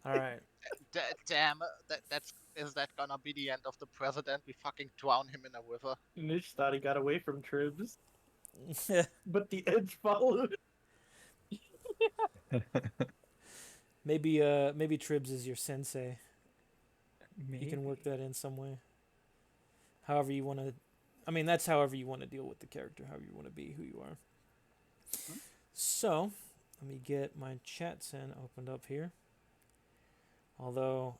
All right. Damn, is that gonna be the end of the president? We fucking drown him in a river. Nish thought he got away from Tribs, but the edge followed. maybe Tribs is your sensei. You Maybe. can work that in some way. However you want to. I mean, that's however you want to deal with the character. However you want to be who you are. So, let me get my chat send opened up here. Although,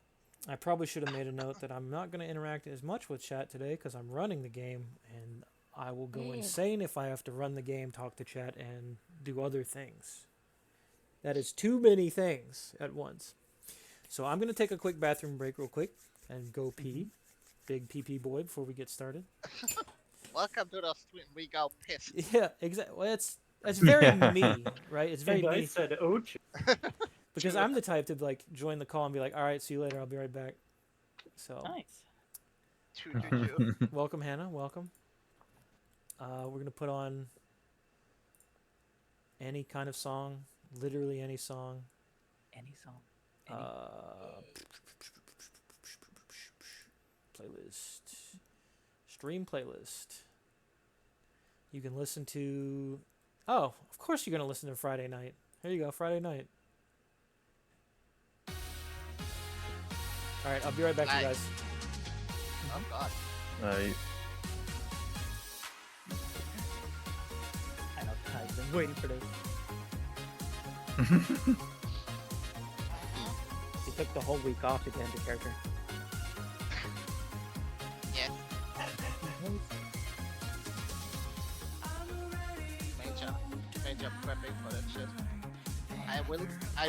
I probably should have made a note that I'm not going to interact as much with chat today because I'm running the game and I will go insane if I have to run the game, talk to chat, and do other things. That is too many things at once. So I'm going to take a quick bathroom break real quick and go pee. Big pee boy before we get started. Welcome to the stream. We go piss. Yeah, exactly. Well, that's very me, right? It's very And I me said, "Ouch." because I'm the type to like join the call and be like, "All right, see you later. I'll be right back." So Nice. Choo. welcome, Hannah. Welcome. We're gonna put on any kind of song, literally any song. Any song. Any. Playlist. Stream playlist. You can listen to. Oh, of course you're gonna listen to Friday night. Here you go, Friday night. All right, I'll be right back, you guys. Oh god. I know, I've been waiting for this. He took the whole week off to get into character. Yes. Major prepping for that shit. I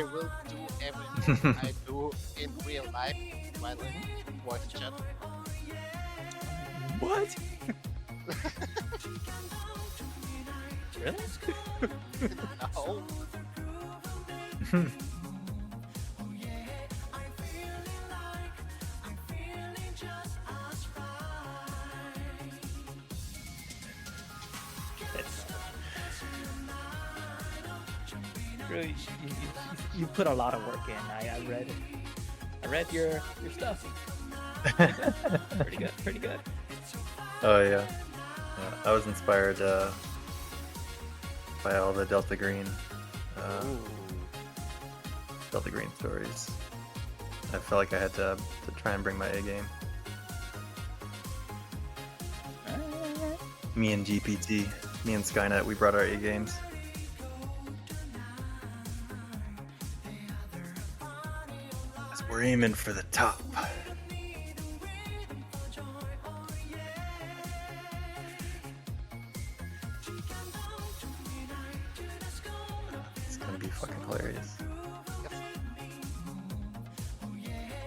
will do everything I do in real life while in voice chat. What? Really? No. Really, you put a lot of work in. I read your stuff. Pretty good. Oh yeah. I was inspired by all the Delta Green stories. I felt like I had to try and bring my A game. Me and GPT, me and Skynet, we brought our A games. 'Cause we're aiming for the top. It's gonna be fucking hilarious.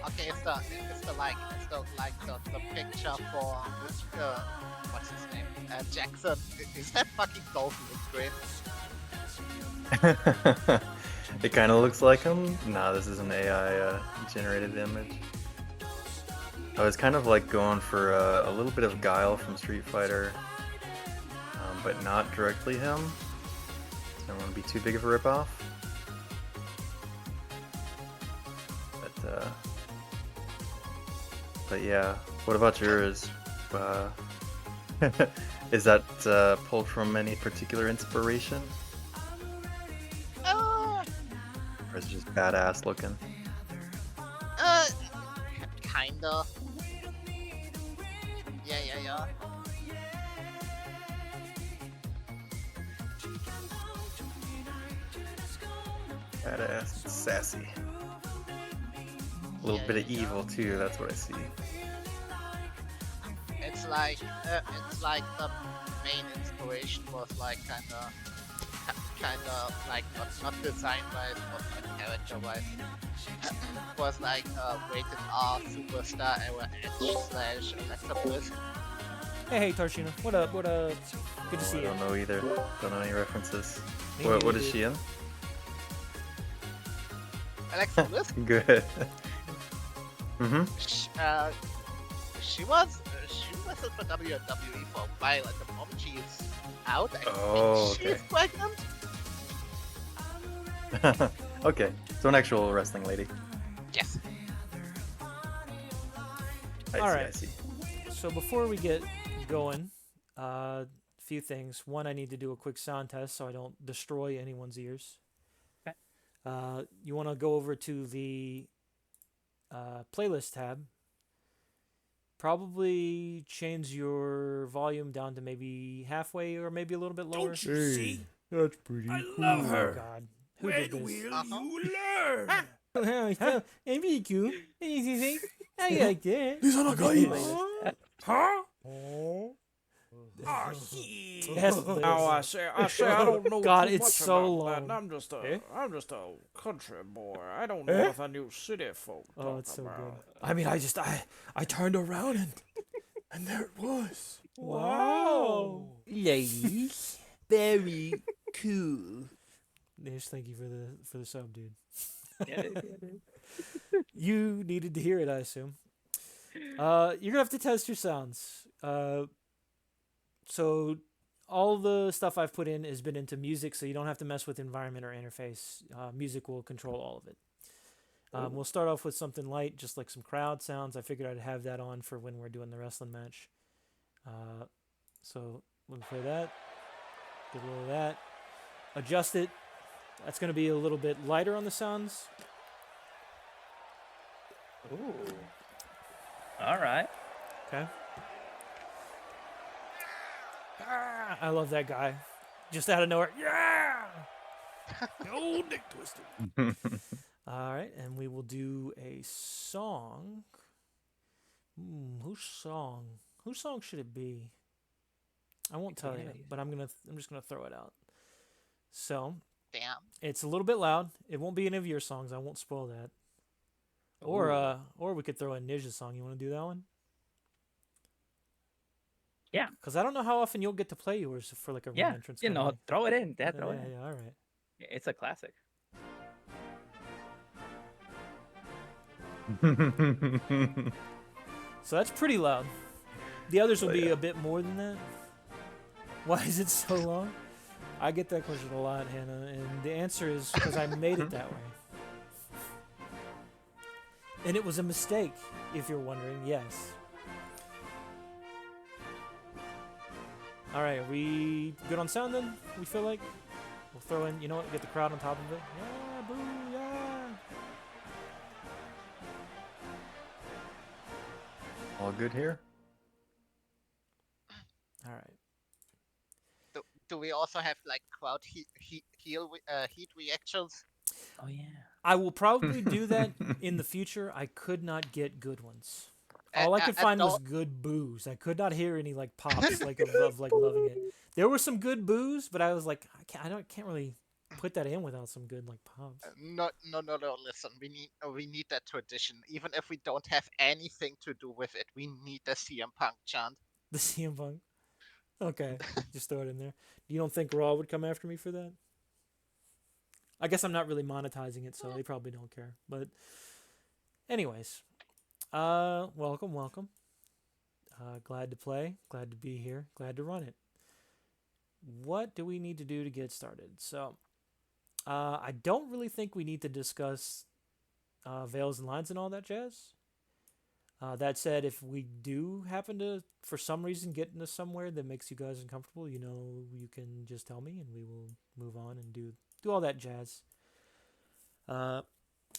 Okay, it's the picture for what's his name? Jackson. Is that fucking Dolphin with green? It kind of looks like him. Nah, this is an AI generated image. I was kind of like going for a little bit of Guile from Street Fighter, but not directly him. I don't want to be too big of a ripoff. But yeah, what about yours? Is that pulled from any particular inspiration? Or is it just badass looking? Kinda. Yeah. Badass and sassy. A little bit of evil too, that's what I see. It's like the main inspiration was like kinda like not design wise, but like character wise. Was like rated R superstar era edge / Alexa Bliss. Hey, Tarshina. What up? What up? Good to see I you. don't know either. Don't know any references. Me What neither. is she in? Alexa Bliss. Good. She was in the WWE for a while. At the moment she is out. I Oh, think she's okay. pregnant. Okay, so an actual wrestling lady. Yes. I All see, right. I see. So before we get going, a few things. One, I need to do a quick sound test so I don't destroy anyone's ears. Okay. You want to go over to the playlist tab. Probably change your volume down to maybe halfway or maybe a little bit lower. Don't you see? That's pretty I cool. love Oh her. God, who When did this? will Uh-huh. you learn? Oh, so pretty cool. I like that. These are the guys. Playlist. Huh? Oh. Ah, Yes, yeah. Liz. Now I say, I don't know God, too it's much so about long. that. I'm just a country boy. I don't Eh? know what the new city folk Oh, talk it's so about. good. I mean, I turned around and there it was. Wow. Ladies, very cool. Nish, thank you for the sub, dude. Yeah, You needed to hear it, I assume. You're gonna have to test your sounds. So all the stuff I've put in has been into music, so you don't have to mess with environment or interface. Music will control all of it. We'll start off with something light, just like some crowd sounds. I figured I'd have that on for when we're doing the wrestling match. So look for that. Get a little of that. Adjust it. That's going to be a little bit lighter on the sounds. Ooh. All right. Okay. Ah, I love that guy. Just out of nowhere. Yeah! The old Dick Twister. All right, and we will do a song. Whose song? Whose song should it be? I won't tell you, but I'm just gonna throw it out. So Damn. it's a little bit loud. It won't be any of your songs. I won't spoil that. Or we could throw in Nij's song. You want to do that one? Yeah. Because I don't know how often you'll get to play yours for like a Yeah. entrance. You know, kinda. throw it in. Yeah, Yeah, throw it in. yeah, all right. It's a classic. So that's pretty loud. The others will Oh, be yeah. a bit more than that. Why is it so long? I get that question a lot, Hannah, and the answer is because I made it that way. And it was a mistake, if you're wondering, yes. Alright, are we good on sound then? We feel like? We'll throw in, you know what, get the crowd on top of it. Yeah, boo, yeah. All good here? Alright. Do we also have like crowd heat reactions? Oh yeah. I will probably do that in the future. I could not get good ones. All I could And find was don't- good boos. I could not hear any like pops like of like loving it. There were some good boos, but I was like, I can't really put that in without some good like pops. No. Listen, we need that tradition. Even if we don't have anything to do with it, we need the CM Punk chant. The CM Punk. Okay, just throw it in there. You don't think Raw would come after me for that? I guess I'm not really monetizing it, so they probably don't care. But, anyways, welcome. Glad to play. Glad to be here. Glad to run it. What do we need to do to get started? So, I don't really think we need to discuss veils and lines and all that jazz. That said, if we do happen to, for some reason, get into somewhere that makes you guys uncomfortable, you know, you can just tell me and we will move on and do all that jazz.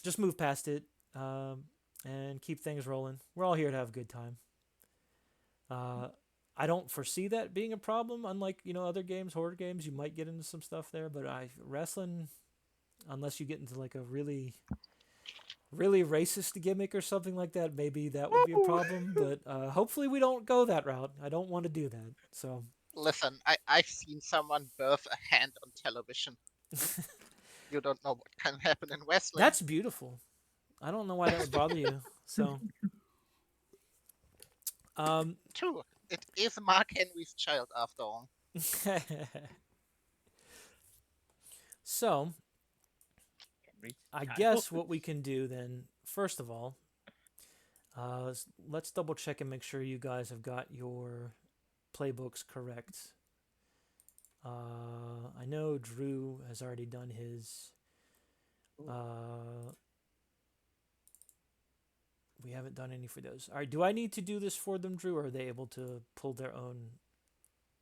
Just move past it and keep things rolling. We're all here to have a good time. I don't foresee that being a problem, unlike, you know, other games, horror games. You might get into some stuff there, but wrestling, unless you get into like a really racist gimmick or something like that, maybe that would be a problem, but hopefully we don't go that route. I don't want to do that. So Listen, I've seen someone birth a hand on television. You don't know what can happen in wrestling. that's beautiful. I don't know why that would bother you. So True. It is Mark Henry's child after all. So Henry. I Child. guess what we can do then, first of all, let's double check and make sure you guys have got your playbooks correct. I know Drew has already done his. We haven't done any for those. All right, do I need to do this for them, Drew, or are they able to pull their own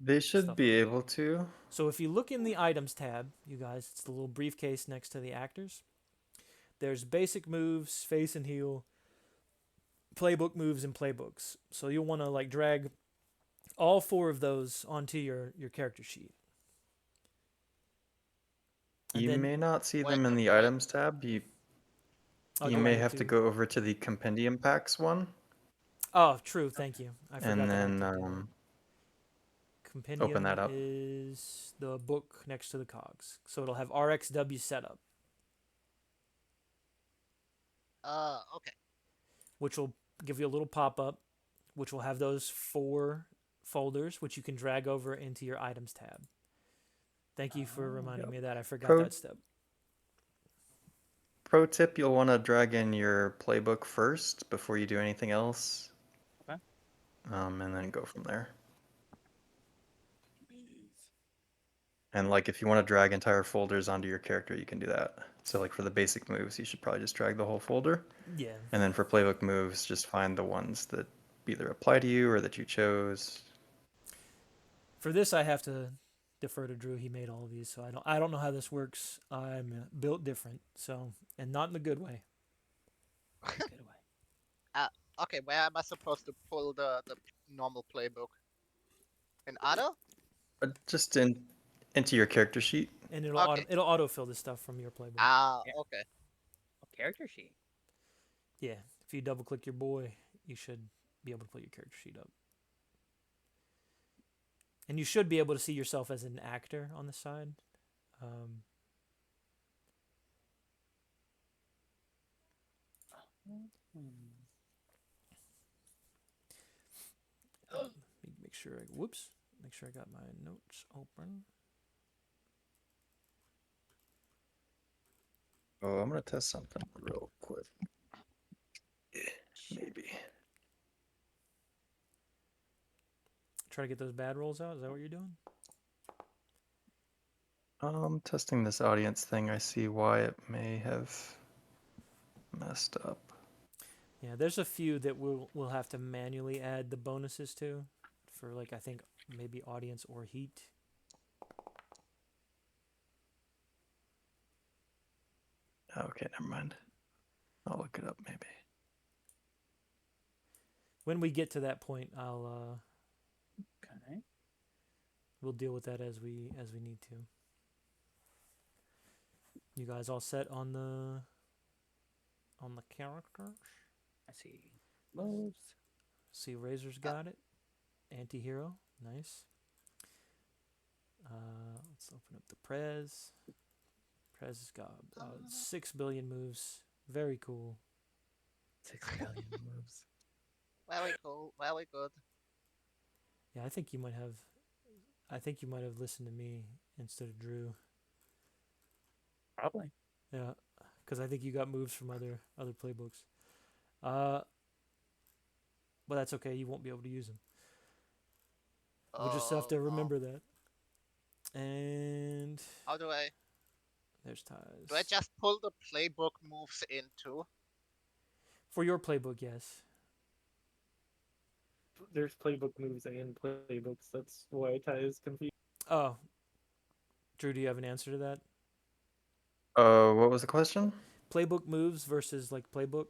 They should stuff? be able to. So if you look in the items tab, you guys, it's the little briefcase next to the actors. There's basic moves, face and heal, playbook moves, and playbooks. So you'll want to like drag all 4 of those onto your character sheet. And You then, may not see Wait, them in the wait. items tab. You oh, you do I may need have to go over to the compendium packs one, Oh, true. Thank you. I forgot and that I then could do that. open Compendium that up. is the book next to the cogs. So it'll have RXW setup, Okay. which will give you a little pop up, which will have those 4 folders, which you can drag over into your items tab. Thank you for reminding me of that. I forgot Pro- that step. Pro tip: you'll want to drag in your playbook first before you do anything else, Okay. and then go from there. And like if you want to drag entire folders onto your character, you can do that. So like for the basic moves, you should probably just drag the whole folder. Yeah. And then for playbook moves, just find the ones that either apply to you or that you chose. For this, I have to defer to Drew. He made all of these, so I don't know how this works. I'm built different, so and not in a good way. Get away. Okay, where am I supposed to pull the normal playbook? In other? Just into your character sheet. And it'll Okay. it'll autofill the stuff from your playbook. Yeah. Okay. Oh, character sheet. Yeah, if you double click your boy, you should be able to put your character sheet up. And you should be able to see yourself as an actor on the side. Make sure make sure I got my notes open. Oh, I'm gonna test something real quick. Maybe. Try to get those bad rolls out. Is that what you're doing? Testing this audience thing. I see why it may have messed up. Yeah, there's a few that we'll have to manually add the bonuses to, for like I think maybe audience or heat. Okay, never mind. I'll look it up maybe. When we get to that point, I'll Okay. we'll deal with that as we need to. You guys all set on the characters? I see. Moves. See, Razor's got it. Anti-hero, nice. Let's open up the Prez. Prez has got 6 billion moves. Very cool. 6 billion moves. Very cool. Very good. Yeah, I think you might have listened to me instead of Drew. Probably. Yeah, because I think you got moves from other playbooks. But that's okay. You won't be able to use them. We'll just have to Oh, remember that. And How do I there's ties. do I just pull the playbook moves into? For your playbook, yes. There's playbook moves and playbooks. That's why Ty is confused. Oh, Drew, do you have an answer to that? What was the question? Playbook moves versus like playbook.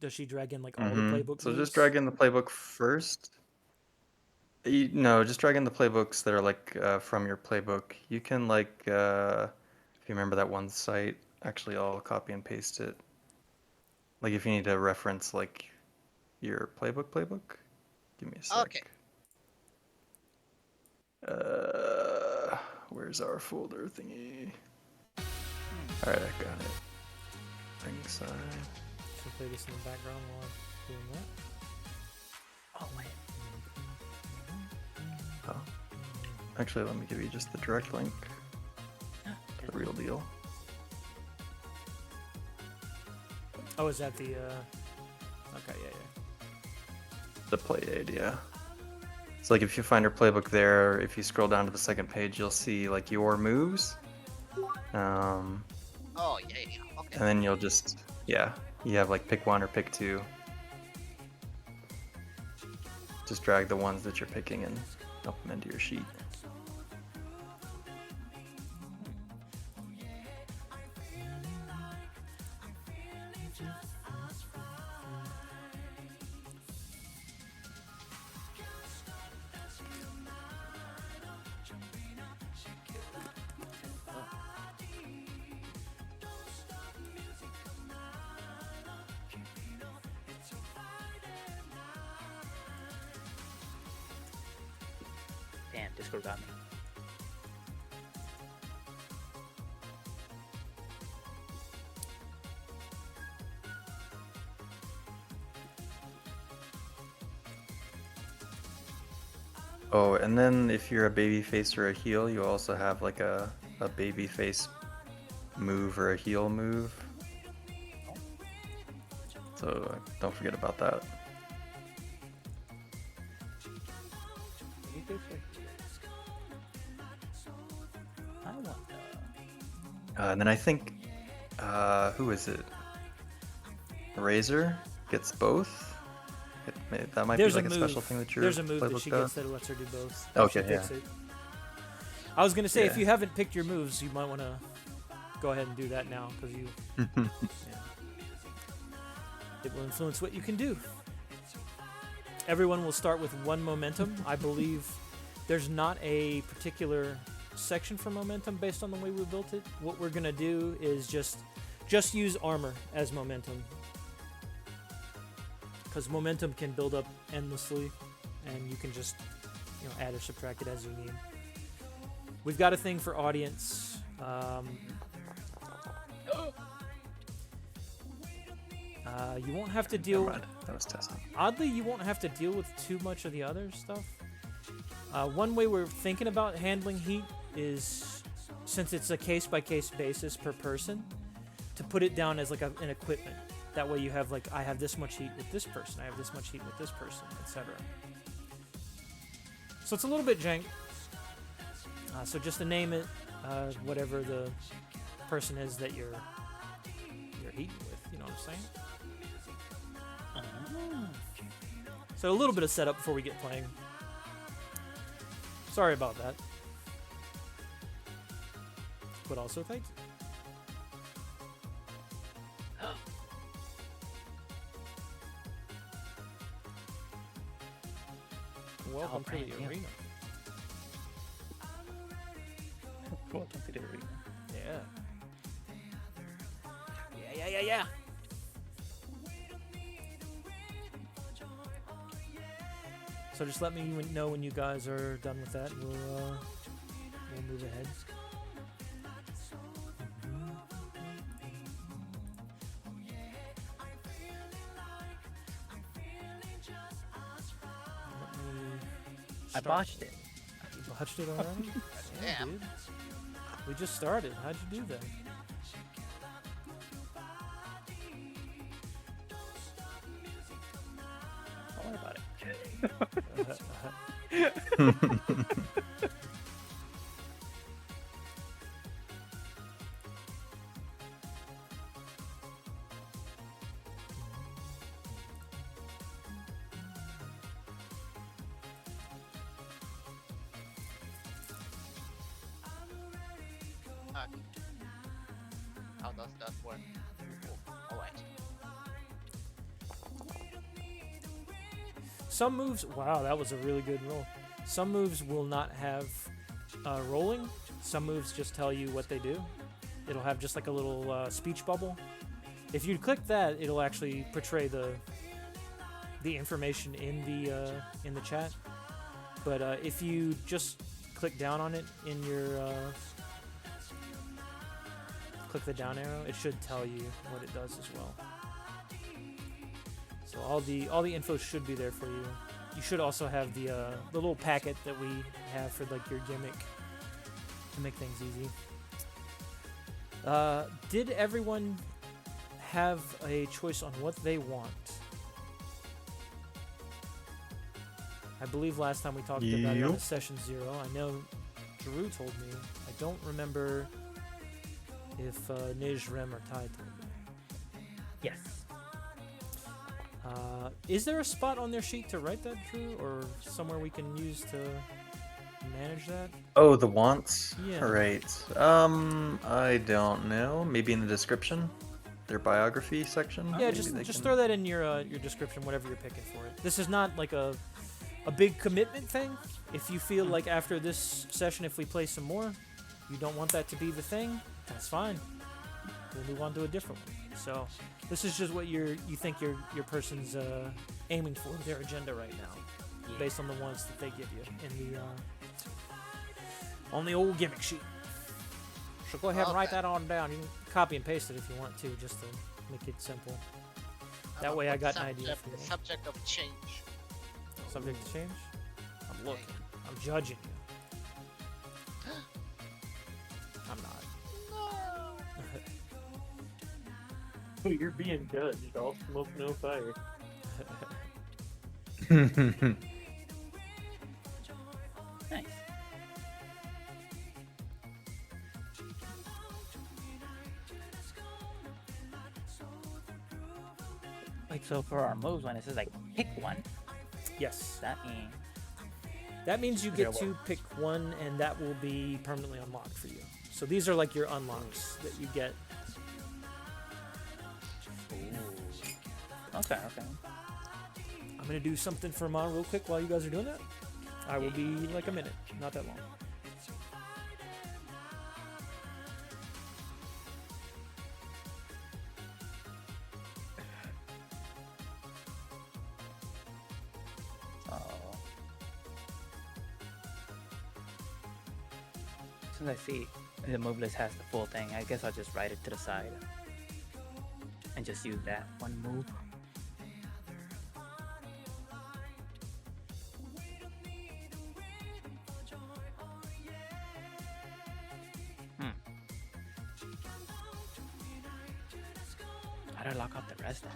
Does she drag in like all the Mhm. playbook So moves? just drag in the playbook first. No, just drag in the playbooks that are like from your playbook. You can like, if you remember that one site, actually I'll copy and paste it. Like if you need to reference like your playbook, give me a sec. Okay. Where's our folder thingy? All right, I got it. Ringside. Should play this in the background while I'm doing that. Oh, wait. Oh. Actually, let me give you just the direct link. The real deal. Oh, is that the? Okay, yeah. The play aid, yeah. So like if you find your playbook there, if you scroll down to the second page, you'll see like your moves. Oh, yeah, yeah, okay. And then you'll just, yeah, you have like pick one or pick two. Just drag the ones that you're picking and dump them into your sheet. Damn, Discord got me. Oh, and then if you're a baby face or a heel, you also have like a baby face move or a heel move. So don't forget about that. I want And then I think, who is it? Razor gets both. That might There's be like a a move. special thing that you're. There's a move that playbook she does. gets that lets her do both. Okay, She picks yeah. it. I was gonna say if Yeah. you haven't picked your moves, you might want to go ahead and do that now because you. Yeah. It will influence what you can do. Everyone will start with one momentum. I believe there's not a particular section for momentum based on the way we built it. What we're gonna do is just use armor as momentum, because momentum can build up endlessly, and you can just add or subtract it as you need. We've got a thing for audience. You won't have to deal. Never mind. That was testing. Oddly, you won't have to deal with too much of the other stuff. One way we're thinking about handling heat is, since it's a case-by-case basis per person, to put it down as like an equipment. That way you have like, I have this much heat with this person, I have this much heat with this person, etc. So it's a little bit jank. So just to name it, whatever the person is that you're heating with, you know what I'm saying? So a little bit of setup before we get playing. Sorry about that. But also thank you. Welcome to brand the new. arena. Welcome to the arena. Yeah. Yeah. So just let me know when you guys are done with that. We'll move ahead. I botched it. You botched it already? Damn. Dude. We just started. How'd you do that? Don't worry about it. How does that work? Oh, alright. Some moves, wow, that was a really good roll. Some moves will not have rolling. Some moves just tell you what they do. It'll have just like a little speech bubble. If you click that, it'll actually portray the information in the chat. But if you just click down on it in your click the down arrow, it should tell you what it does as well. So all the info should be there for you. You should also have the little packet that we have for like your gimmick to make things easy. Did everyone have a choice on what they want? I believe last time we talked about it on Yep. session 0. I know Drew told me. I don't remember if Nijrem or Tai told me. Yes. Is there a spot on their sheet to write that, Drew, or somewhere we can use to manage that? Oh, the wants? Yeah. Right. I don't know. Maybe in the description? Their biography section? Yeah, Maybe just they just can- throw that in your description, whatever you're picking for it. This is not like a big commitment thing. If you feel like after this session, if we play some more, you don't want that to be the thing, that's fine. We'll move on to a different one. So this is just what you think your person's aiming for their agenda right now, based on the ones that they give you in the on the old gimmick sheet. So go ahead and write Okay. that on down. You can copy and paste it if you want to, just to make it simple. That way I got an idea for you. The subject of change. Subject to change? I'm looking. I'm judging you. I'm not. Oh, you're being judged. All smoke, no fire. Nice. Like, so for our moves, when it says like pick one, Yes. that means That means you Is there get to pick one, and that will be permanently unlocked for you. So these are like your unlocks that you get. okay, okay. I'm gonna do something for Mon real quick while you guys are doing that. I will be like a minute, not that long. Oh. Since I see the move list has the full thing, I guess I'll just write it to the side and just use that one move. How do I lock out the rest then?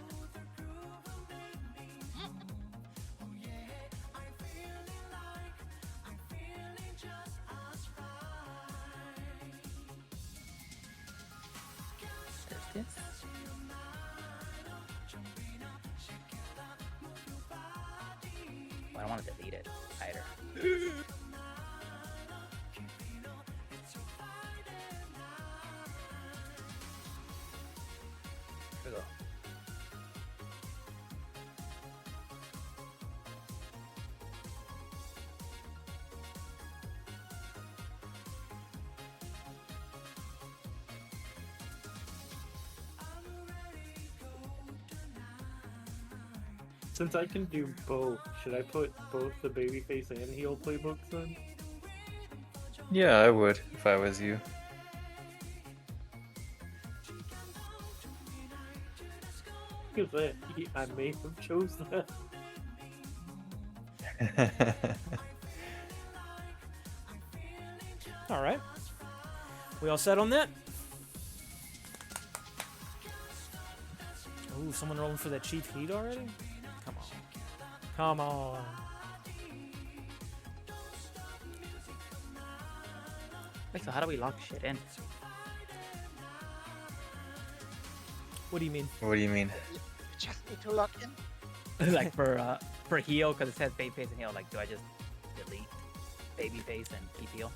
There's this. Oh, I don't want to delete it either. Here we go. Since I can do both, should I put both the babyface and heel playbooks in? Yeah, I would if I was you. Because I may have chose that. All right. We all set on that? Ooh, someone rolling for that cheap heat already? Come on. Come on. Wait, so how do we lock shit in? What do you mean? What do you mean? You just need to log in. Like for heal, because it says babyface and heal. Like, do I just delete babyface and keep heal?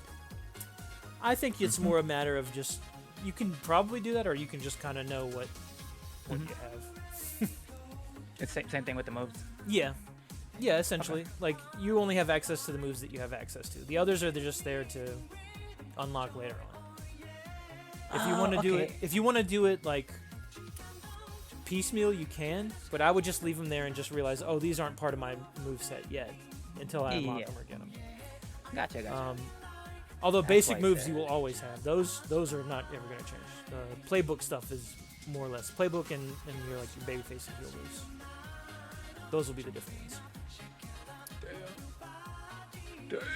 I think it's more a matter of just, you can probably do that, or you can just kind of know what you have. It's same thing with the moves. Yeah. Yeah, essentially. Like, you only have access to the moves that you have access to. The others are just there to unlock later on. If you want to do it, if you want to do it like piecemeal, you can, but I would just leave them there and just realize, oh, these aren't part of my moveset yet until I unlock Yeah. them or get them. Gotcha. Although That's basic why I moves said- you will always have. Those are not ever going to change. Playbook stuff is more or less playbook and your like your babyface and heel moves. Those will be the different ones.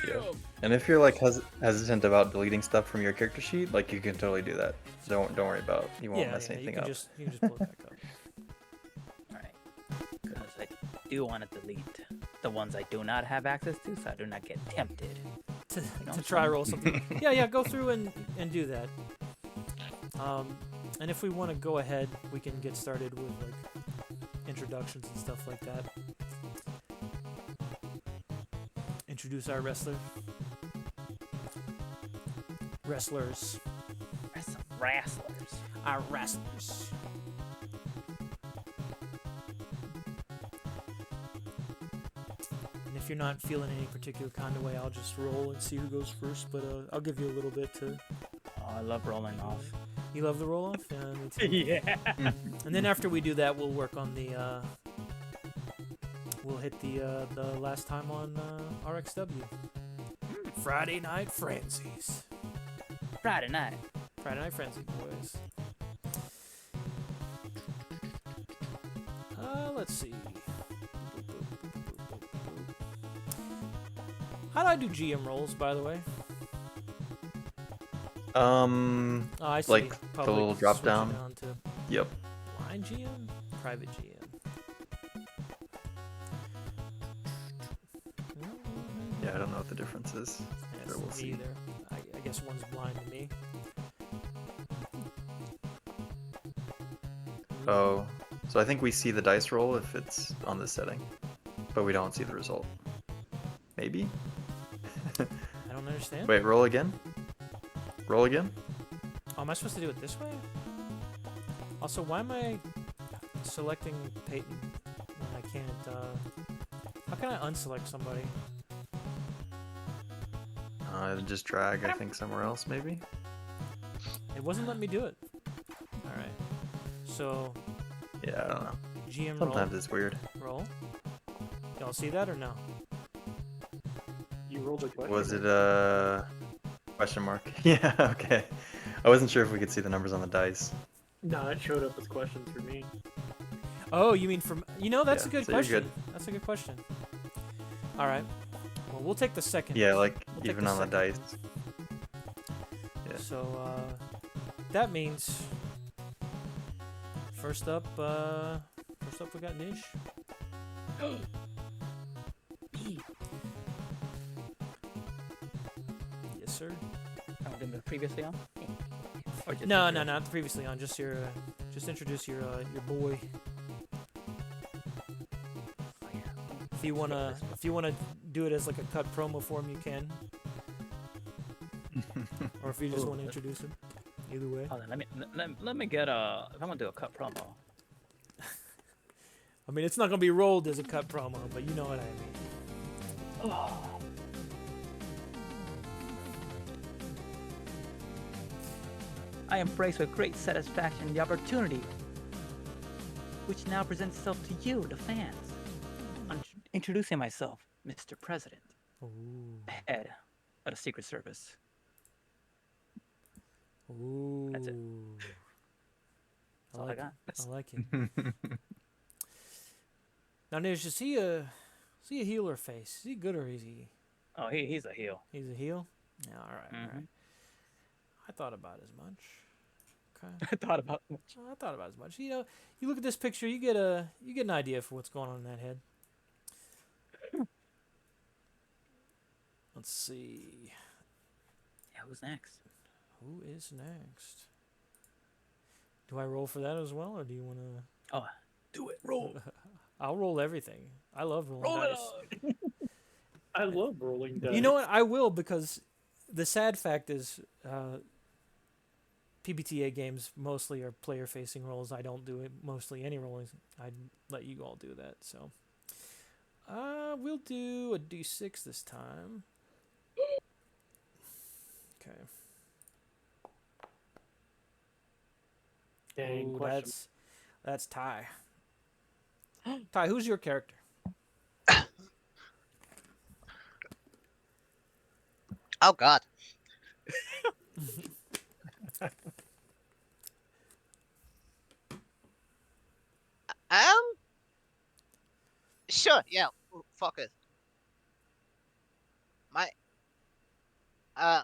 Yeah. And if you're like hesitant about deleting stuff from your character sheet, like you can totally do that. Don't worry about you won't mess you anything can up. just pull it back up. Alright. Because I do want to delete the ones I do not have access to, so I do not get tempted. to know, try roll something. Yeah, go through and do that. And if we want to go ahead, we can get started with like introductions and stuff like that. Introduce our wrestlers. Wrestlers. Our wrestlers. And if you're not feeling any particular kind of way, I'll just roll and see who goes first. But I'll give you a little bit to. Oh, I love rolling off. You love the roll off? Yeah, me too. Yeah. And then after we do that, we'll work on the. We'll hit the last time on RXW. Friday Night Frenzies. Friday night. Friday Night Frenzy, boys. Let's see. How do I do GM rolls, by the way? Oh, I see. Like the Public little drop switching down. on to Yep. line GM, private GM. Yeah, I don't know what the difference is. Yeah, But we'll me see. either. I guess one's blind to me. Oh, so I think we see the dice roll if it's on this setting, but we don't see the result. Maybe? I don't understand. Wait, roll again? Roll again? Oh, am I supposed to do it this way? Also, why am I selecting Peyton when I can't, how can I unselect somebody? Just drag, I think, somewhere else, maybe? It wasn't letting me do it. Alright. So, Yeah, I don't know. GM Sometimes it's weird. roll. Y'all see that or no? You rolled a question. Was it a question mark? Yeah, okay. I wasn't sure if we could see the numbers on the dice. No, it showed up as questions for me. Oh, you mean from... You know, that's Yeah, a good so you're question. good. That's a good question. Alright. Well, we'll take the second. Yeah, like, We'll take even the on the second. dice. Yeah. So, that means... First up we got Nish. Yes, sir. Oh, did the previously on? Or just No, intro? not previously on. Just your, just introduce your boy. Oh, yeah. If you wanna do it as like a cut promo form, you can. Or if you just Ooh, want to that's- introduce him, either way. Hold on, let me get a. If I'm gonna do a cut promo. I mean, it's not gonna be rolled as a cut promo, but you know what I mean. I embrace with great satisfaction the opportunity which now presents itself to you, the fans. Introducing myself, Mr. President, Ooh, head of the Secret Service. ooh. That's it. I That's all I like got. it. I like it. Now, Nish, is he a heel or face? Is he good or is he? Oh, he's a heel. He's a heel. Yeah, all right, all Mhm. right. I thought about as much. Okay. I thought about it. I thought about as much. You know, you look at this picture, you get an idea for what's going on in that head. Let's see. Yeah, who's next? Who is next? Do I roll for that as well, or do you want to? Oh, do it. Roll. I'll roll everything. I love rolling Roll it dice. I love rolling dice. You know what? I will, because the sad fact is, PBTA games mostly are player-facing roles. I don't do it mostly any rolling. I'd let you all do that. So, we'll do a D6 this time. Okay. Dang, Ooh, question. that's Ty. Ty, who's your character? Oh God. Sure. Yeah. Fuck it. My. I'm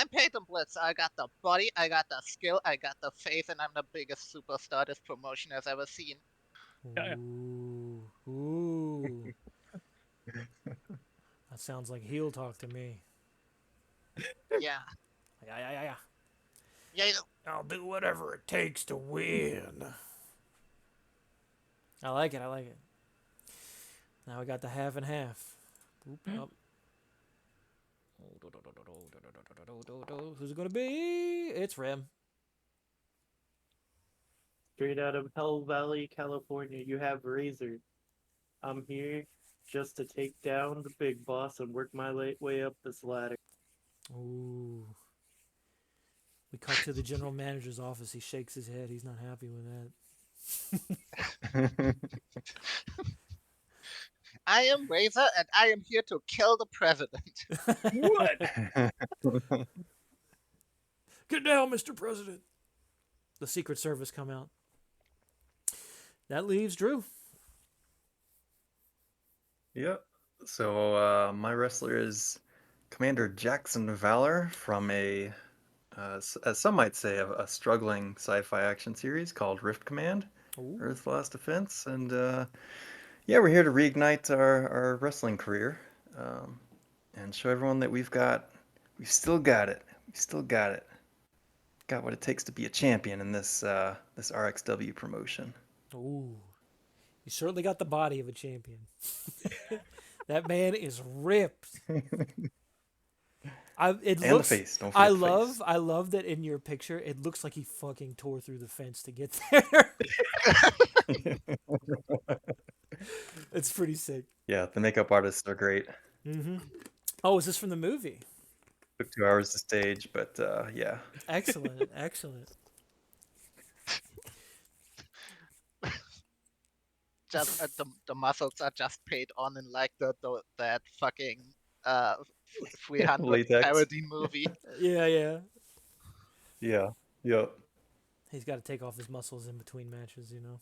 Peyton Blitz. I got the body, I got the skill, I got the faith, and I'm the biggest superstar this promotion has ever seen. Yeah. Ooh, ooh. That sounds like heel talk to me. Yeah. Yeah. Yeah. I'll do whatever it takes to win. I like it. I like it. Now we got the half and half. Boop, up. Who's it gonna be? It's Rem. Straight out of Hell Valley, California, you have Razor. I'm here just to take down the big boss and work my way up this ladder. Ooh. We cut to the general manager's office. He shakes his head. He's not happy with that. I am Razor, and I am here to kill the president. What? Get down, Mr. President. The Secret Service come out. That leaves Drew. Yep. So my wrestler is Commander Jackson Valor from as some might say, a struggling sci-fi action series called Rift Command, Ooh. Earth's Last Defense, and yeah, we're here to reignite our wrestling career, and show everyone that we've still got it. We still got it. Got what it takes to be a champion in this RXW promotion. Ooh. You certainly got the body of a champion. That man is ripped. It And looks, the face. Don't forget the face. I love that in your picture. It looks like he fucking tore through the fence to get there. It's pretty sick. Yeah, the makeup artists are great. Mm-hmm. Oh, is this from the movie? Took 2 hours to stage, but yeah. Excellent, excellent. Just the muscles are just paid on in like that fucking 300 Latex. parody movie. Yeah. Yeah. Yep. He's got to take off his muscles in between matches, you know.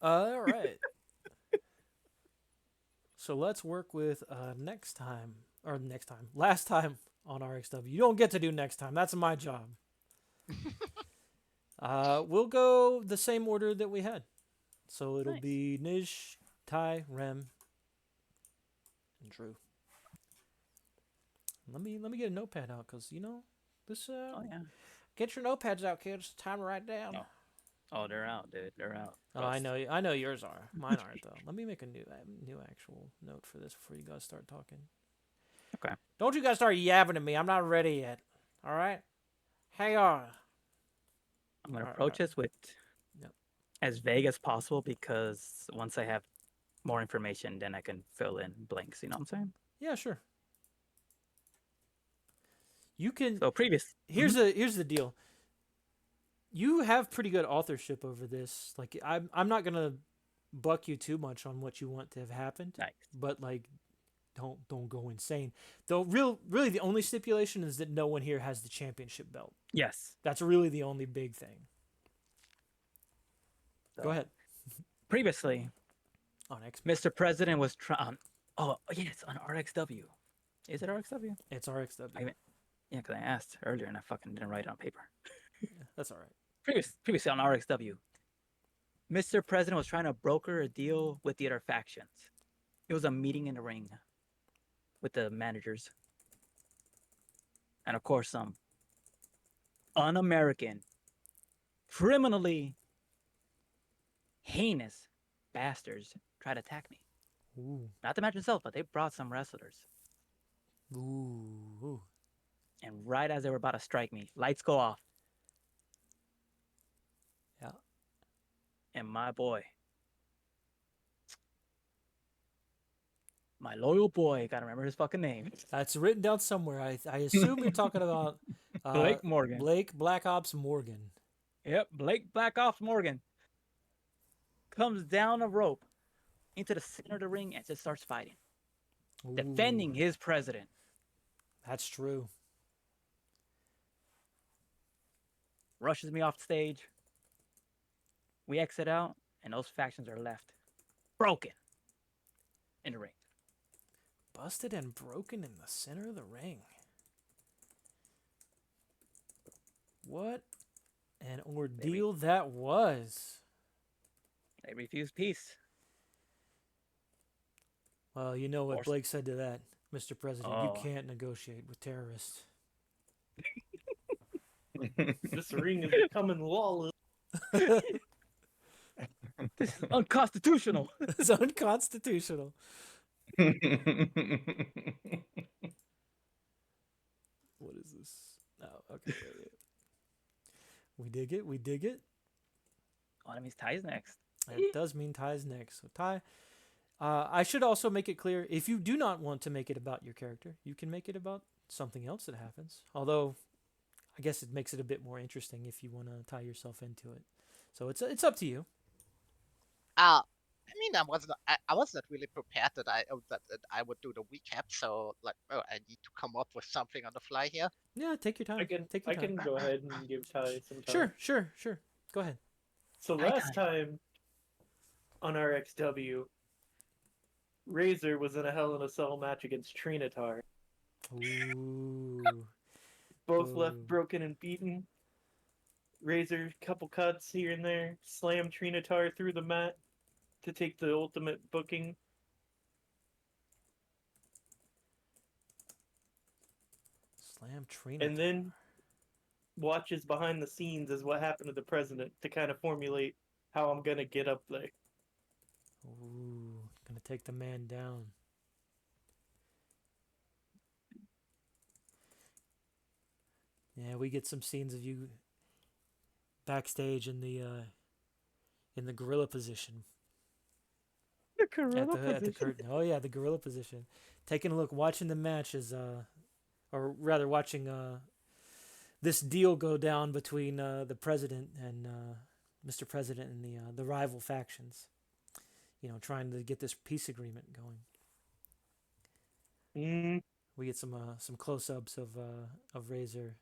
All right. So let's work with last time on RXW. You don't get to do next time. That's my job. We'll go the same order that we had. So it'll be Nish, Ty, Rem, and Drew. Let me get a notepad out because this. Oh yeah. Get your notepads out, kids. Time to write down. Oh, they're out, dude. They're out. Oh, I know yours are. Mine aren't though. Let me make a new actual note for this before you guys start talking. Okay. Don't you guys start yapping at me. I'm not ready yet. All right. Hang on. I'm gonna approach this with as vague as possible because once I have more information, then I can fill in blanks. You know what I'm saying? Yeah, sure. You can. So previous. Here's the deal. You have pretty good authorship over this. Like I'm not gonna buck you too much on what you want to have happened. Nice. But like, don't go insane. Though really the only stipulation is that no one here has the championship belt. Yes. That's really the only big thing. So, Go ahead. Previously, On X. Mr. President was trying. Oh yeah, it's on RXW. Is it RXW? It's RXW. Yeah, because I asked earlier and I fucking didn't write it on paper. Yeah, that's all right. Previously on RXW, Mr. President was trying to broker a deal with the other factions. It was a meeting in the ring with the managers. And of course, some un-American, criminally heinous bastards tried to attack me. Ooh. Not the match itself, but they brought some wrestlers. Ooh. And right as they were about to strike me, lights go off. Yeah. And my boy, my loyal boy, gotta remember his fucking name. That's written down somewhere. I assume you're talking about Blake Morgan. Blake Black Ops Morgan. Yep, Blake Black Ops Morgan comes down a rope into the center of the ring and just starts fighting, defending Ooh. his president. That's true. Rushes me off the stage. We exit out, and those factions are left broken in the ring. Busted and broken in the center of the ring. What an ordeal that was. They refused peace. Well, you know what Force- Blake said to that, Mr. President. Oh. You can't negotiate with terrorists. This ring is becoming lawless. This is unconstitutional. It's unconstitutional. What is this? Oh, okay. Wait. We dig it. We dig it. Oh, that means Ty's next. It does mean Ty's next. So Ty, I should also make it clear, if you do not want to make it about your character, you can make it about something else that happens. Although, I guess it makes it a bit more interesting if you want to tie yourself into it. So it's up to you. I mean, I was not really prepared that I would do the recap. So like, oh, I need to come up with something on the fly here. Yeah, take your time. Take your I time. can go ahead and give Ty some time. Sure. Go ahead. So last time on RXW, Razor was in a Hell in a Cell match against Trinatar. Ooh. Both left broken and beaten. Razor, couple cuts here and there, slam Trinatar through the mat to take the ultimate booking. Slam Trina. And then watches behind the scenes as what happened to the president to kind of formulate how I'm gonna get up there. Ooh, gonna take the man down. Yeah, we get some scenes of you backstage in the gorilla position. The gorilla At the curtain. Oh yeah, the gorilla position. Taking a look, watching the matches, or rather watching this deal go down between the president and Mr. President and the rival factions. You know, trying to get this peace agreement going. We get some close-ups of Razor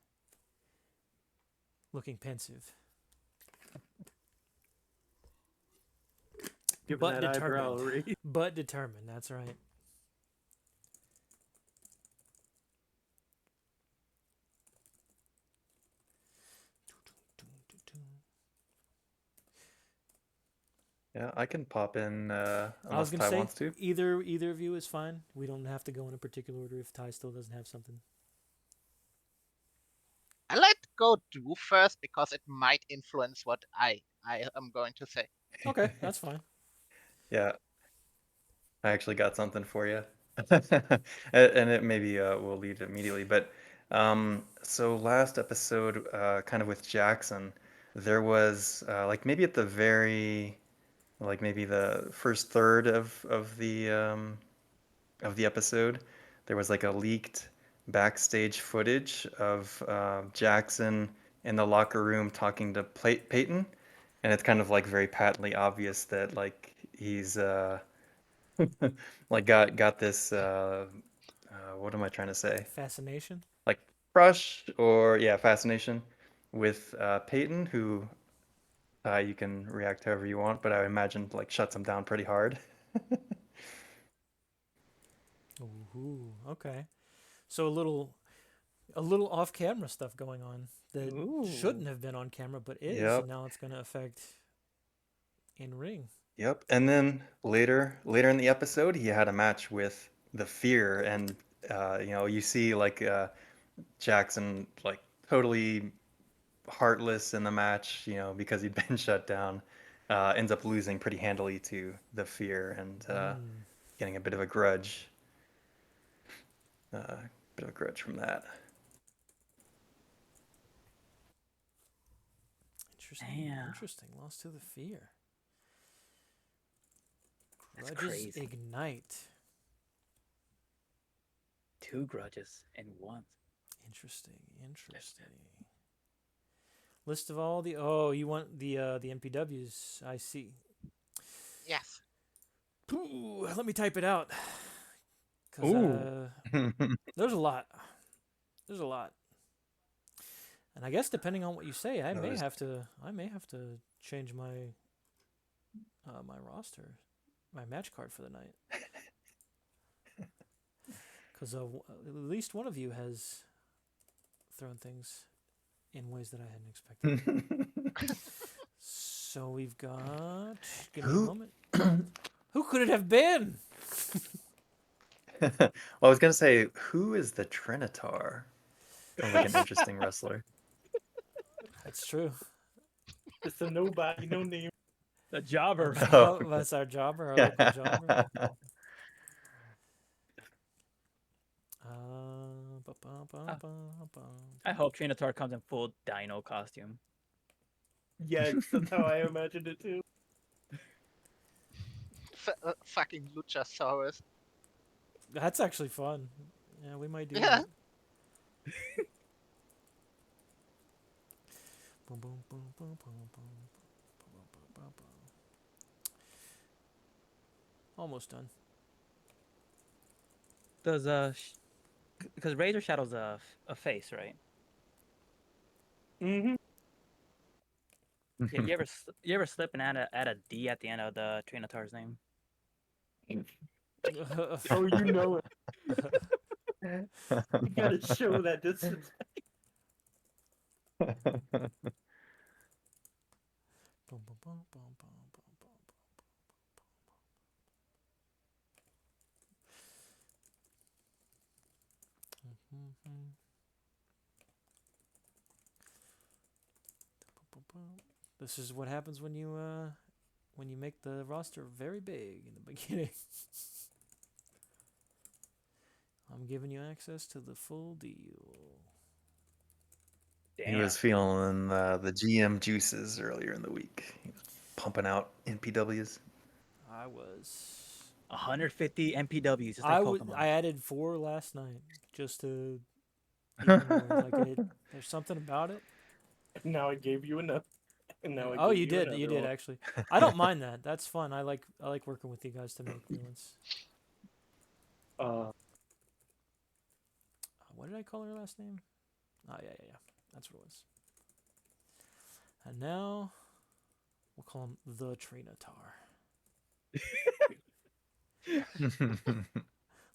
looking pensive, Give but that eyebrow determined. raise. But determined. That's right. Yeah, I can pop in I was unless gonna Ty say wants to. either of you is fine. We don't have to go in a particular order if Ty still doesn't have something. I like to go do first because it might influence what I am going to say. Okay, that's fine. Yeah, I actually got something for you. And it maybe we'll leave immediately. But so last episode, kind of with Jackson, there was like maybe at the very, like maybe the first third of the episode, there was like a leaked backstage footage of Jackson in the locker room talking to Peyton, and it's kind of like very patently obvious that like he's like got this what am I trying to say? Fascination. Like crush or yeah, fascination with Peyton, who you can react however you want, but I imagine like shuts him down pretty hard. Ooh, okay. So a little off-camera stuff going on that shouldn't have been on camera, but is, Yep. and now it's going to affect in ring. Yep. And then later in the episode, he had a match with the Fear, and you know, you see like Jackson like totally heartless in the match, you know, because he'd been shut down. Ends up losing pretty handily to the Fear and getting a bit of a grudge. Bit of a grudge from that. Interesting. Lost to the Fear. That's Grudges crazy. ignite. 2 grudges in 1. Interesting. List of all the you want the MPWs? I see. Yes. Ooh, let me type it out. Ooh. There's a lot. And I guess depending on what you say, I may have to change my my roster, my match card for the night. Because at least one of you has thrown things in ways that I hadn't expected. So we've got. Give me a moment. Who could it have been? Well, I was gonna say, who is the Trinitar? Sounds like an interesting wrestler. That's true. It's a nobody, no name. The jobber. Oh, That's our jobber, our local jobber. I hope Trinatar comes in full dino costume. Yes, that's how I imagined it too. Fucking Luchasaurus. That's actually fun. Yeah, we might do Yeah. that. Boom, boom, boom, boom, boom, boom, boom, boom, boom, boom. Almost done. Does because Razor Shadow's a face, right? Mm-hmm. Yeah, you ever slip and add a D at the end of the Trinatar's name? Oh, you know it. You gotta show that distance. Boom, boom, boom, boom, boom, boom, boom. This is what happens when you make the roster very big in the beginning. I'm giving you access to the full deal. He was feeling the GM juices earlier in the week. He was pumping out NPWs. I was 150 MPWs, just like Pokemon. I added 4 last night just to even more. There's something about it. Now I gave you enough. And now I Oh, gave you did. You another did one. actually. I don't mind that. That's fun. I like working with you guys to make new ones. What did I call her last name? Oh, yeah. That's what it was. And now we'll call him the Trinatar.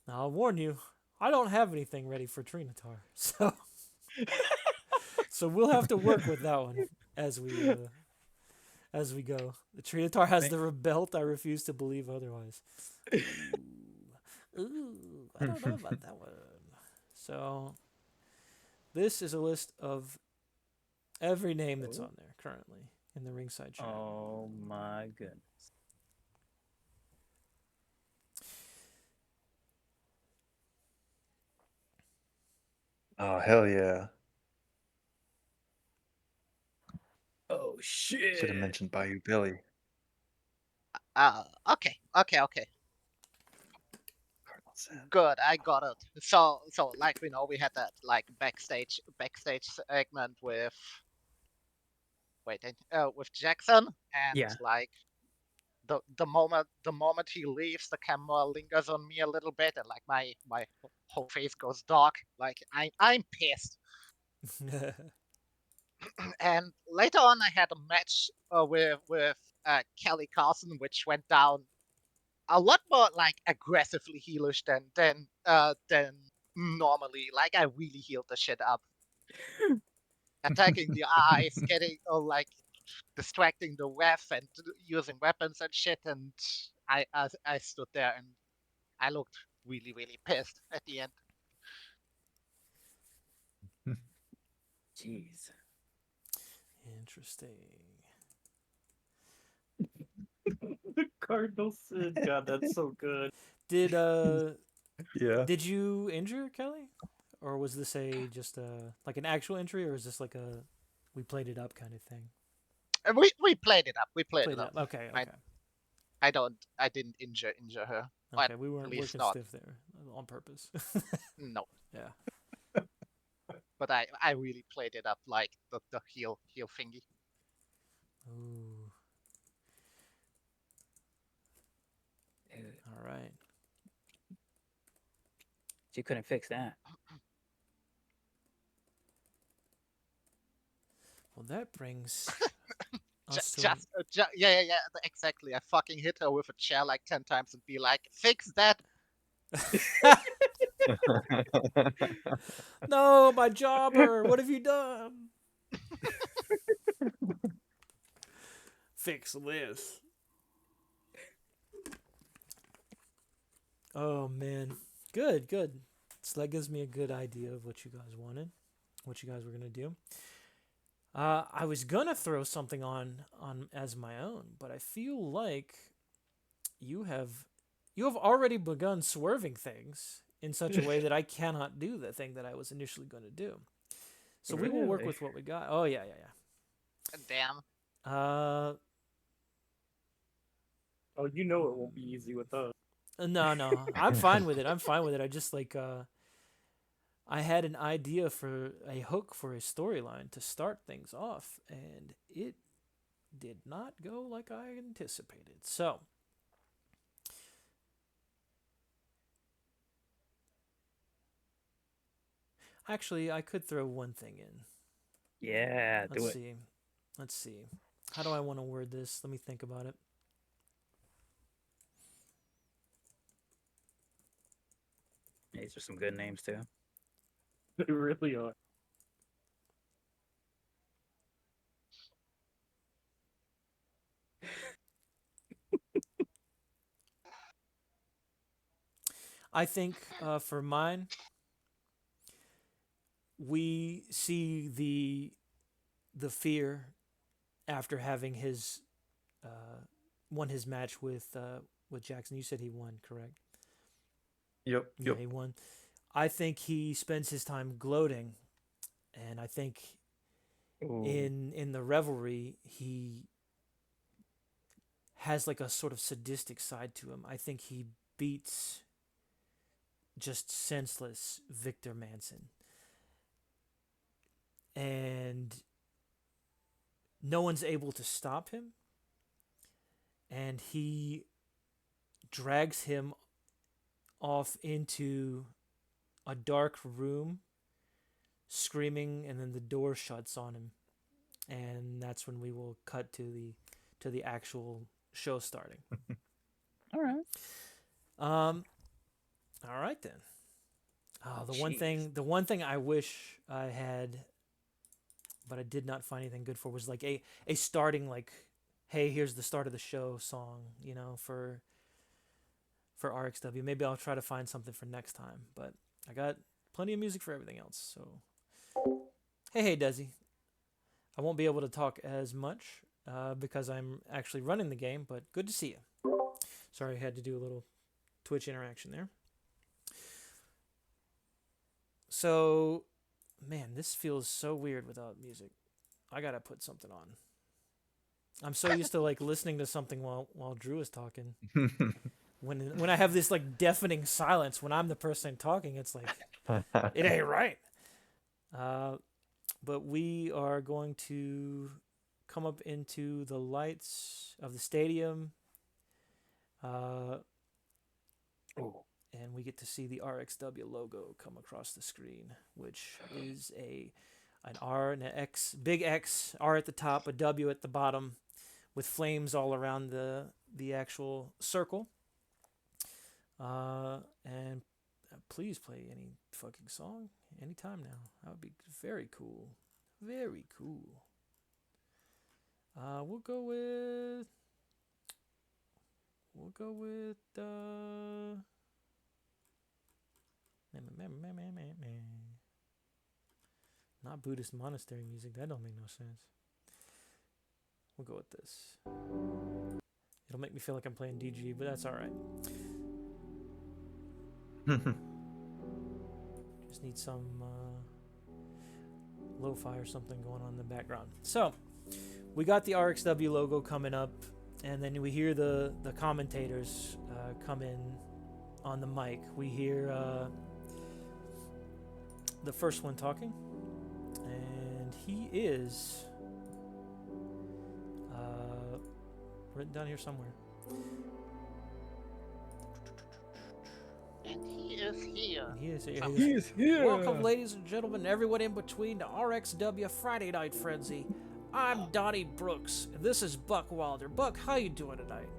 Now I'll warn you, I don't have anything ready for Trinatar, so we'll have to work with that one as we go. The Trinatar has the belt. I refuse to believe otherwise. Ooh, I don't know about that one. So this is a list of every name that's on there currently in the ringside chat. Oh my goodness. Oh, hell yeah. Oh shit. Should have mentioned Bayou Billy. Okay. Good, I got it. So like we know, we had that like backstage segment with with Jackson, and Yeah. like the moment he leaves, the camera lingers on me a little bit, and like my whole face goes dark. Like I'm pissed. And later on, I had a match with Kelly Carson, which went down a lot more like aggressively heelish than normally. Like I really healed the shit up, attacking the eyes, getting like distracting the ref and using weapons and shit. And I stood there and I looked really pissed at the end. Jeez. Interesting. The Cardinal Sin. God, that's so good. Did Yeah. Did you injure Kelly, or was this just like an actual injury, or is this like a we played it up kind of thing? And we played it up. We played it up. Okay. I didn't injure her. Okay, we weren't at least working not. stiff there on purpose. No. Yeah. But I really played it up like the heel thingy. Ooh. All right. She couldn't fix that. Well, that brings us to yeah, exactly. I fucking hit her with a chair like 10 times and be like, fix that. No, my jobber. What have you done? Fix this. Oh man, good. So that gives me a good idea of what you guys wanted, what you guys were gonna do. I was gonna throw something on as my own, but I feel like you have already begun swerving things in such a way that I cannot do the thing that I was initially going to do. So we will work Really? with what we got. Oh yeah, yeah, Damn. yeah. Oh, you know it won't be easy with us. No, I'm fine with it. I'm fine with it. I just I had an idea for a hook for a storyline to start things off, and it did not go like I anticipated. So, actually, I could throw one thing in. Yeah, do Let's it. see. Let's see. How do I want to word this? Let me think about it. These are some good names too. They really are. I think for mine, we see the fear after having his won his match with Jackson. You said he won, correct? Yep. Yeah, he won. I think he spends his time gloating, and I think in the revelry he has like a sort of sadistic side to him. I think he beats just senseless Victor Manson, and no one's able to stop him, and he drags him off into a dark room screaming, and then the door shuts on him, and that's when we will cut to the actual show starting. All right. All right then. The one thing I wish I had, but I did not find anything good for, was like a starting, like, hey, here's the start of the show song, for RXW. Maybe I'll try to find something for next time, but I got plenty of music for everything else. So, hey, Desi. I won't be able to talk as much because I'm actually running the game, but good to see you. Sorry I had to do a little Twitch interaction there. So, man, this feels so weird without music. I gotta put something on. I'm so used to like listening to something while Drew is talking. When I have this like deafening silence when I'm the person talking, it's like it ain't right. But we are going to come up into the lights of the stadium. And we get to see the RXW logo come across the screen, which is an R and an X, big X, R at the top, a W at the bottom, with flames all around the actual circle. And please play any fucking song anytime now. That would be very cool. Very cool. We'll go with not Buddhist monastery music. That don't make no sense. We'll go with this. It'll make me feel like I'm playing DG, but that's all right. Just need some lo-fi or something going on in the background. So, we got the RXW logo coming up, and then we hear the commentators come in on the mic. We hear the first one talking, and he is written down here somewhere. And he is here. And he is here. So- He is- here. Welcome, ladies and gentlemen, everyone in between, to RXW Friday Night Frenzy. I'm Donnie Brooks, and this is Buck Wilder. Buck, how you doing tonight?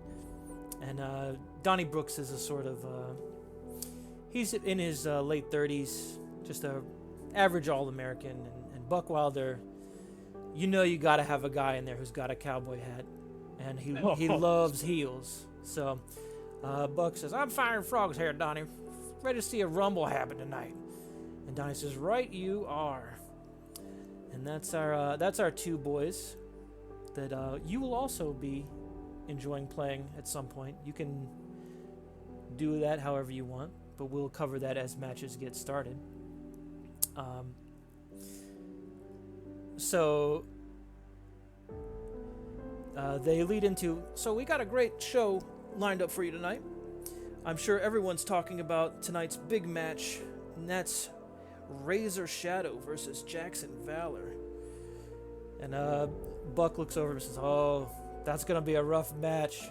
And Donnie Brooks is a sort of he's in his late 30s, just a average All-American, and Buck Wilder, you got to have a guy in there who's got a cowboy hat, and he loves heels. So Buck says, "I'm firing frogs here, Donnie. Ready to see a rumble happen tonight." And Donnie says, "Right you are." And that's our two boys that you will also be enjoying playing at some point. You can do that however you want, but we'll cover that as matches get started. So they lead into, so we got a great show lined up for you tonight. I'm sure everyone's talking about tonight's big match, and that's Razor Shadow versus Jackson Valor. And Buck looks over and says, "Oh, that's gonna be a rough match.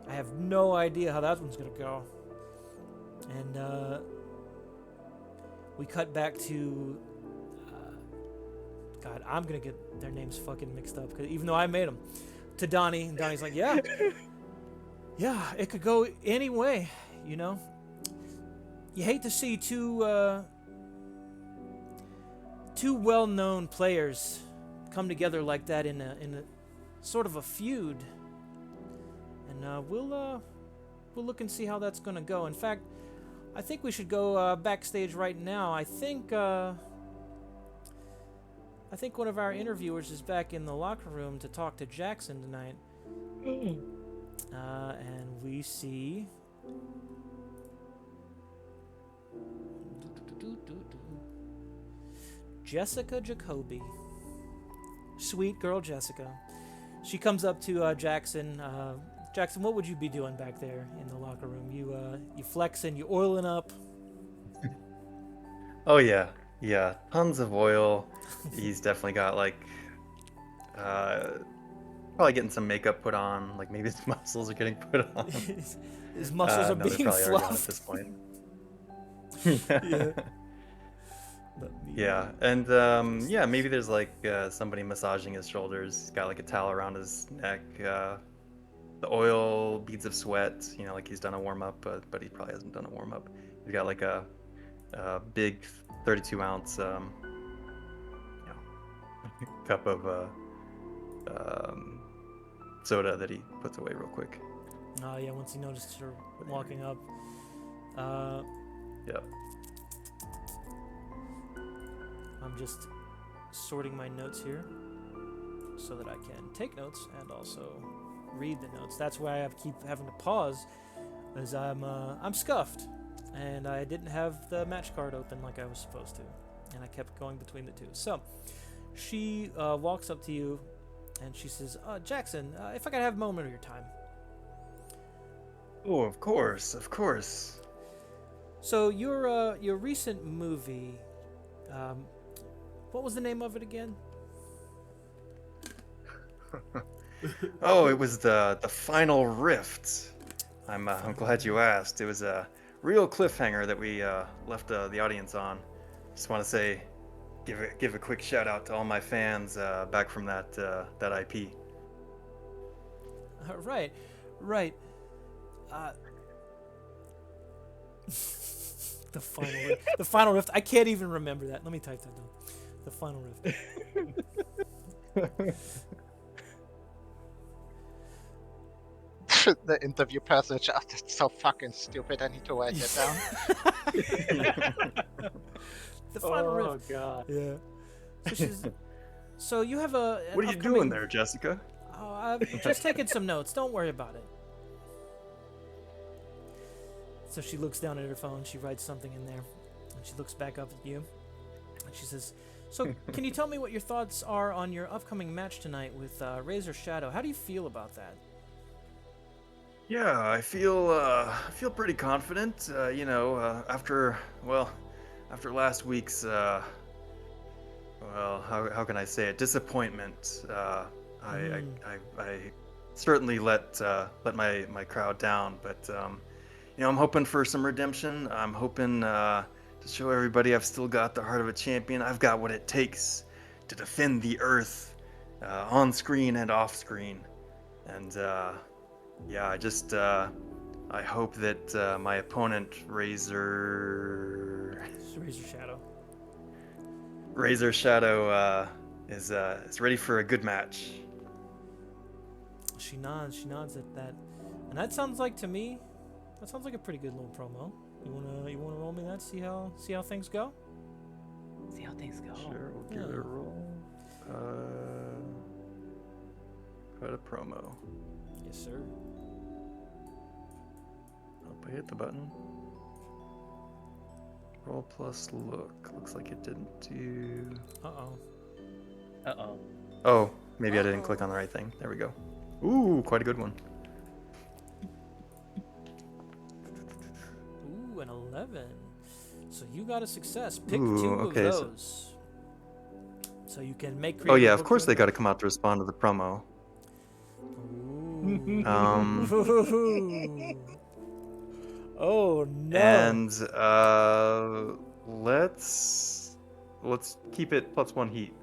I have no idea how that one's gonna go." And we cut back to God, I'm gonna get their names fucking mixed up, 'cause even though I made them, to Donnie, and Donnie's like, "Yeah, yeah, it could go any way, you know. You hate to see two well-known players come together like that in a sort of a feud, and we'll look and see how that's gonna go. In fact, I think we should go backstage right now. I think one of our interviewers is back in the locker room to talk to Jackson tonight. And we see Jessica Jacoby. Sweet girl Jessica. She comes up to Jackson. Jackson, what would you be doing back there in the locker room? You flexing, you oiling up? Oh yeah, tons of oil. He's definitely got like, probably getting some makeup put on. Like maybe his muscles are getting put on. His muscles are no, they being probably are gone at fluffed. this point. Yeah. Yeah, and yeah, maybe there's like somebody massaging his shoulders. He's got like a towel around his neck. The oil, beads of sweat. You know, like he's done a warm up, but he probably hasn't done a warm up. He's got like a big 32-ounce cup of soda that he puts away real quick. Oh yeah, once he noticed her walking up. Yeah. I'm just sorting my notes here so that I can take notes and also read the notes. That's why I keep having to pause, as I'm scuffed, and I didn't have the match card open like I was supposed to, and I kept going between the two. So she walks up to you and she says, "Jackson, if I could have a moment of your time." Oh, of course. So your recent movie, what was the name of it again? Oh, it was the final rift. I'm glad you asked. It was a real cliffhanger that we left the audience on. Just want to say, give a quick shout out to all my fans back from that IP. Right. The final rift. I can't even remember that. Let me type that down. The final rift. The interview passage. Oh, that's so fucking stupid. I need to write that down. The final Oh rift. god. Yeah. So you have a. What are you doing there, Jessica? Oh, I'm just taking some notes. Don't worry about it. So she looks down at her phone. She writes something in there, and she looks back up at you, and she says, "So, can you tell me what your thoughts are on your upcoming match tonight with Razor Shadow? How do you feel about that?" Yeah, I feel pretty confident. After last week's how can I say it? Disappointment. I certainly let my crowd down, but I'm hoping for some redemption. I'm hoping to show everybody I've still got the heart of a champion. I've got what it takes to defend the earth, on screen and off screen, and I hope that my opponent Razor Shadow is ready for a good match. She nods at that, and that sounds like to me. That sounds like a pretty good little promo. You wanna roll me that? See how things go. See how things go. Sure, we'll give Yeah. it a roll. Cut a promo. Yes, sir. Hope I hit the button. Roll plus look. Looks like it didn't do. Uh-oh. Uh-oh. Oh, maybe I didn't click on the right thing. There we go. Ooh, quite a good one. Ooh, an 11. So you got a success. Pick Ooh, 2 okay, of so- those. So you can make Oh creative yeah, of work course your they own. got to come out to respond to the promo. Ooh. Um, Oh no. and let's keep it +1 heat.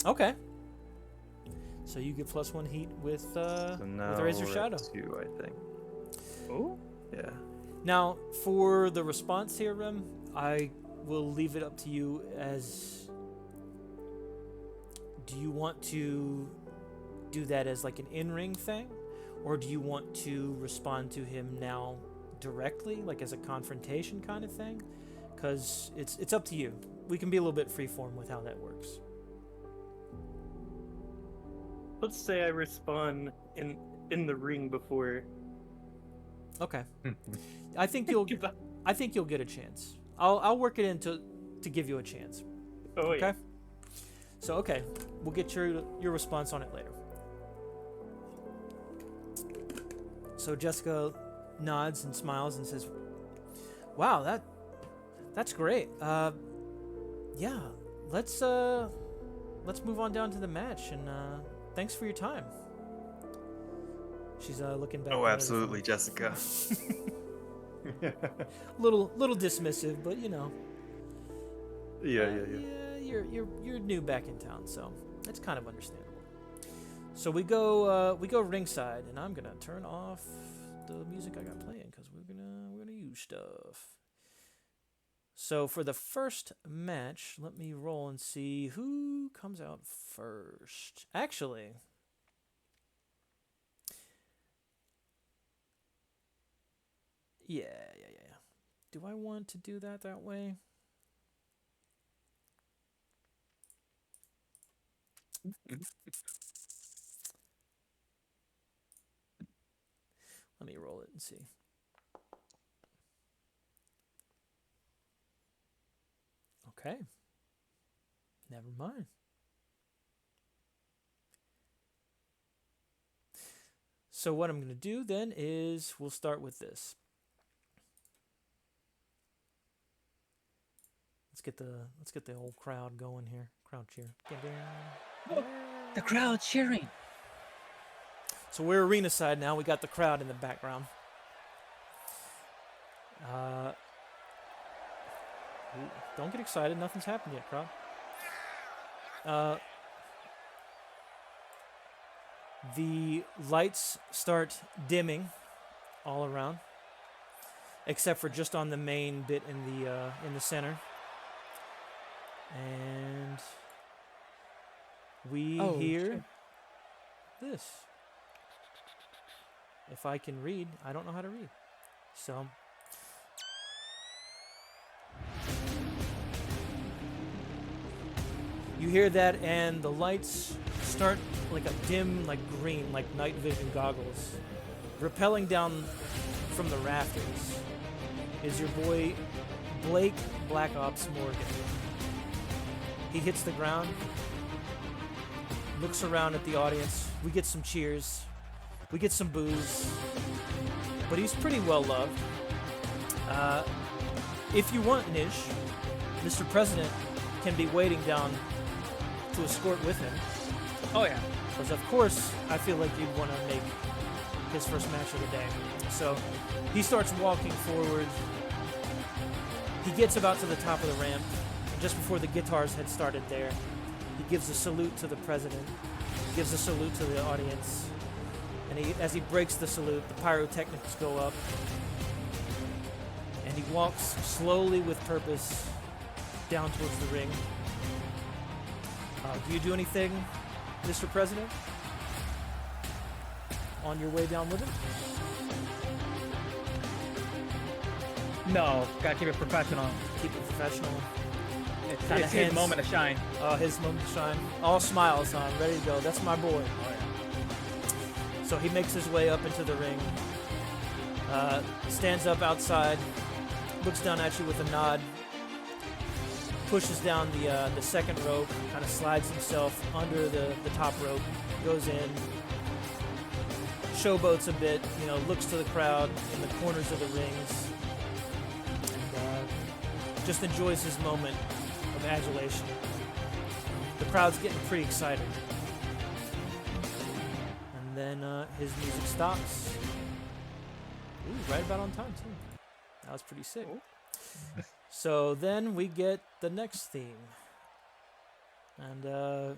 Okay. So you get +1 heat with So now with Razor we're Shadow. at 2, I think. Oh? Yeah. Now, for the response here, Rem, I will leave it up to you as... Do you want to do that as like an in-ring thing? Or do you want to respond to him now directly, like as a confrontation kind of thing? Because it's up to you. We can be a little bit freeform with how that works. Let's say I respond in the ring before. Okay. I think you'll get a chance. I'll work it in to give you a chance. Oh wait. Okay. So okay, we'll get your response on it later. So Jessica nods and smiles and says, "Wow, that's great. Yeah, let's move on down to the match, and thanks for your time." She's looking back. Oh, at it absolutely, Jessica. little dismissive, but you know. Yeah. Yeah, you're new back in town, so that's kind of understandable. So we go ringside, and I'm gonna turn off the music I got playing because we're gonna use stuff. So for the first match, let me roll and see who comes out first. Actually, yeah. Do I want to do that way? Let me roll it and see. Okay. Never mind. So what I'm going to do then is we'll start with this. Let's get the old crowd going here. Crowd cheer. The crowd cheering. So we're arena side now. We got the crowd in the background. Don't get excited. Nothing's happened yet, crowd. The lights start dimming all around, except for just on the main bit in the center. And we hear this. If I can read, I don't know how to read. So you hear that, and the lights start like a dim, like green, like night vision goggles. Rappelling down from the rafters is your boy Blake Black Ops Morgan. He hits the ground, looks around at the audience. We get some cheers. We get some boos. But he's pretty well loved. If you want Nish, Mr. President can be waiting down to escort with him. Oh yeah. Because of course, I feel like you'd want to make his first match of the day. So he starts walking forward. He gets about to the top of the ramp. And just before the guitars had started there, he gives a salute to the president. He gives a salute to the audience. And as he breaks the salute, the pyrotechnics go up. And he walks slowly with purpose down towards the ring. Do you do anything, Mr. President, on your way down with him? No, gotta keep it professional. Keep it professional. It's his hands- moment to shine. His moment to shine. All smiles on, ready to go. That's my boy. So he makes his way up into the ring. Stands up outside, looks down at you with a nod, pushes down the second rope, kind of slides himself under the top rope, goes in, showboats a bit, looks to the crowd in the corners of the rings, and just enjoys his moment of adulation. The crowd's getting pretty excited. And then his music stops. Ooh, right about on time, too. That was pretty sick. So then we get the next theme. And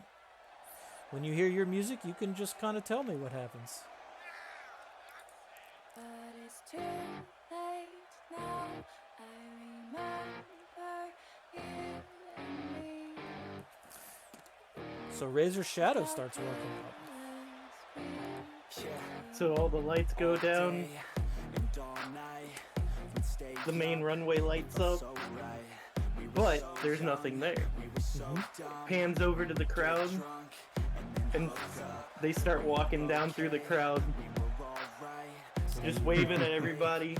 when you hear your music, you can just kind of tell me what happens. But it's too late now. I remember you and me. So Razor Shadow starts working up. So all the lights go down. The main runway lights up. But there's nothing there. Pans over to the crowd. And they start walking down through the crowd. Just waving at everybody.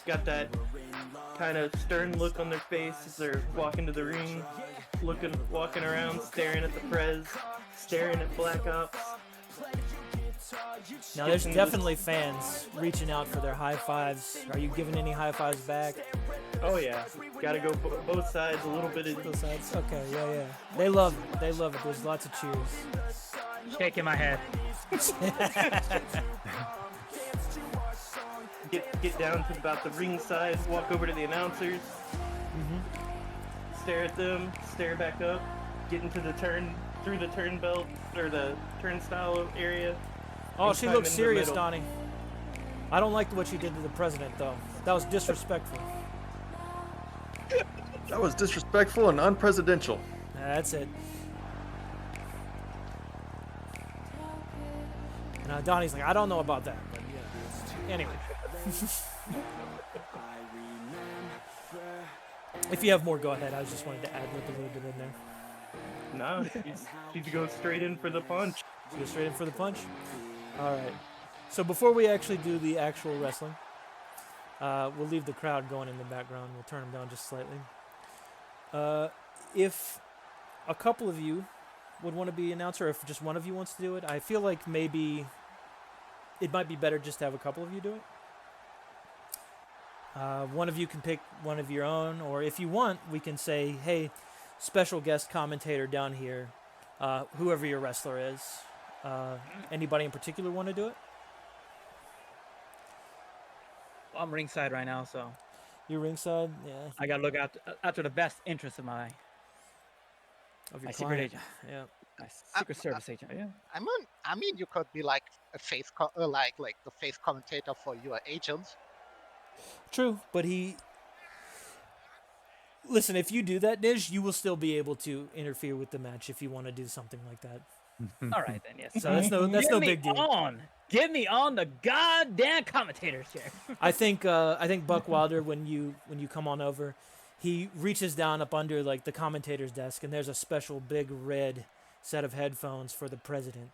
Got that kind of stern look on their face as they're walking to the ring. Walking around, staring at the Prez. Staring at Black Ops. Now there's definitely fans reaching out for their high fives. Are you giving any high fives back? Oh yeah, gotta go both sides, a little bit of Both sides? Okay, yeah. They love it. There's lots of cheers. Shaking my head. Get down to about the ring side, walk over to the announcers, stare at them, stare back up, get into the through the turn belt, or the turnstile area. Oh, and she climb looks into the serious, middle. Donnie. I don't like what you did to the president, though. That was disrespectful. That was disrespectful and unpresidential. That's it. And Donnie's like, I don't know about that, but yeah. Anyway. If you have more, go ahead. I just wanted to add a little bit in there. No, she's going straight in for the punch. So go straight in for the punch. All right. So before we actually do the actual wrestling, we'll leave the crowd going in the background. We'll turn them down just slightly. If a couple of you would want to be announcer, or if just one of you wants to do it, I feel like maybe it might be better just to have a couple of you do it. One of you can pick one of your own, or if you want, we can say, hey, special guest commentator down here, whoever your wrestler is. Anybody in particular want to do it? Well, I'm ringside right now, so You're ringside? Yeah. I gotta look after the best interest of my Of your secret client. agent, Yeah. my secret service agent. Yeah. I mean, you could be like a face, like the face commentator for your agent. True, but listen, if you do that, Nish, you will still be able to interfere with the match if you want to do something like that. All right then. Yes. So that's no big deal. Get me on the goddamn commentator's chair. I think Buck Wilder, when you come on over, he reaches down up under like the commentator's desk, and there's a special big red set of headphones for the president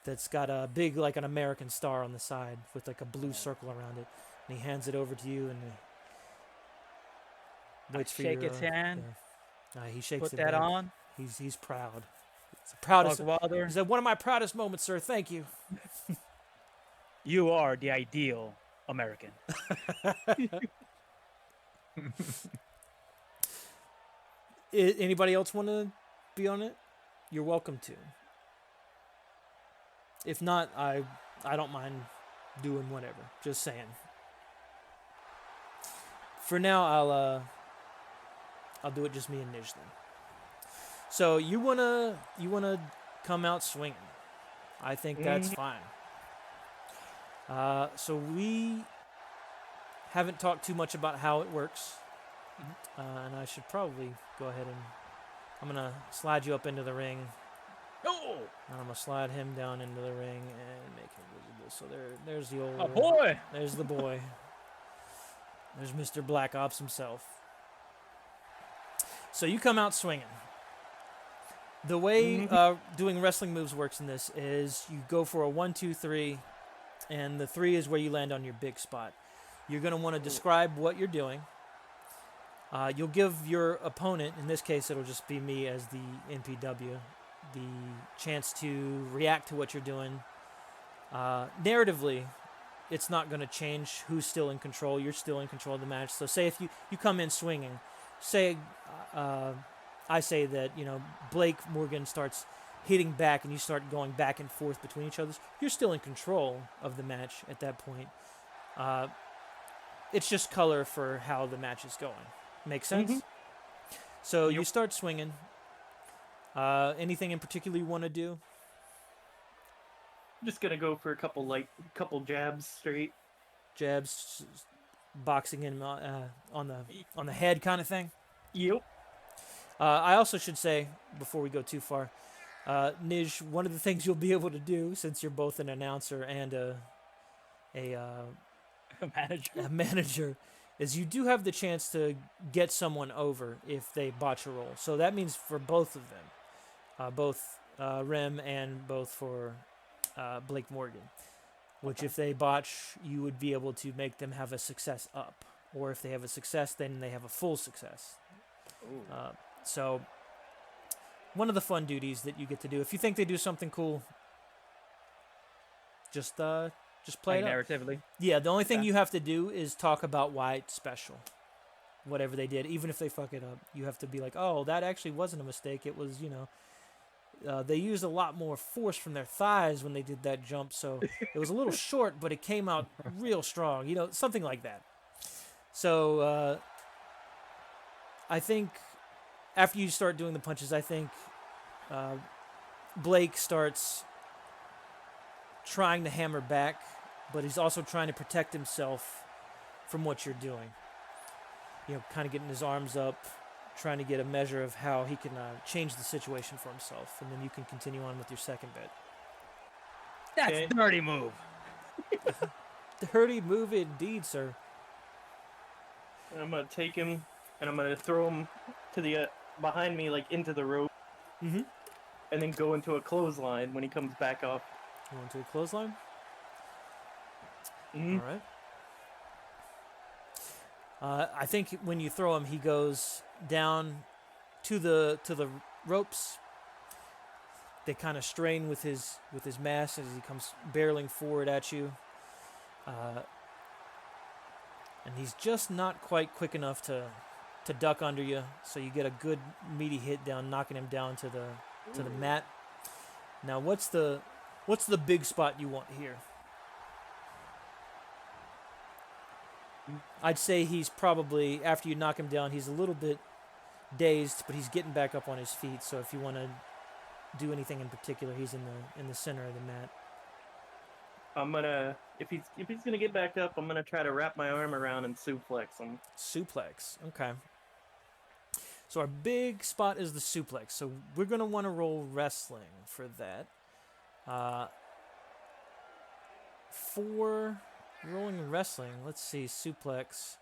that's got a big, like, an American star on the side with like a blue circle around it, and he hands it over to you and waits for shake your, its hand. he shakes Put it that back. on. He's proud. It's the proudest. Buck Wilder, He said, "One of my proudest moments, sir. Thank you." you are the ideal American. Anybody else want to be on it? You're welcome to. If not, I don't mind doing whatever. Just saying. For now, I'll do it just me and Nish then. So you wanna come out swinging? I think that's fine. So we haven't talked too much about how it works, and I should probably go ahead and I'm gonna slide you up into the ring. Oh, And I'm gonna slide him down into the ring and make him visible. So there's the old. a boy. There's the boy. There's Mr. Black Ops himself. So you come out swinging. The way doing wrestling moves works in this is you go for a 1, 2, 3, and the 3 is where you land on your big spot. You're going to want to describe what you're doing. You'll give your opponent, in this case it'll just be me as the NPW, the chance to react to what you're doing. Narratively, it's not going to change who's still in control. You're still in control of the match. So say if you come in swinging, say I say that, Blake Morgan starts hitting back and you start going back and forth between each other, you're still in control of the match at that point. It's just color for how the match is going. Make sense? So you start swinging. Anything in particular you want to do? I'm just gonna go for a couple jabs straight. Jabs, boxing him on the head kind of thing? Yep. I also should say, before we go too far, Nij, one of the things you'll be able to do, since you're both an announcer and a manager, is you do have the chance to get someone over if they botch a roll. So that means for both of them, both Rem and both for Blake Morgan, which if they botch, you would be able to make them have a success up. Or if they have a success, then they have a full success. So one of the fun duties that you get to do, if you think they do something cool, just play it up. Narratively. Yeah, the only thing you have to do is talk about why it's special. Whatever they did, even if they fuck it up, you have to be like, oh, that actually wasn't a mistake. It was, they used a lot more force from their thighs when they did that jump, so it was a little short, but it came out real strong. Something like that. So I think after you start doing the punches, I think Blake starts trying to hammer back, but he's also trying to protect himself from what you're doing. Kind of getting his arms up, trying to get a measure of how he can change the situation for himself, and then you can continue on with your second bit. That's a dirty move. Dirty move indeed, sir. And I'm gonna take him and I'm gonna throw him to the behind me, like into the rope, and then go into a clothesline when he comes back up. Going to a clothesline. All right. I think when you throw him, he goes down to the ropes. They kind of strain with his mass as he comes barreling forward at you, and he's just not quite quick enough to duck under you. So you get a good meaty hit down, knocking him down to the mat. Now, what's the big spot you want here? I'd say he's probably, after you knock him down, he's a little bit dazed, but he's getting back up on his feet. So if you want to do anything in particular, he's in the center of the mat. I'm gonna, if he's gonna get back up, I'm gonna try to wrap my arm around and suplex him. Suplex, okay. So our big spot is the suplex. So we're gonna want to roll wrestling for that. For rolling wrestling, let's see, suplex.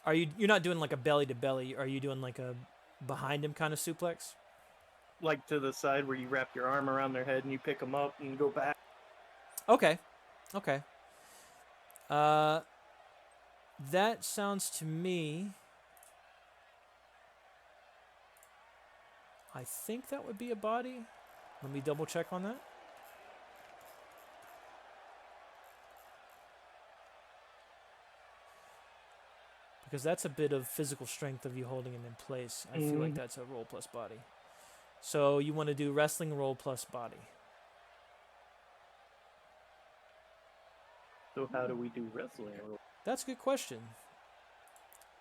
You're not doing like a belly to belly? Are you doing like a behind him kind of suplex? Like to the side where you wrap your arm around their head and you pick them up and go back. Okay. That sounds to me, I think that would be a body. Let me double check on that. Because that's a bit of physical strength of you holding him in place. I feel like that's a roll plus body. So you want to do wrestling roll plus body. So how do we do wrestling? That's a good question.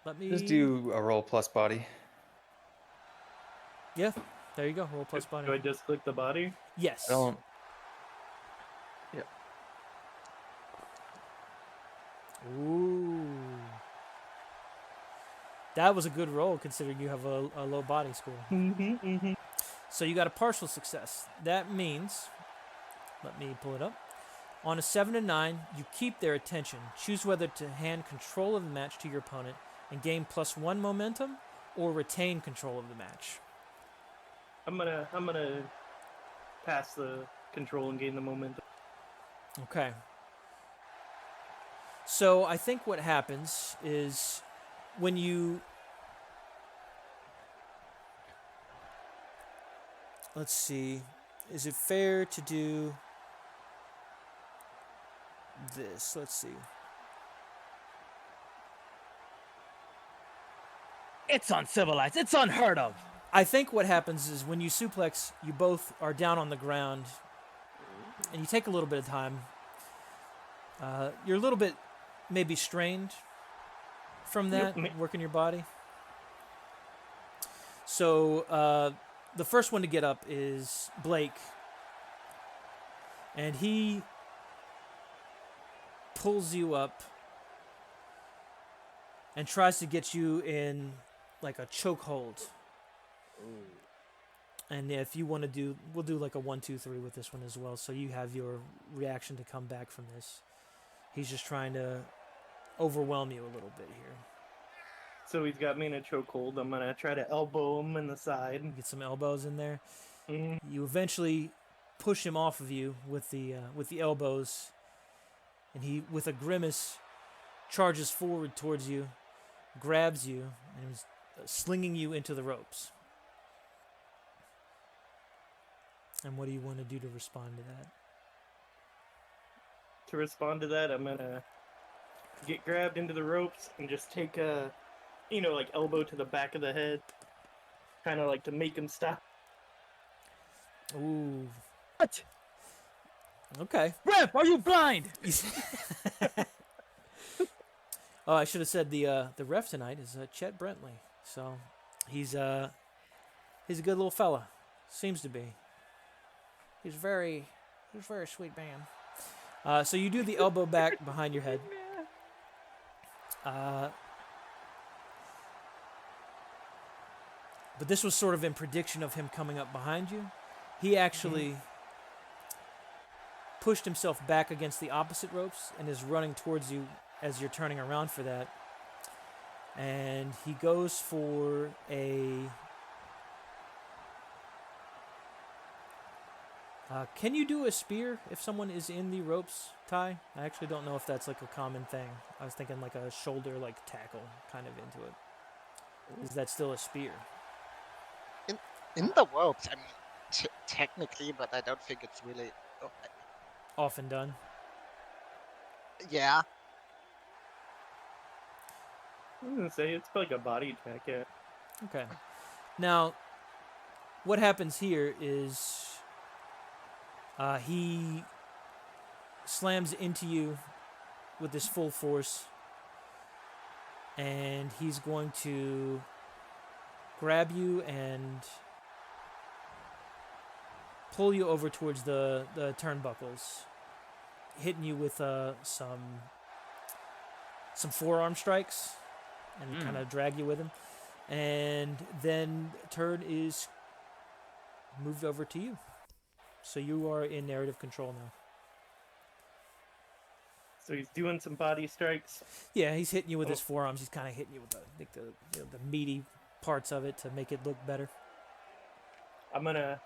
Let me Just do a roll plus body. Yeah, there you go. Roll plus body. Do I just click the body? Yes. I don't. Yep. Ooh. That was a good roll considering you have a low body score. So you got a partial success. That means, let me pull it up. On a 7 to 9, you keep their attention. Choose whether to hand control of the match to your opponent and gain +1 momentum, or retain control of the match. I'm gonna pass the control and gain the momentum. Okay. So I think what happens is when you... Let's see. Is it fair to do this? Let's see. It's uncivilized. It's unheard of. I think what happens is when you suplex, you both are down on the ground, and you take a little bit of time. You're a little bit maybe strained from that, working your body. So the first one to get up is Blake, and he pulls you up and tries to get you in like a chokehold. And if you want to do, we'll do like a 1, 2, 3 with this one as well, so you have your reaction to come back from this. He's just trying to overwhelm you a little bit here. So he's got me in a chokehold. I'm gonna try to elbow him in the side. Get some elbows in there. Mm. You eventually push him off of you with the elbows, and he, with a grimace, charges forward towards you, grabs you, and is slinging you into the ropes. And what do you want to do to respond to that? To respond to that, I'm gonna get grabbed into the ropes and just take a, like elbow to the back of the head, kind of like to make him stop. Ooh. What? Okay. Ref, are you blind? Oh, I should have said the ref tonight is Chet Brentley. So he's a good little fella. Seems to be. He's a very sweet man. So you do the elbow back behind your head. But this was sort of in prediction of him coming up behind you. He actually pushed himself back against the opposite ropes and is running towards you as you're turning around for that. And he goes for a... can you do a spear if someone is in the ropes, Ty? I actually don't know if that's like a common thing. I was thinking like a shoulder like tackle kind of into it. Is that still a spear? In the ropes, I mean, technically, but I don't think it's really. Often done. Yeah. I was gonna say it's like a body attack. Yeah. Okay. Now, what happens here is he slams into you with his full force, and he's going to grab you and pull you over towards the turnbuckles, hitting you with some forearm strikes, and kind of drag you with him. And then turn is moved over to you. So you are in narrative control now. So he's doing some body strikes. Yeah, he's hitting you with his forearms. He's kind of hitting you with the meaty parts of it to make it look better. I'm gonna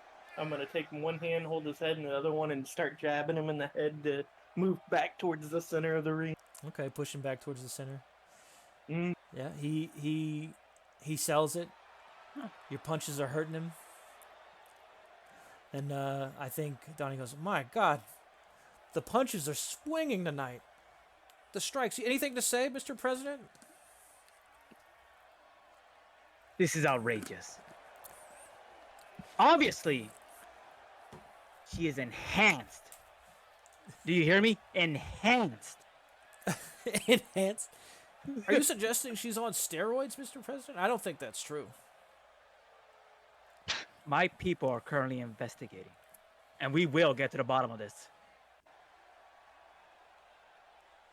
take one hand, hold his head in the other one, and start jabbing him in the head to move back towards the center of the ring. Okay, push him back towards the center. Mm. Yeah, he sells it. Your punches are hurting him. And I think Donnie goes, "My God, the punches are swinging tonight. The strikes. Anything to say, Mr. President?" This is outrageous. Obviously, she is enhanced. Do you hear me? Enhanced. Enhanced? Are you suggesting she's on steroids, Mr. President? I don't think that's true. My people are currently investigating, and we will get to the bottom of this.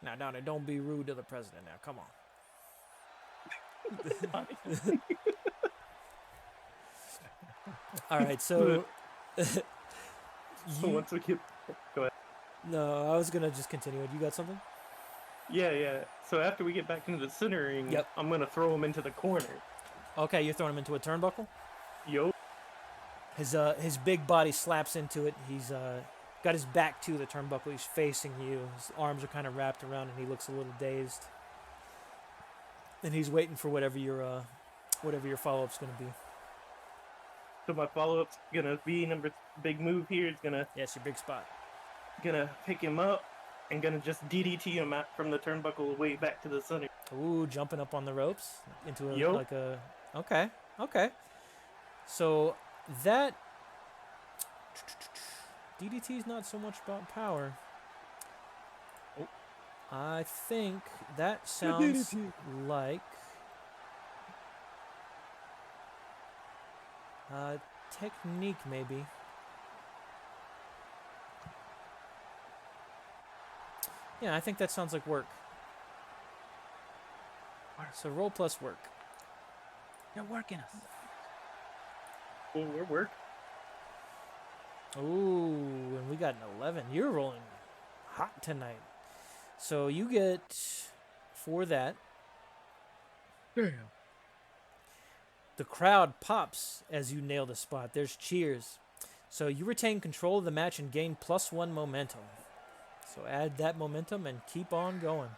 Now, Donnie, don't be rude to the president now. Come on. All right, so... Once we get... Go ahead. No, I was going to just continue it. You got something? Yeah. So after we get back into the center ring, Yep. I'm gonna throw him into the corner. Okay, you're throwing him into a turnbuckle. Yo. His big body slaps into it. He's got his back to the turnbuckle. He's facing you. His arms are kind of wrapped around, and he looks a little dazed. And he's waiting for whatever your follow-up's going to be. So my follow-up's gonna be big move here. It's Yes, your big spot. gonna pick him up and gonna just DDT him out from the turnbuckle way back to the center. Ooh, jumping up on the ropes into a Yup. like a. Okay. So that DDT is not so much about power. Oh. I think that sounds like technique, maybe. Yeah, I think that sounds like work. So roll plus work. You're working us. Oh, we're work. Ooh, and we got an 11. You're rolling hot tonight. So you get, for that, Damn. the crowd pops as you nail the spot. There's cheers. So you retain control of the match and gain +1 momentum. So add that momentum and keep on going.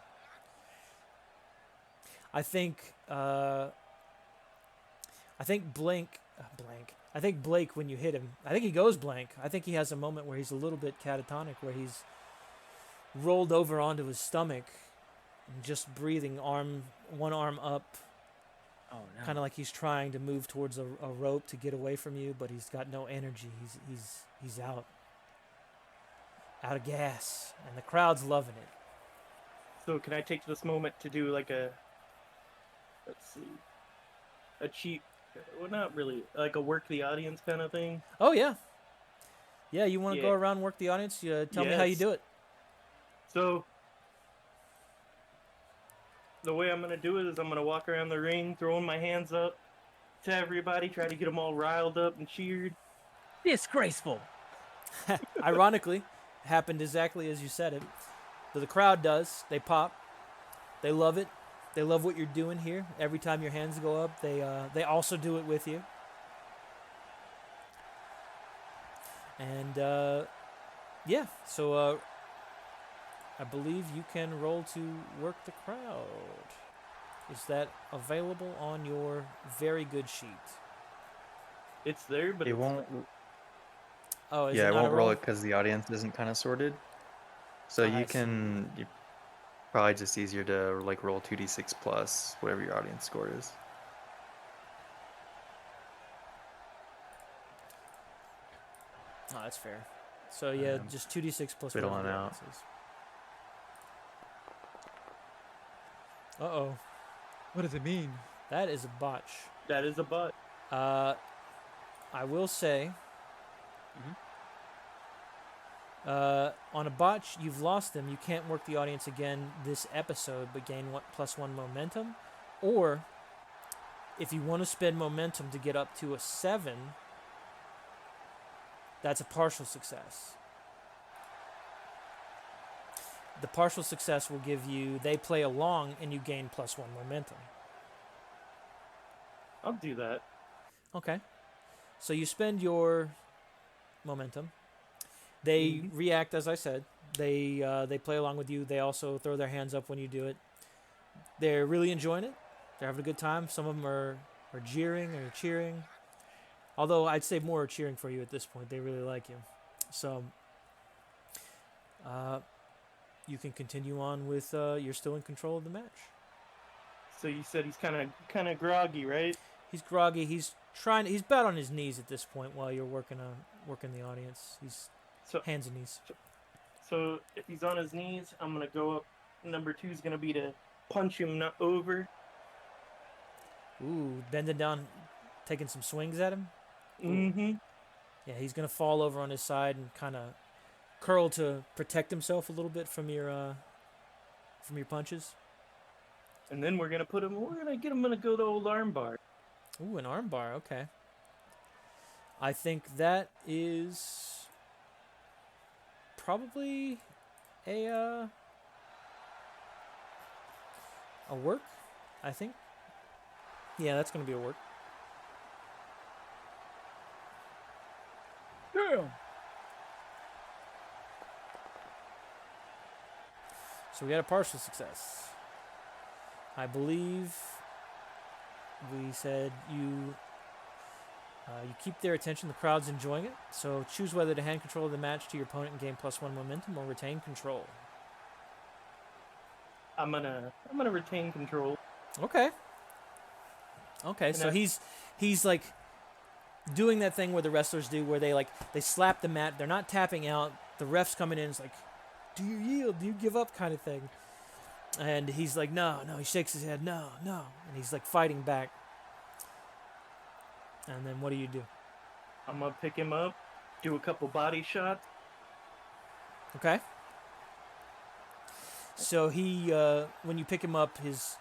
I think Blake, when you hit him, I think he goes blank. I think he has a moment where he's a little bit catatonic, where he's rolled over onto his stomach and just breathing, one arm up, Oh no. kind of like he's trying to move towards a rope to get away from you, but he's got no energy. He's out of gas, and the crowd's loving it. So can I take this moment to do like a cheap, well, not really, like a work the audience kind of thing? Oh yeah, you want to go Yeah. around and work the audience? Tell me how you Yes. do it. So the way I'm gonna do it is I'm gonna walk around the ring, throwing my hands up to everybody, try to get them all riled up and cheered. Disgraceful. Ironically, happened exactly as you said it. So the crowd does. They pop. They love it. They love what you're doing here. Every time your hands go up, they also do it with you. And yeah, so I believe you can roll to work the crowd. Is that available on your very good sheet? It's there, but It it's won't. Oh, is Yeah, it I not won't a roll roll? it because the audience isn't kind of sorted. So I you see. can. Probably just easier to like roll 2d6 plus whatever your audience score is. Oh, that's fair. So yeah, just 2d6 plus fiddling whatever the out. audience is. Uh-oh. What does it mean? That is a botch. that is a butt. I will say, on a botch, you've lost them. You can't work the audience again this episode, but gain +1 momentum. Or, if you want to spend momentum to get up to a 7, that's a partial success. The partial success will give you, they play along, and you gain +1 momentum. I'll do that. Okay. So you spend your momentum. They react, as I said. They play along with you. They also throw their hands up when you do it. They're really enjoying it. They're having a good time. Some of them are jeering or cheering. Although I'd say more are cheering for you at this point. They really like you. So you can continue on with you're still in control of the match. So you said he's kind of groggy, right? He's groggy. He's about on his knees at this point while you're working the audience. He's So hands and knees. so if he's on his knees, I'm gonna go up. Number 2 is gonna be to punch him not over. Ooh, bending down, taking some swings at him. Mm-hmm. Yeah, he's gonna fall over on his side and kind of curl to protect himself a little bit from your punches. And then we're gonna get him gonna go the old arm bar. Ooh, an arm bar. Okay. I think that is probably a a work, I think. Yeah, that's going to be a work. Damn. So we got a partial success. I believe we said you keep their attention. The crowd's enjoying it. So choose whether to hand control of the match to your opponent and gain +1 momentum, or retain control. I'm gonna retain control. Okay. Okay. And So I- he's like doing that thing where the wrestlers do, where they slap the mat. They're not tapping out. The ref's coming in. It's like, do you yield? Do you give up? Kind of thing. And he's like, no. He shakes his head, no. And he's like fighting back. And then what do you do? I'm gonna pick him up, do a couple body shots. Okay. So he, when you pick him up, his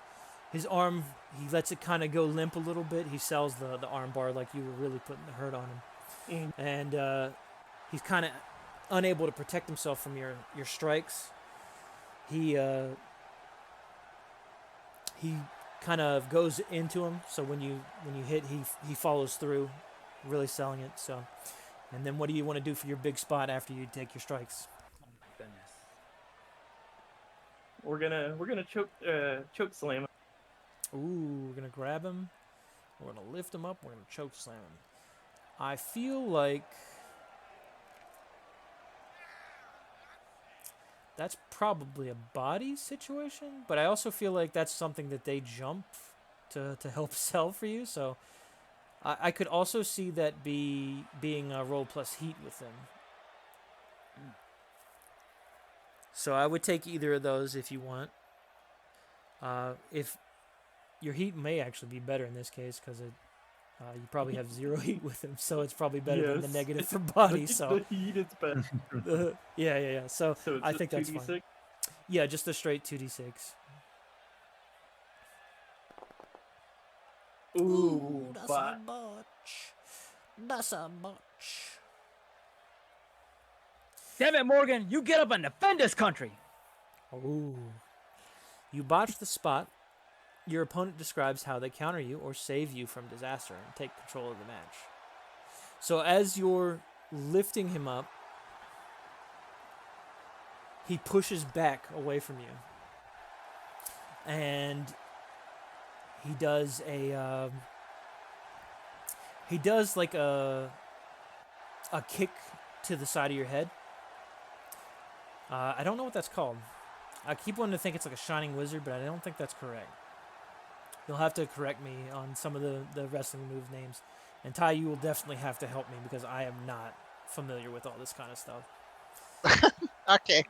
arm, he lets it kind of go limp a little bit. He sells the arm bar like you were really putting the hurt on him. And he's kind of unable to protect himself from your strikes. He kind of goes into him, so when you hit, he follows through, really selling it. So, and then what do you want to do for your big spot after you take your strikes? Oh my goodness. We're gonna choke slam him. Ooh, we're gonna grab him. We're gonna lift him up. We're gonna choke slam him. I feel like that's probably a body situation, but I also feel like that's something that they jump to help sell for you. So I could also see that being a roll plus heat with them. So I would take either of those if you want. If your heat may actually be better in this case, because you probably have 0 heat with him, so it's probably better than the Yes. negative for body. So The heat is better. yeah. So So it's I just think that's 2d6? fine. Yeah, just a straight 2d6. Ooh, but much. That's a much. Damn it, Morgan! You get up and defend this country. Ooh. You botch the spot. Your opponent describes how they counter you or save you from disaster and take control of the match. So as you're lifting him up, he pushes back away from you. And he does like a kick to the side of your head. I don't know what that's called. I keep wanting to think it's like a shining wizard, but I don't think that's correct. You'll have to correct me on some of the wrestling move names. And Ty, you will definitely have to help me because I am not familiar with all this kind of stuff. Okay.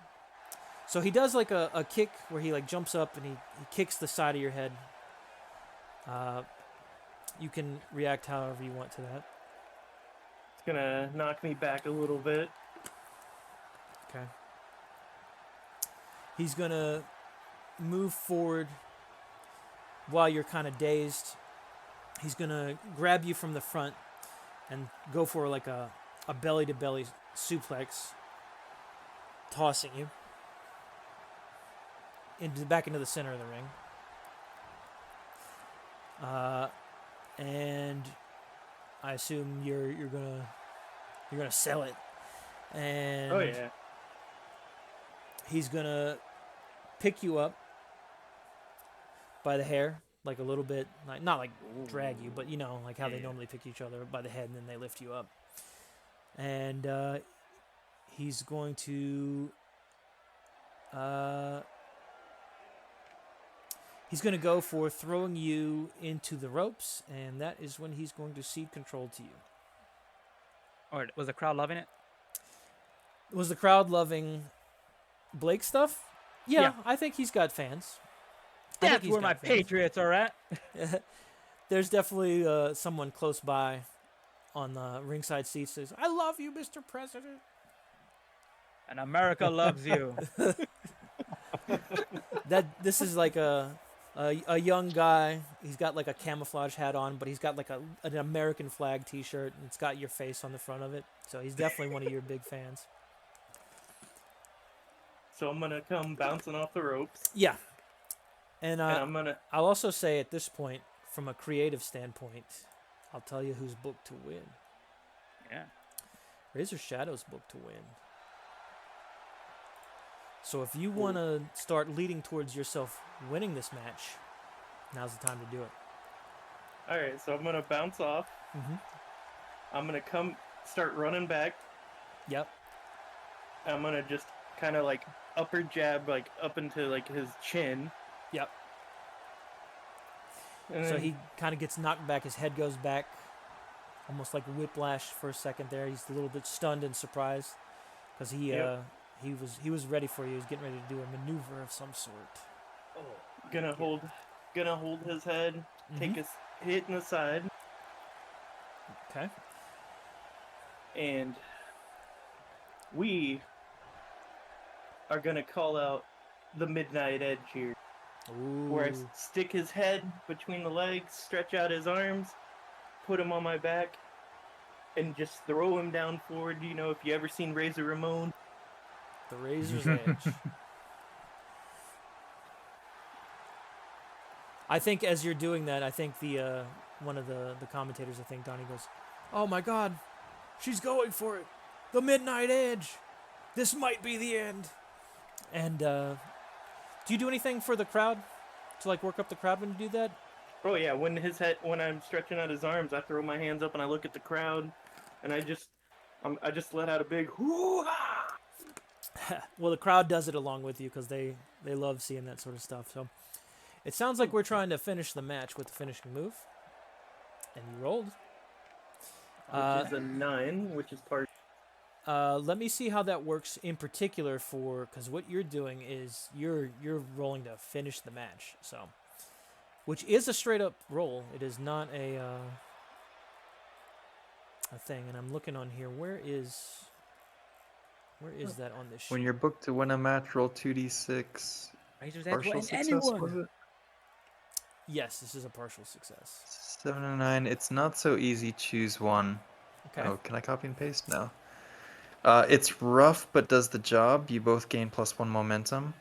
So he does like a kick where he like jumps up and he kicks the side of your head. You can react however you want to that. it's gonna knock me back a little bit. Okay. He's gonna move forward while you're kind of dazed. He's gonna grab you from the front and go for like a belly to belly suplex, tossing you back into the center of the ring. And I assume you're gonna sell it. And Oh yeah. he's gonna pick you up by the hair, like a little bit, like not like drag you, but you know, like how they normally pick each other by the head and then they lift you up. And he's going to go for throwing you into the ropes, and that is when he's going to cede control to you. Or was the crowd loving it? Was the crowd loving Blake stuff? Yeah, Yeah. I think he's got fans. I think That's he's where got my fans. Patriots are at. There's definitely someone close by on the ringside seats says, "I love you, Mr. President." And America loves you. This is like a young guy. He's got like a camouflage hat on, but he's got like an American flag T-shirt, and it's got your face on the front of it. So he's definitely one of your big fans. So I'm gonna come bouncing off the ropes. Yeah. And I'm gonna. I'll also say at this point, from a creative standpoint, I'll tell you who's booked to win. Yeah. Razor Shadow's booked to win. So if you want to start leading towards yourself winning this match, now's the time to do it. All right, so I'm gonna bounce off. Mm-hmm. I'm gonna start running back. Yep. I'm gonna just kind of like upper jab, like up into like his chin. Yep. And So then- he kind of gets knocked back. His head goes back, almost like whiplash for a second there. He's a little bit stunned and surprised because Yep. he was ready for you. He was getting ready to do a maneuver of some sort. gonna hold his head, take Mhm. a hit in the side, Okay. and we are gonna call out the Midnight Edge here, Ooh. where I stick his head between the legs, stretch out his arms, put him on my back, and just throw him down forward. You know, if you ever seen Razor Ramon, The Razor's Edge. I think as you're doing that, I think the one of the commentators, I think Donnie goes, "Oh my God, she's going for it, the Midnight Edge. This might be the end." And do you do anything for the crowd to like work up the crowd when you do that? oh yeah, when I'm stretching out his arms, I throw my hands up and I look at the crowd, and I just let out a big hoo-ha! Well, the crowd does it along with you because they love seeing that sort of stuff. So it sounds like we're trying to finish the match with the finishing move, and you rolled. Which is a 9, which is part. Let me see how that works in particular because what you're doing is you're rolling to finish the match, so which is a straight up roll. It is not a thing. And I'm looking on here. Where is that on this sheet? When you're booked to win a match, roll 2d6. Razor's Edge will Partial end success, anyone. was it? Yes, this is a partial success. 7 and 9. It's not so easy. Choose one. Okay. Oh, can I copy and paste? No. It's rough, but does the job. You both gain +1 momentum.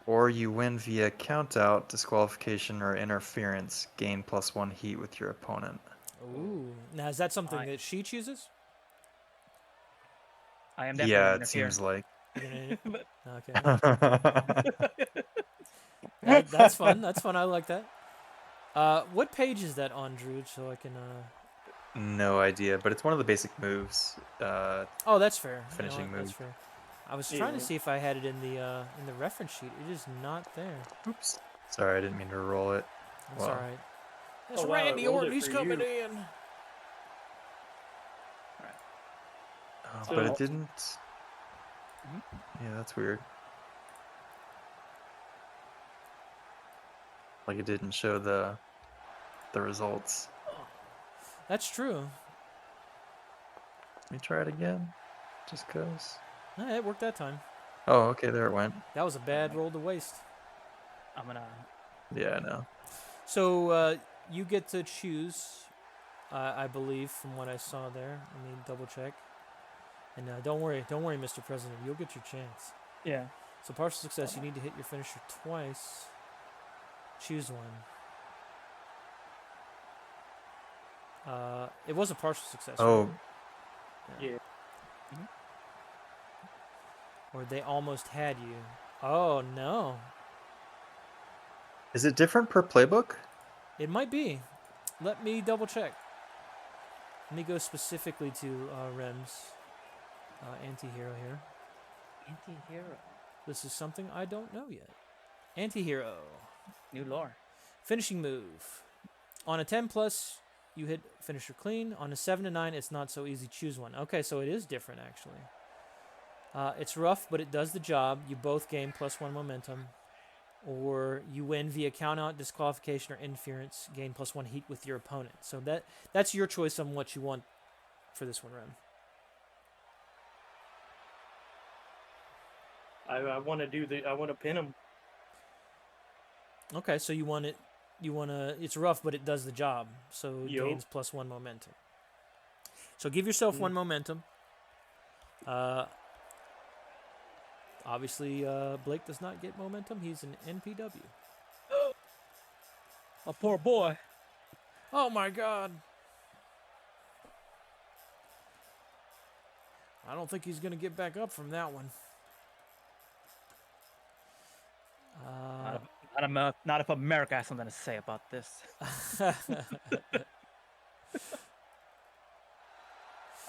Or you win via countout, disqualification, or interference. Gain +1 heat with your opponent. Ooh. Now, is that something I- that she chooses? I am definitely Yeah, gonna it interfere. seems like. You're gonna, okay. That's fun. That's fun. I like that. What page is that on, Drew? So I can. No idea, but it's one of the basic moves. Oh, that's fair. You know Finishing what? That's move. fair. I was trying to Yeah. see if I had it in the reference sheet. It is not there. Oops. Sorry, I didn't mean to roll it. That's Wow. all right. It's Oh, wow, it Randy rolled Orton. it He's for coming you. in. But it So- didn't. Yeah, that's weird. Like it didn't show the results. That's true. Let me try it again. Just cause. It worked that time. Oh, okay, there it went. That was a bad roll to waste. I'm gonna. Yeah, I know. So you get to choose, I believe, from what I saw there. Let me double check. And don't worry, Mr. President. You'll get your chance. Yeah. So partial success, you need to hit your finisher twice. Choose one. It was a partial success. Oh, right? Yeah. Or they almost had you. Oh no. is it different per playbook? It might be. Let me double check. Let me go specifically to Rem's anti-hero here. Anti-hero. This is something I don't know yet. Anti-hero. New lore. Finishing move. On a 10 plus, you hit finisher clean. On a 7 to 9, it's not so easy. Choose one. Okay, so it is different actually. It's rough, but it does the job. You both gain +1 momentum. Or you win via countout, disqualification, or interference. Gain +1 heat with your opponent. So that's your choice on what you want for this one, Rem. I want to I want to pin him. Okay, so you want it. It's rough, but it does the job. So it Yo. gains +1 momentum. So give yourself 1 momentum. Obviously, Blake does not get momentum. He's an NPW. A poor boy. Oh my god. I don't think he's gonna get back up from that one. Not if America has something to say about this.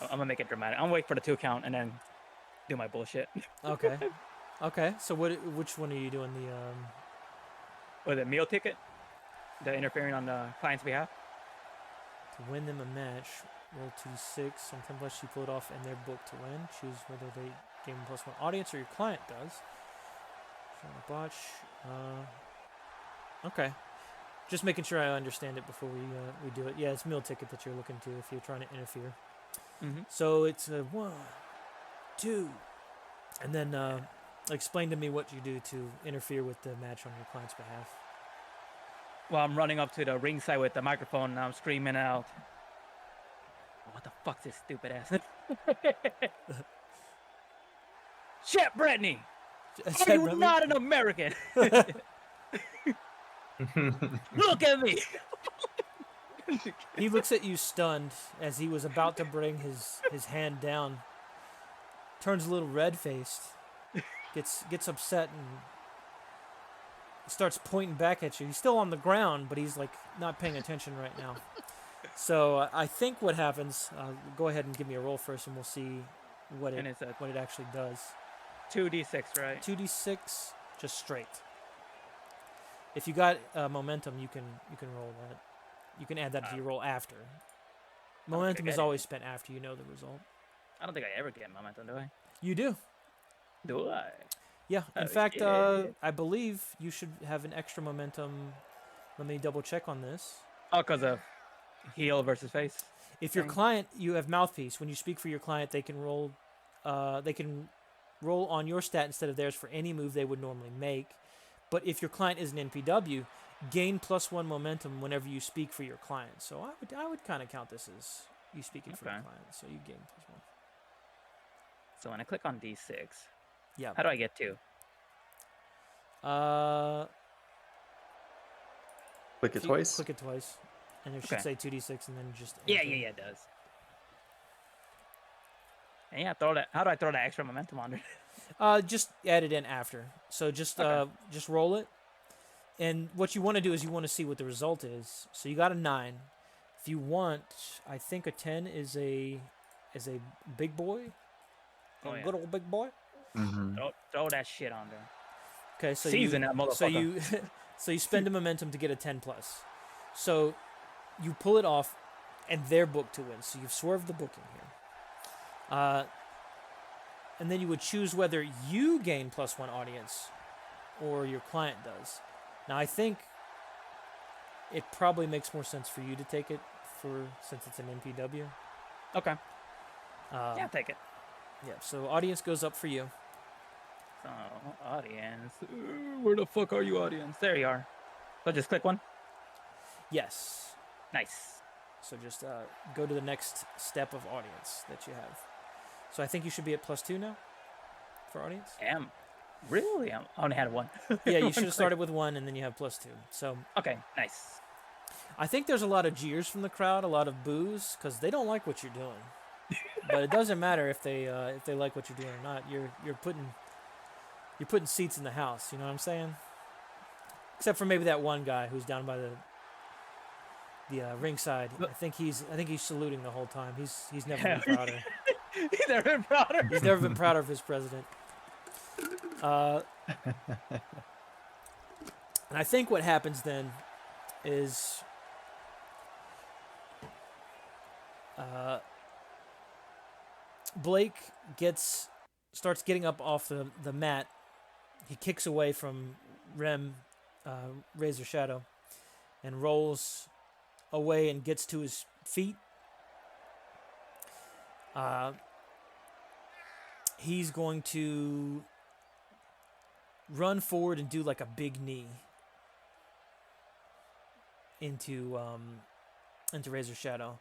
I'm gonna make it dramatic. I'm gonna wait for the 2 count and then do my bullshit. Okay. Okay. So which one are you doing the Or the meal ticket? The interfering on the client's behalf? to win them a match? Roll 2d6. On 10 plus, you pull it off, and they're booked to win. Choose whether they gain +1 audience or your client does. Showing a botch. Okay. Just making sure I understand it before we do it. Yeah, it's meal ticket that you're looking to if you're trying to interfere. Mm-hmm. So it's a 1, 2, and then explain to me what you do to interfere with the match on your client's behalf. Well, I'm running up to the ringside with the microphone and I'm screaming out, "What the fuck's this stupid ass?" Shit, Brittany! Are you not an American? Look at me! He looks at you stunned as he was about to bring his hand down. Turns a little red-faced. Gets upset and starts pointing back at you. He's still on the ground, but he's like not paying attention right now. So I think what happens. Go ahead and give me a roll first, and we'll see what And it's a it actually does. 2d6, right? 2d6, just straight. If you got momentum, you can roll that. You can add that to your roll after. Momentum is always spent after you know the result. I don't think I ever get momentum, do I? You do. Do I? Yeah. In Oh, fact, shit. I believe you should have an extra momentum. Let me double check on this. Oh, because of heel versus face? If your thing? client, you have mouthpiece. When you speak for your client, they can roll. They can roll on your stat instead of theirs for any move they would normally make. But if your client is an NPW, gain +1 momentum whenever you speak for your client. So I would kind of count this as you speaking for your Okay. client. So you gain +1. So when I click on D6, Yeah. how do I get 2? Click it twice. Click it twice, and it should Okay. say 2d6, and then just Yeah, enter. it does. And yeah, throw that. How do I throw that extra momentum on there? Just add it in after. So just roll it. And what you want to do is you want to see what the result is. So you got a 9. If you want, I think a 10 is a big boy. Oh, A yeah. good old big boy. Mm-hmm. Throw that shit on there. Okay, so Season you, that motherfucker. So you so you spend a momentum to get a 10 plus. So you pull it off, and they're booked to win. So you've swerved the booking here. And then you would choose whether you gain +1 audience or your client does. Now I think it probably makes more sense for you to take it since it's an NPW. Okay. Yeah, take it. Yeah. So audience goes up for you. So audience. Where the fuck are you, audience? There you are. So just click one. Yes. Nice. So just go to the next step of audience that you have. So I think you should be at +2 now for audience. Really? I only had 1. Yeah, you should have started with 1, and then you have +2. So Okay, nice. I think there's a lot of jeers from the crowd, a lot of boos, because they don't like what you're doing. But it doesn't matter if they like what you're doing or not. You're putting seats in the house. You know what I'm saying? Except for maybe that one guy who's down by the ringside. I think he's saluting the whole time. He's never been prouder. He's never been prouder. He's never been prouder of his president. And I think what happens then is Blake starts getting up off the mat. He kicks away from Razor Shadow, and rolls away and gets to his feet. He's going to run forward and do like a big knee into Razor Shadow,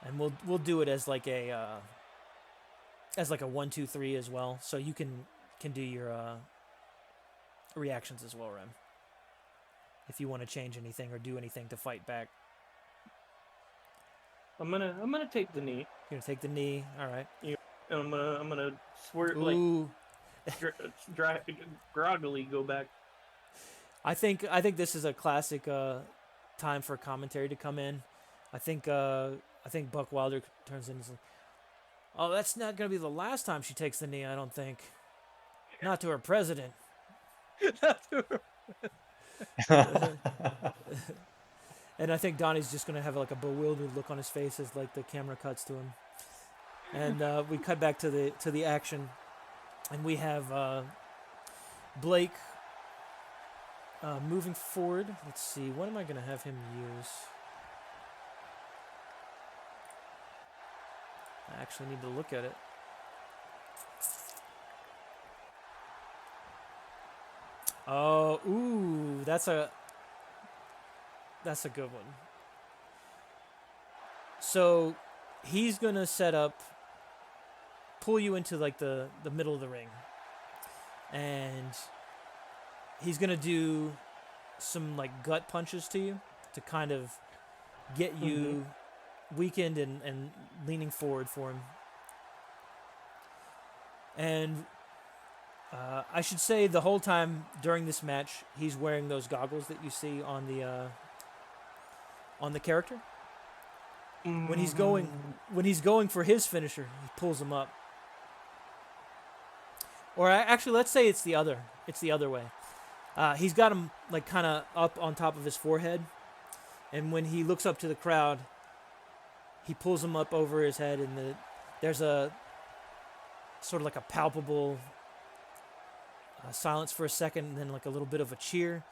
and we'll do it as like a 1, 2, 3 as well, so you can do your reactions as well, Rem. if you want to change anything or do anything to fight back. I'm gonna take the knee. You're gonna take the knee. All right. And I'm gonna swerve Ooh. groggily go back. I think this is a classic time for commentary to come in. I think Buck Wilder turns in and is like, "Oh, that's not gonna be the last time she takes the knee. I don't think. Not to her president." And I think Donnie's just gonna have like a bewildered look on his face as like the camera cuts to him, and we cut back to the action, and we have Blake moving forward. Let's see, what am I gonna have him use? I actually need to look at it. Oh, ooh, that's a good one. So he's gonna pull you into like the middle of the ring, and he's gonna do some like gut punches to you to kind of get you weakened and leaning forward for him. And I should say the whole time during this match, he's wearing those goggles that you see on the character. When he's going for his finisher, he pulls him up. Or actually, let's say it's the other way. He's got him like kind of up on top of his forehead, and when he looks up to the crowd, he pulls him up over his head, and there's a sort of like a palpable silence for a second, and then like a little bit of a cheer.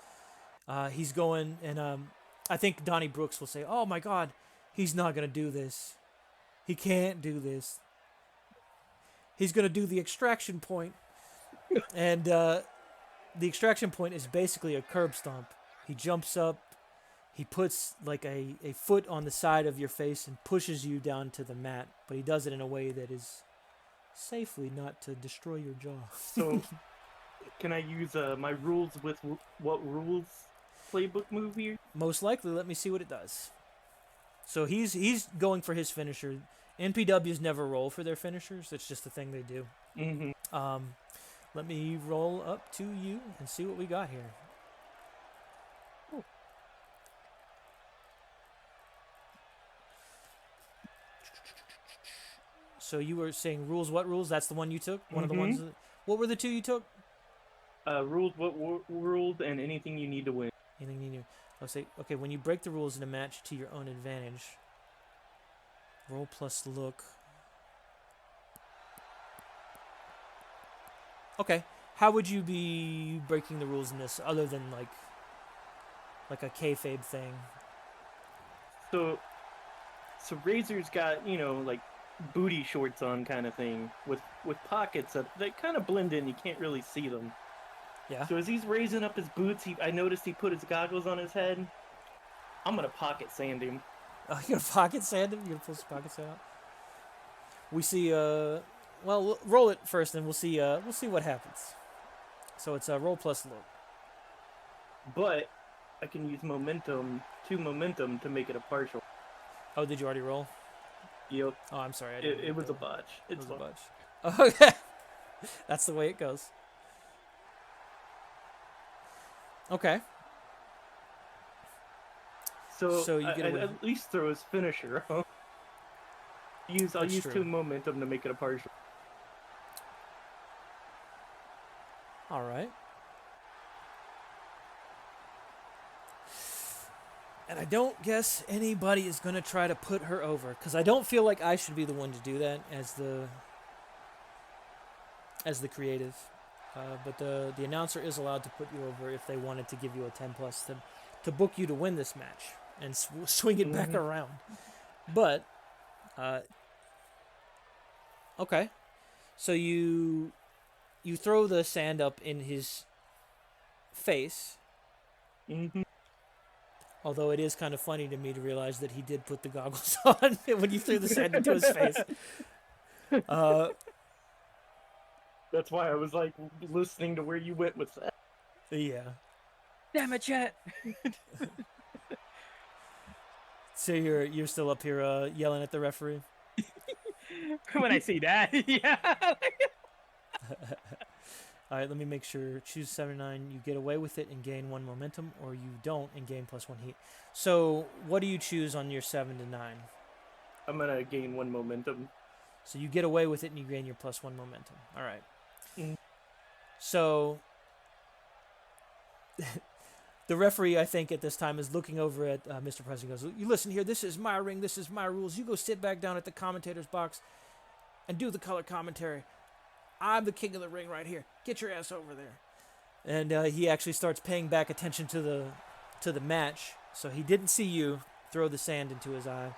He's going, and I think Donnie Brooks will say, "Oh my God, he's not gonna do this. He can't do this. He's gonna do the extraction point." And the extraction point is basically a curb stomp. He jumps up, he puts like a foot on the side of your face and pushes you down to the mat, but he does it in a way that is safely not to destroy your jaw. So, can I use my rules with what rules playbook move here? Most likely. Let me see what it does. So he's going for his finisher. NPWs never roll for their finishers. It's just a thing they do. Let me roll up to you and see what we got here. Cool. So you were saying rules, what rules? That's the one you took? One of the ones what were the two you took? Rules, what rules, and anything you need to win. Anything you need. I'll say, okay, when you break the rules in a match to your own advantage, roll plus look. Okay, how would you be breaking the rules in this, other than like a kayfabe thing? So Razor's got, like booty shorts on kind of thing with pockets that kind of blend in. You can't really see them. Yeah. So as he's raising up his boots, I noticed he put his goggles on his head. I'm gonna pocket sand him. Oh, you're gonna pocket sand him? You're gonna pull his pocket sand out? We see. Well, we'll roll it first, and we'll see what happens. So it's a roll plus look. But I can use momentum to make it a partial. Oh, did you already roll? Yep. Oh, I'm sorry. It was a botch. It was fine. a botch. Okay. That's the way it goes. Okay. So you get away. at least throw his finisher. Huh? I'll use true. 2 momentum to make it a partial. All right. And I don't guess anybody is going to try to put her over, because I don't feel like I should be the one to do that as the creative. But the announcer is allowed to put you over if they wanted to give you a 10+ to book you to win this match and swing it back around. But, okay. So you throw the sand up in his face. Although it is kind of funny to me to realize that he did put the goggles on when you threw the sand into his face. That's why I was like listening to where you went with that. Yeah. Damn it, Chet! So you're still up here yelling at the referee. When I see that, yeah. All right, let me make sure. Choose 79. You get away with it and gain 1 momentum, or you don't and gain +1 heat. So what do you choose on your 7 to 9? I'm gonna gain 1 momentum. So you get away with it and you gain your +1 momentum. All right. Mm. So the referee, I think, at this time is looking over at Mr. President. Goes, "You listen here. This is my ring. This is my rules. You go sit back down at the commentator's box and do the color commentary. I'm the king of the ring right here. Get your ass over there." And he actually starts paying back attention to the match. So he didn't see you throw the sand into his eye.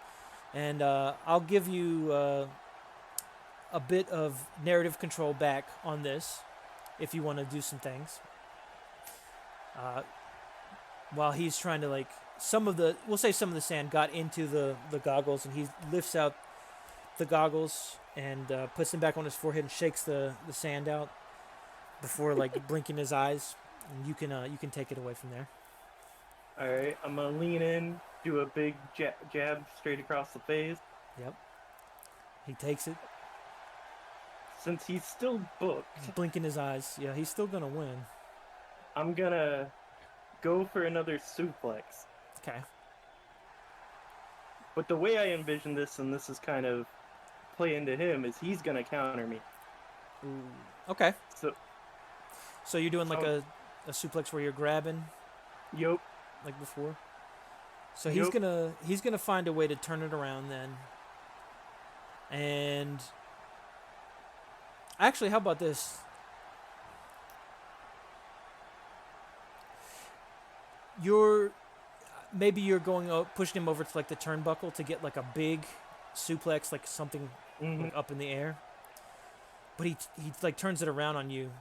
And I'll give you a bit of narrative control back on this if you want to do some things. While he's trying to, like, we'll say some of the sand got into the goggles, and he lifts out the goggles and puts them back on his forehead and shakes the sand out before, like, blinking his eyes. And you can take it away from there. All right, I'm gonna lean in, do a big jab straight across the face. Yep. He takes it. Since he's still booked, He's blinking his eyes. Yeah, he's still gonna win. I'm gonna go for another suplex. Okay. But the way I envision this, and this is kind of play into him, is he's gonna counter me. Ooh. Okay. So, you're doing like a suplex where you're grabbing yup. like before. So he's gonna find a way to turn it around then. And actually, how about this? Maybe you're going pushing him over to, like, the turnbuckle to get, like, a big suplex, like something like up in the air. But he like turns it around on you,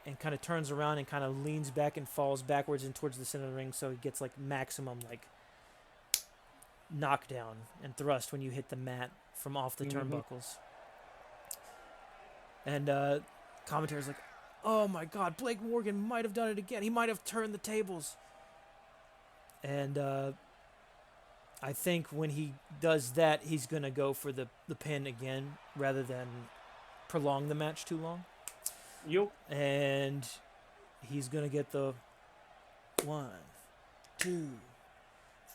and kind of turns around and kind of leans back and falls backwards and towards the center of the ring, so he gets, like, maximum, like, knockdown and thrust when you hit the mat from off the turnbuckles. And commentator's like, "Oh my God, Blake Morgan might have done it again. He might have turned the tables." And I think when he does that, he's gonna go for the pin again rather than prolong the match too long. Yup. And he's gonna get the 1, 2,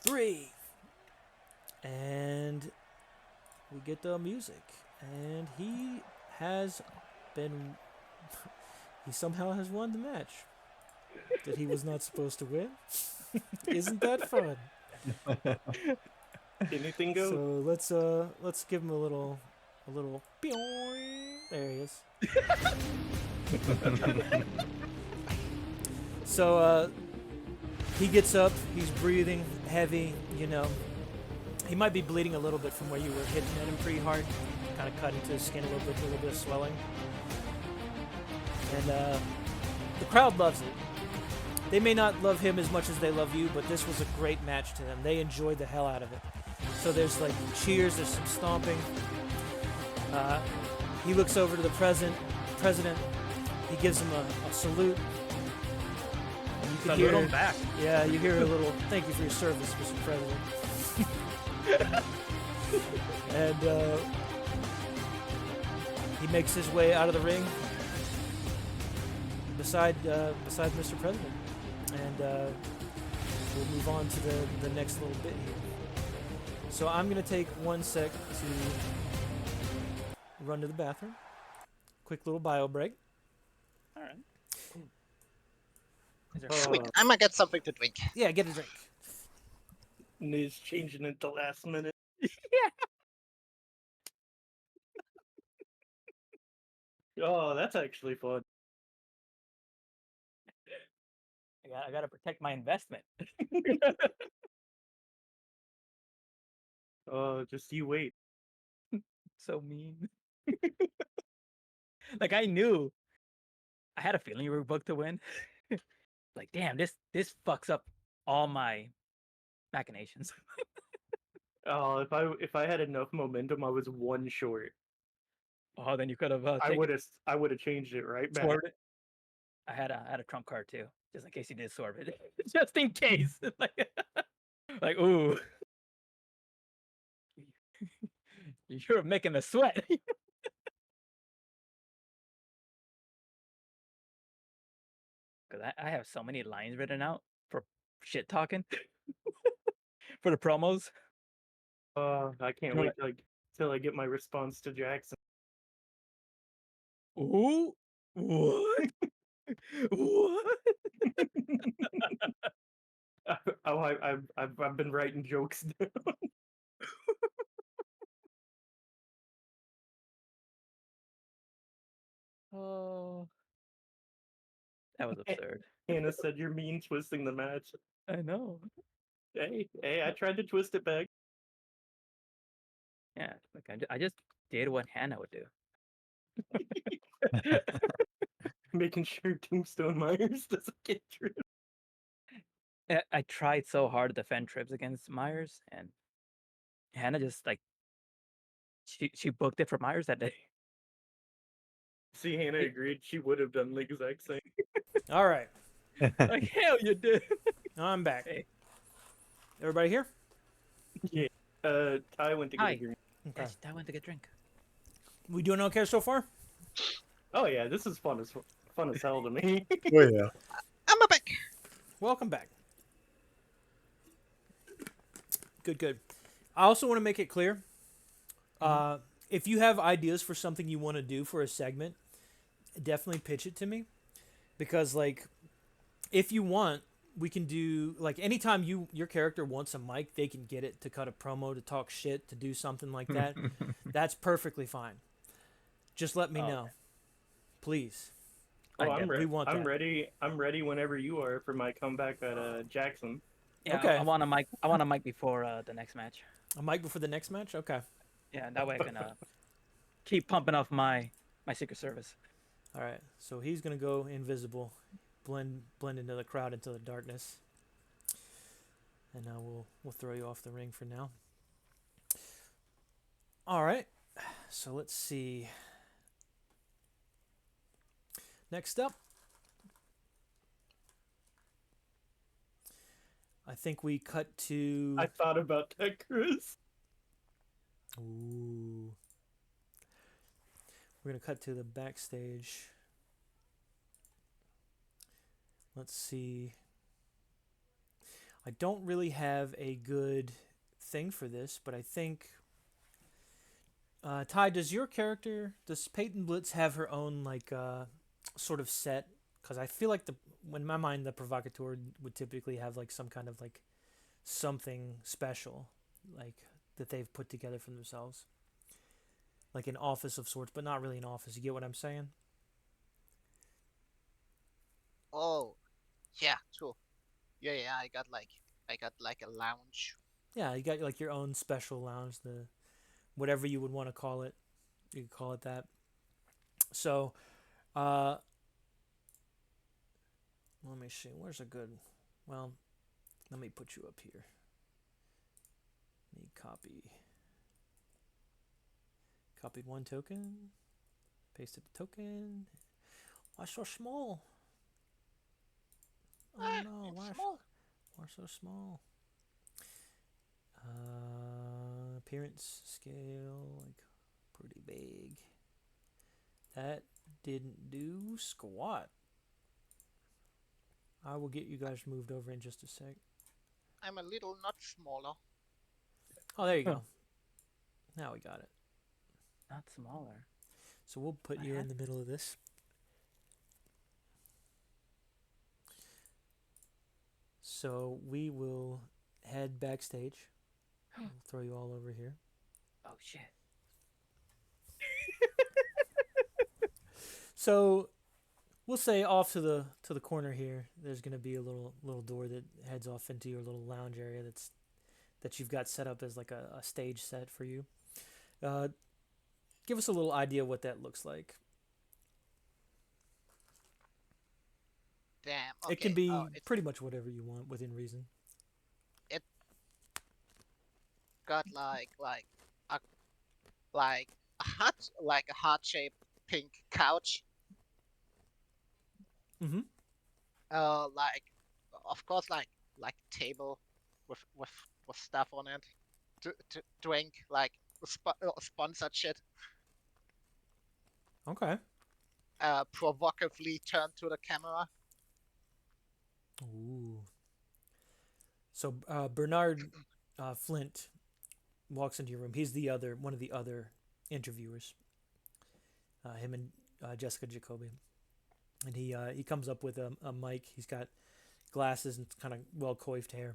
3, and we get the music, and he somehow has won the match that he was not supposed to win. Isn't that fun? Anything goes. So let's give him a little pew. There he is. So he gets up, he's breathing heavy, you know. He might be bleeding a little bit from where you were hitting at him pretty hard. Kind of cut into his skin a little bit of swelling. And the crowd loves it. They may not love him as much as they love you, but this was a great match to them. They enjoyed the hell out of it. So there's, like, cheers, there's some stomping. He looks over to the president. He gives him a salute. And you can Salute hear him back. Yeah, you hear a little "Thank you for your service, Mr. President." And he makes his way out of the ring beside Mr. President. And we'll move on to the next little bit here. So I'm going to take 1 sec to run to the bathroom. Quick little bio break. All right. Sweet. I'm gonna get something to drink. Yeah, get a drink. And he's changing it the last minute. Oh, that's actually fun. I gotta protect my investment. Oh, just you wait. So mean. Like, I knew. I had a feeling you were booked to win. Like, damn, this fucks up all my machinations. Oh, if I had enough momentum, I was 1 short. Oh, then you could have I would have changed it right back. swerved it. I had a trump card too, just in case he did swerve it. Just in case. Like ooh, you're making a sweat. Because I have so many lines written out for shit talking for the promos. I can't You're wait like, till I get my response to Jackson. ooh, what? What? I've been writing jokes down. Oh, that was absurd. Hannah said you're mean twisting the match. I know. Hey, I tried to twist it back. Yeah, like I just did what Hannah would do. Making sure Tombstone Myers doesn't get tripped. I tried so hard to defend Trips against Myers, and Hannah just like she booked it for Myers that day. See, Hannah agreed she would have done the exact same. All right, Like hell, you did. I'm back. Hey, Everybody here? Yeah. Ty went to get a hi. drink. Okay. Yes, I went to get a drink. We doing okay so far? Oh yeah, this is fun as hell to me. Oh yeah. I'm a back. Welcome back. Good, good. I also want to make it clear. If you have ideas for something you want to do for a segment, definitely pitch it to me. Because like, if you want, we can do like anytime your character wants a mic, they can get it to cut a promo, to talk shit, to do something like that. That's perfectly fine. Just let me Oh, know, please. Oh, I I'm We ready. want I'm that. ready. I'm ready whenever you are for my comeback at Jackson. yeah, Okay. I want a mic. I want a mic before the next match. A mic before the next match. Okay. Yeah, that way I can keep pumping off my Secret Service. All right. So he's gonna go invisible, blend into the crowd, into the darkness, and we'll throw you off the ring for now. All right. So let's see. Next up, I think we cut to. I thought about that, Chris. Ooh. We're gonna cut to the backstage. Let's see. I don't really have a good thing for this, but I think. Ty, does your character, does Peyton Blitz have her own like sort of set? Because I feel like in my mind, the provocateur would typically have like some kind of like something special, like that they've put together for themselves, like an office of sorts, but not really an office. You get what I'm saying? Oh, yeah, true. Yeah, I got like a lounge. Yeah, you got like your own special lounge, the whatever you would want to call it. You could call it that. So, uh, let me see. Where's a good? Well, let me put you up here. Let me copy. Copied one token. Pasted the token. Why so small? Oh no! It's Why? small. Why so small? Appearance scale like pretty big. That didn't do squat. I will get you guys moved over in just a sec. I'm a little not smaller. Oh, there you Huh. go. Now we got it. Not smaller. So we'll put I you in had- the middle of this. So we will head backstage. We'll throw you all over here. Oh shit. So we'll say off to the corner here. There's gonna be a little door that heads off into your little lounge area that you've got set up as like a stage set for you. Give us a little idea what that looks like. Damn. It can Okay. be Oh, it's pretty much whatever you want within reason. got a like a heart shaped pink couch. Mm-hmm. Like, of course, like table with stuff on it to drink, like sponsored shit. Okay. Provocatively turned to the camera. Ooh. So Bernard Flint walks into your room. He's the other one of the other interviewers. Him and Jessica Jacoby, and he comes up with a mic. He's got glasses and kind of well coiffed hair,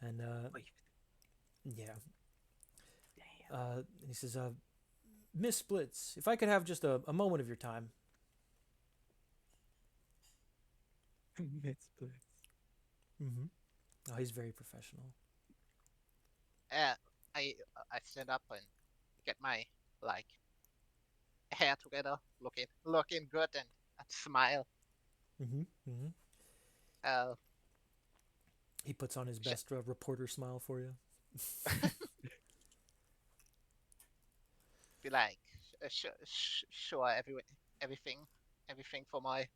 and Wait, yeah. damn. He says, "Miss Splits, if I could have just a moment of your time." Misplaced. Mm-hmm. Oh, he's very professional. Uh, I stand up and get my like hair together, looking good, and smile. Mm-hmm. Mm-hmm. Uh, He puts on his sh- best reporter smile for you. be like, sure, everything, everything for my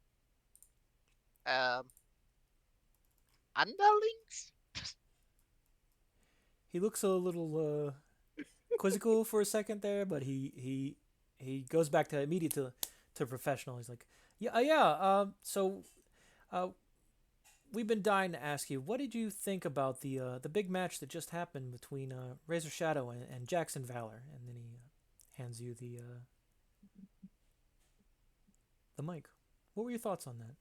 um underlings. He looks a little quizzical for a second there, but he goes back to immediate to professional. He's like, yeah, yeah. So uh, we've been dying to ask you, what did you think about the big match that just happened between Razor Shadow and Jackson Valor? And then he hands you the mic. What were your thoughts on that?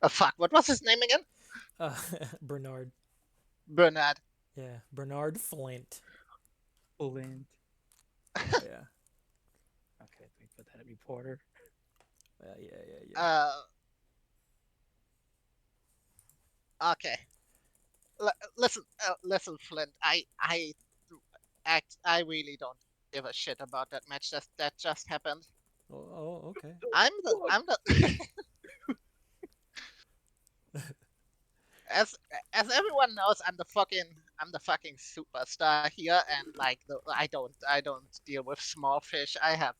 Fuck, what was his name again? Uh, Bernard. Bernard. Yeah, Bernard Flint. Flint. Yeah, Okay, let me put that in reporter. yeah. Uh, okay. Listen, Flint. I really don't give a shit about that match that just happened. Okay. I'm the as as everyone knows, I'm the fucking superstar here, and like I don't deal with small fish. I have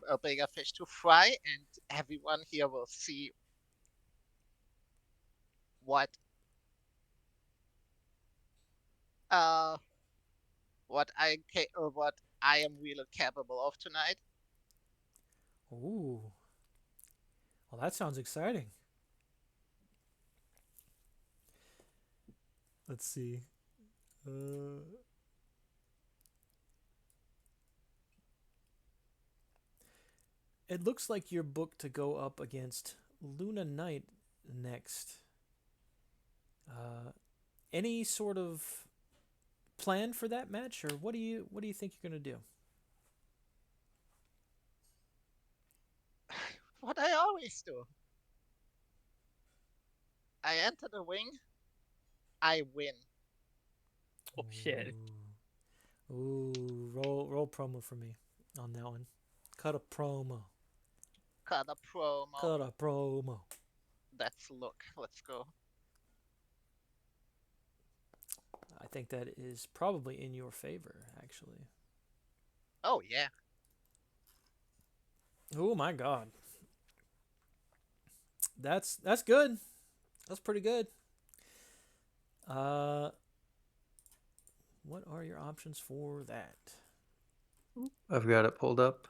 a bigger fish to fry, and everyone here will see what uh what I am really capable of tonight. Ooh, well, that sounds exciting. Let's see. Uh, it looks like you're booked to go up against Luna Knight next. Uh, any sort of plan for that match, or what do you think you're gonna do? What I always do. I enter the ring, I win. Oh shit. Roll promo for me on that one. Cut a promo. Cut a promo. Cut a promo. Let's go. I think that is probably in your favor, actually. Oh yeah. Oh my god. That's good. That's pretty good. Uh what are your options for that? I've got it pulled up.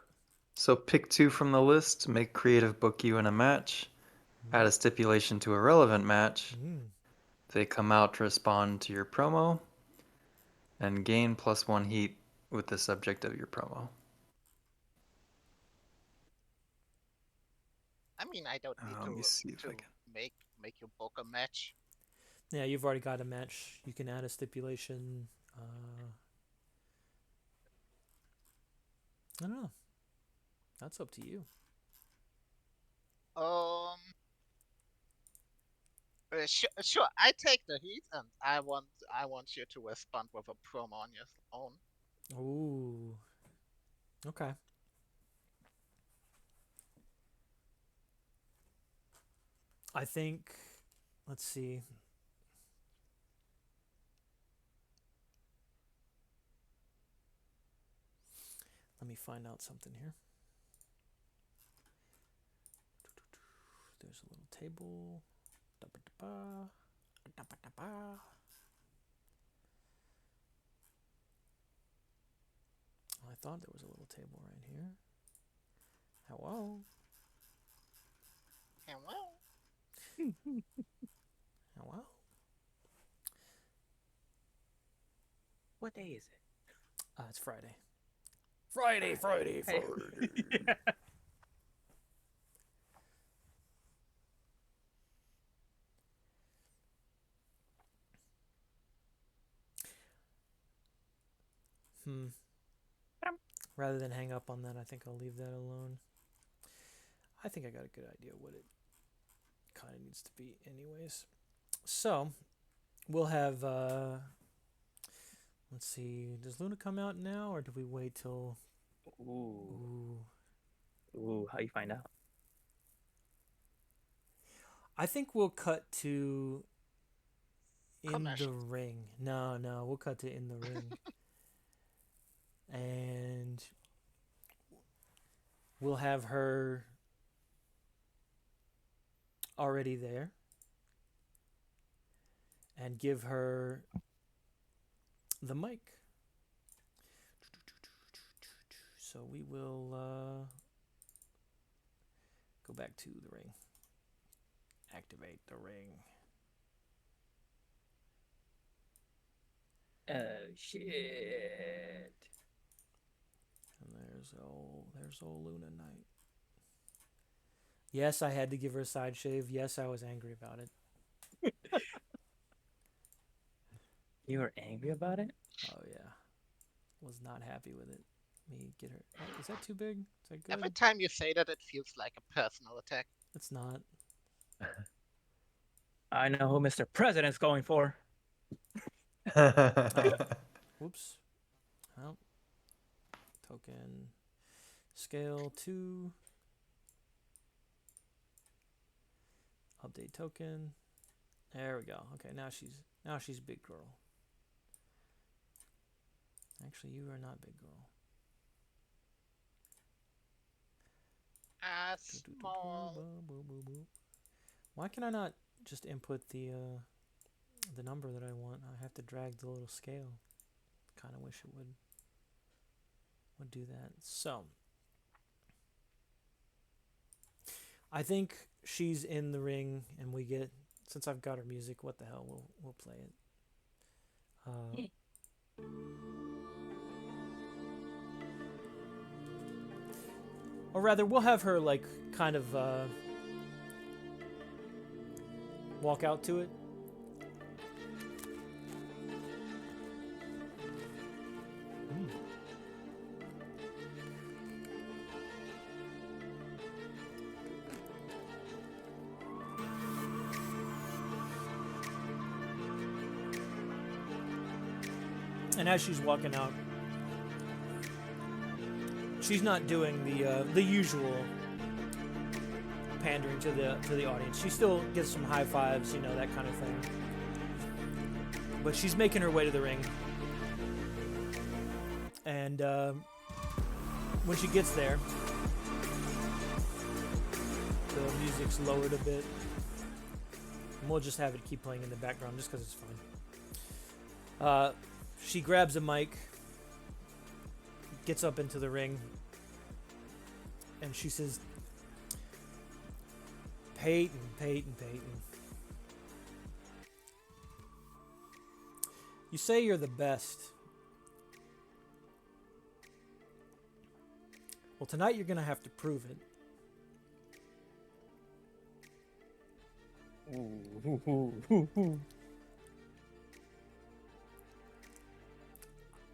So pick two from the list, make creative book you in a match, add a stipulation to a relevant match. Mm. They come out to respond to your promo, and gain +1 heat with the subject of your promo. I mean, I don't need Let me to see if I to can. make make you book a match. Yeah, you've already got a match. You can add a stipulation. I don't know. That's up to you. Um, sure. I take the heat, and I want you to respond with a promo on your own. Ooh. Okay. I think let's see. Let me find out something here. There's a little table. Da-ba-da-ba. Da-ba-da-ba. I thought there was a little table right here. Hello. Hello. Hello. What day is it? It's Friday. Friday. Hey. Rather than hang up on that, I think I'll leave that alone. I think I got a good idea what it kind of needs to be anyways. So, we'll have, let's see, does Luna come out now, or do we wait till... Ooh. Ooh, how you find out? I think we'll cut to in the Commercials. ring. No, we'll cut to in the ring. And we'll have her already there. And give her the mic. So we will go back to the ring. Activate the ring. Oh shit. And there's old Luna Knight. Yes, I had to give her a side shave. Yes, I was angry about it. You were angry about it? Oh yeah. Was not happy with it. Me get her. Oh, is that too big? Is that good? Every time you say that, it feels like a personal attack. It's not. I know who Mr. President's going for. Whoops. Well, token scale 2. Update token. There we go. Okay, now she's big girl. Actually, you are not big girl. Small. Why can I not just input the number that I want? I have to drag the little scale. Kind of wish it would do that. So I think she's in the ring, and we get, since I've got her music, what the hell, we'll play it. Or rather, we'll have her like kind of walk out to it. And as she's walking out, she's not doing the usual pandering to the audience. She still gets some high fives, that kind of thing. But she's making her way to the ring, and when she gets there, the music's lowered a bit, and we'll just have it keep playing in the background just because it's fun. She grabs a mic, gets up into the ring, and she says, Peyton. You say you're the best. Well, tonight you're going to have to prove it.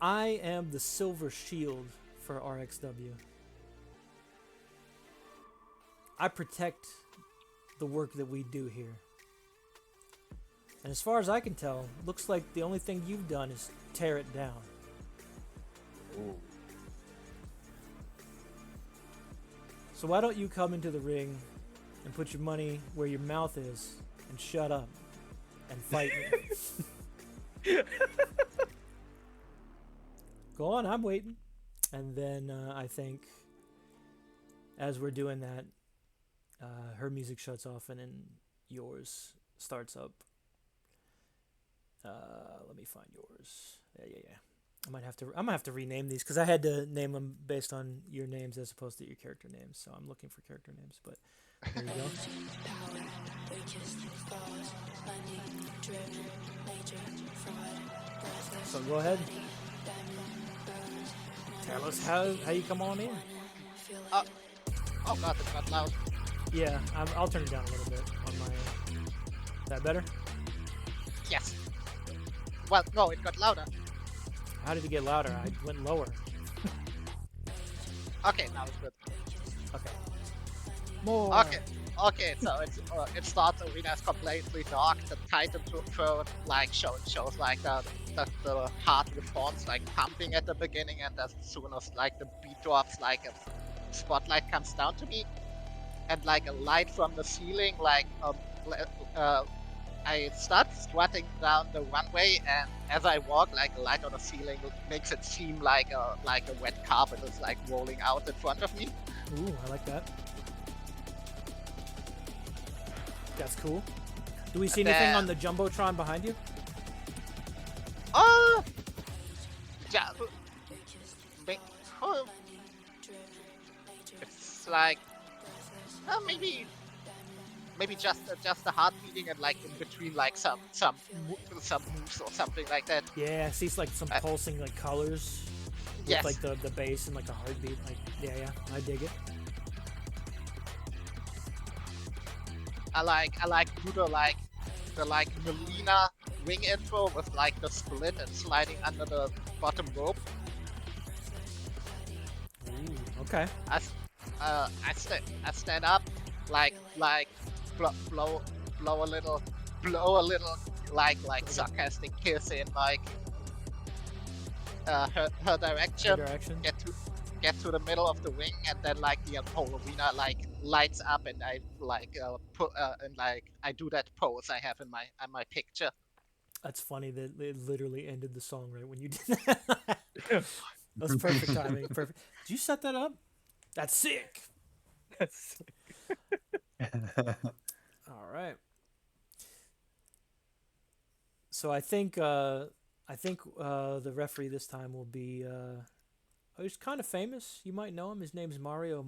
I am the silver shield for RXW. I protect the work that we do here. And as far as I can tell, looks like the only thing you've done is tear it down. Ooh. So why don't you come into the ring and put your money where your mouth is and shut up and fight me. Go on, I'm waiting. And then I think as we're doing that, her music shuts off and then yours starts up. Let me find yours. Yeah. I'm gonna have to rename these because I had to name them based on your names as opposed to your character names. So I'm looking for character names, but there you go. So go ahead. Tell us how you come on in. Oh, oh god, it got loud. Yeah, I'll turn it down a little bit on my end. Is that better? Yes. Well, no, it got louder. How did it get louder? I went lower. Okay, now it's good. Okay. More. Okay, so it starts arena is completely dark. The Titan throat like shows like the heart response like pumping at the beginning, and as soon as like the beat drops, like a spotlight comes down to me, and like a light from the ceiling, like I start strutting down the runway, and as I walk, like a light on the ceiling makes it seem like a wet carpet is like rolling out in front of me. Ooh, I like that. That's cool. Do we see anything on the Jumbotron behind you? Yeah. It's like maybe just the heart beating and like in between like some moves or something like that. Yeah, I see like some pulsing like colors with Yes. like the bass and like a heartbeat. Like yeah, I dig it. I like do the Melina wing intro with like the split and sliding under the bottom rope. Ooh, okay. I stand up like blow a little like sarcastic kiss in like her direction. Get to the middle of the wing, and then like the whole arena like lights up, and I like I do that pose I have in my picture. That's funny that it literally ended the song right when you did that. That's perfect timing. Perfect. Did you set that up? That's sick. That's All right. So I think the referee this time will be he's kind of famous. You might know him. His name's Mario.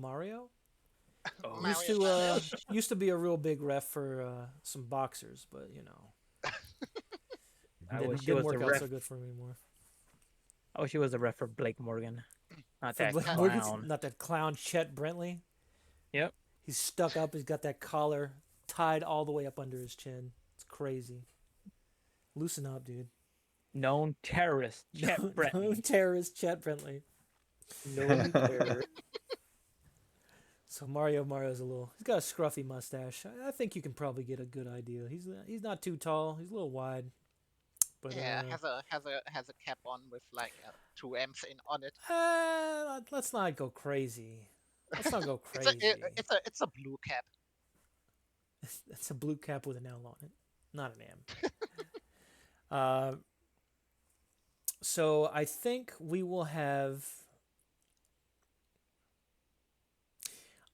oh, Used to be a real big ref for some boxers, but you know, I wish he didn't was the work out ref. so good for him anymore. I wish he was the ref for Blake Morgan, not For that Blake clown. Morgan's- not that clown Chet Brentley. Yep. He's stuck up. He's got that collar tied all the way up under his chin. It's crazy. Loosen up, dude. Known terrorist Chet Brentley. Known terrorist Chet Brentley. Known terrorist. So Mario's he's got a scruffy mustache. I think you can probably get a good idea. He's not too tall. He's a little wide. But Yeah, has a cap on with like 2 M's on it. let's not go crazy. Let's not go crazy. It's a blue cap. It's a blue cap with an L on it, not an M. So I think we will have.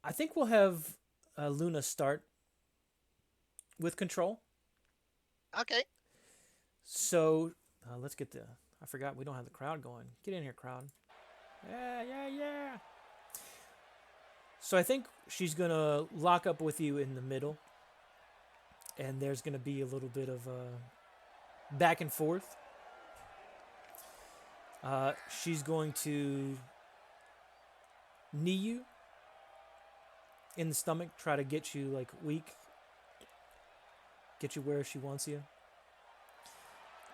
I think we'll have Luna start with control. Okay. So let's get the. I forgot we don't have the crowd going. Get in here, crowd. Yeah. So I think she's gonna lock up with you in the middle, and there's gonna be a little bit of back and forth. She's going to knee you in the stomach, try to get you like weak, get you where she wants you.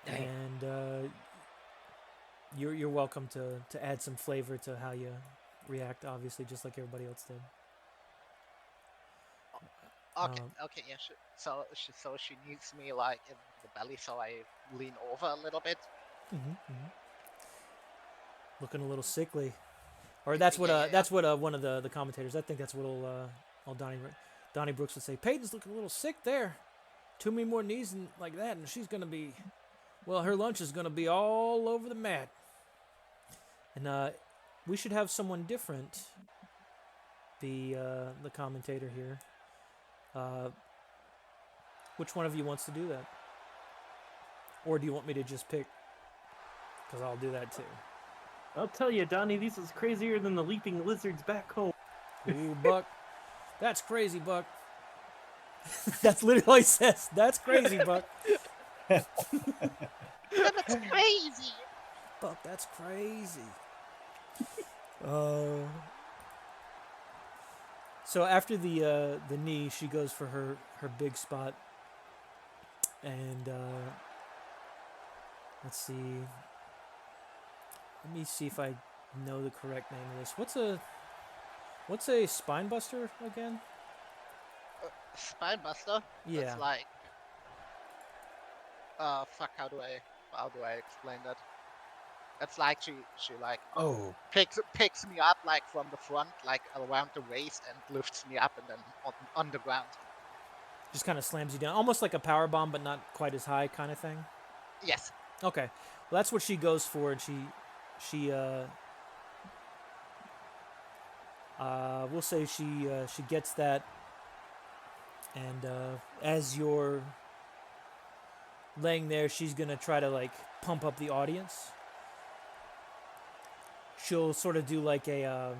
Dang. And you're welcome to add some flavor to how you react, obviously, just like everybody else did. Okay. Okay. Yeah. So she needs me like in the belly, so I lean over a little bit. Looking a little sickly, or that's what Yeah. that's what one of the commentators. I think that's what old Donnie Brooks would say. Peyton's looking a little sick there. too many more knees like that, and she's gonna be, well, her lunch is gonna be all over the mat. And we should have someone different be the commentator here. Which one of you wants to do that? Or do you want me to just pick? Because I'll do that too. I'll tell you, Donnie, this is crazier than the leaping lizards back home. Ooh, Buck. That's crazy, Buck. That's literally all he says. That's crazy, Buck. That's crazy. Buck, that's crazy. So after the knee, she goes for her big spot. And let's see. Let me see if I know the correct name of this. What's a spine buster again? Spinebuster? Yeah. It's like... fuck, how do I explain that? It's like she like Oh, picks me up like from the front, like around the waist, and lifts me up and then on the ground. Just kind of slams you down, almost like a power bomb, but not quite as high, kind of thing. Yes. Okay, well that's what she goes for, and she we'll say she gets that, and as you're laying there, she's gonna try to like pump up the audience. She'll sort of do like a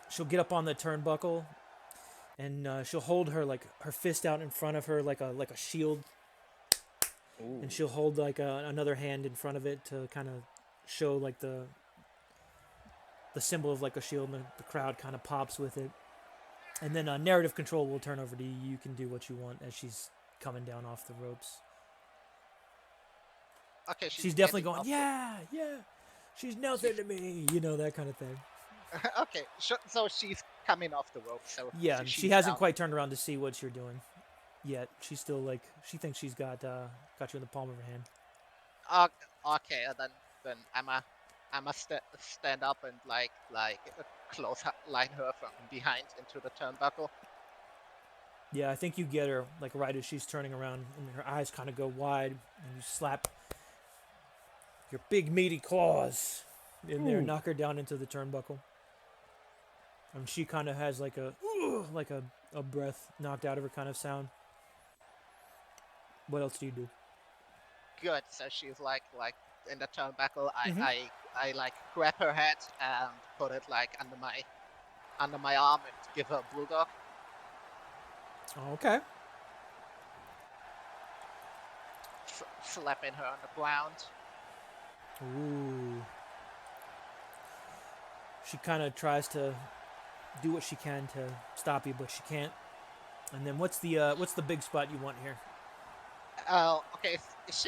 she'll get up on the turnbuckle, and she'll hold her fist out in front of her like a shield. Ooh. And she'll hold like another hand in front of it to kind of show like the symbol of like a shield, and the crowd kind of pops with it. And then narrative control will turn over to you. You can do what you want as she's coming down off the ropes. Okay, She's definitely getting going, off the- yeah, she's nothing to me, that kind of thing. Okay, so she's coming off the rope. So Yeah, she's she hasn't down. quite turned around to see what you're doing yet. She's still like, she thinks she's got you in the palm of her hand. Okay, then I'ma stand up and like close line her from behind into the turnbuckle. Yeah, I think you get her like right as she's turning around, and her eyes kind of go wide, and you slap your big meaty claws in there, knock her down into the turnbuckle. And she kind of has like a breath knocked out of her kind of sound. What else do you do? Good. So she's like in the turnbuckle. I like grab her head and put it like under my arm and give her a bulldog. Okay. Slapping her on the ground. Ooh. She kind of tries to do what she can to stop you, but she can't. And then what's the big spot you want here? Okay. Is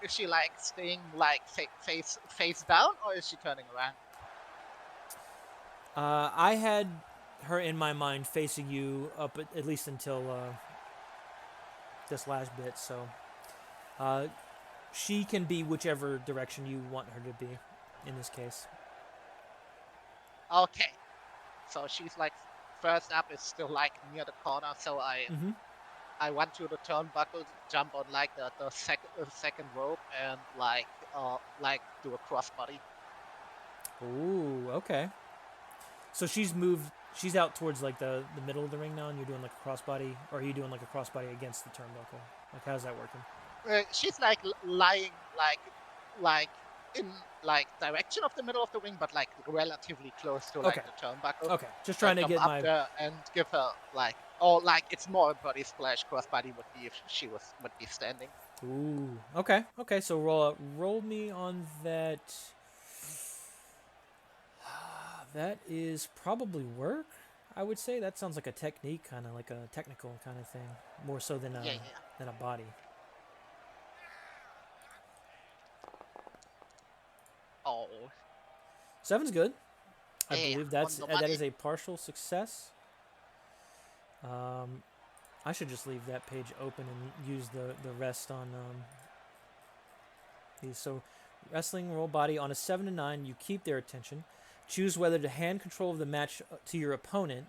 she like staying like face down, or is she turning around? I had her in my mind facing you up at least until this last bit, so she can be whichever direction you want her to be in this case. Okay. So she's like first up is still like near the corner, so I went to the turnbuckle, jump on like the second rope, and like do a crossbody. Ooh, okay. So she's out towards like the middle of the ring now, and you're doing like a crossbody, or are you doing like a crossbody against the turnbuckle? Like, how's that working? She's like lying like in like direction of the middle of the ring, but like relatively close to like Okay. the turnbuckle. Okay, just trying to Come get up my... there and give her like, or like it's more a body splash. Crossbody would be if she would be standing. Ooh, okay. So roll me on that. That is probably work. I would say that sounds like a technique, kind of like a technical kind of thing, more so than than a body. Oh. 7's good. I Yeah, believe on the that money. is a partial success. I should just leave that page open and use the rest on these. So, wrestling roll body on a 7 to 9, you keep their attention. Choose whether to hand control of the match to your opponent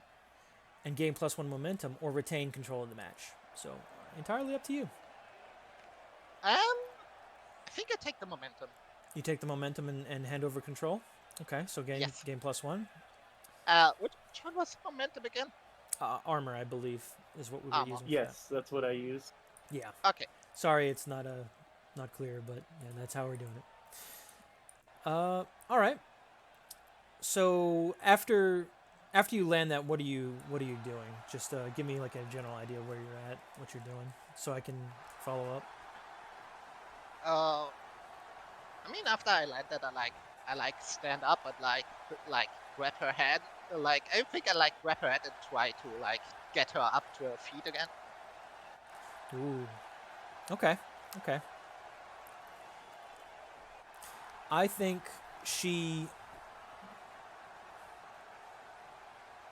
and gain +1 momentum, or retain control of the match. So, entirely up to you. I think I take the momentum. You take the momentum and hand over control. Okay, so gain Yes. +1. Which one was momentum again? Armor, I believe, is what we were Armor. using. For Yes, that's what I use. that. Yeah. Okay. Sorry, it's not not clear, but yeah, that's how we're doing it. All right. So after you land that, what are you doing? Just give me like a general idea where you're at, what you're doing, so I can follow up. I mean, after I landed, I like stand up and like grab her head. Like I think I like grab her head and try to like get her up to her feet again. Ooh. Okay. Okay. I think she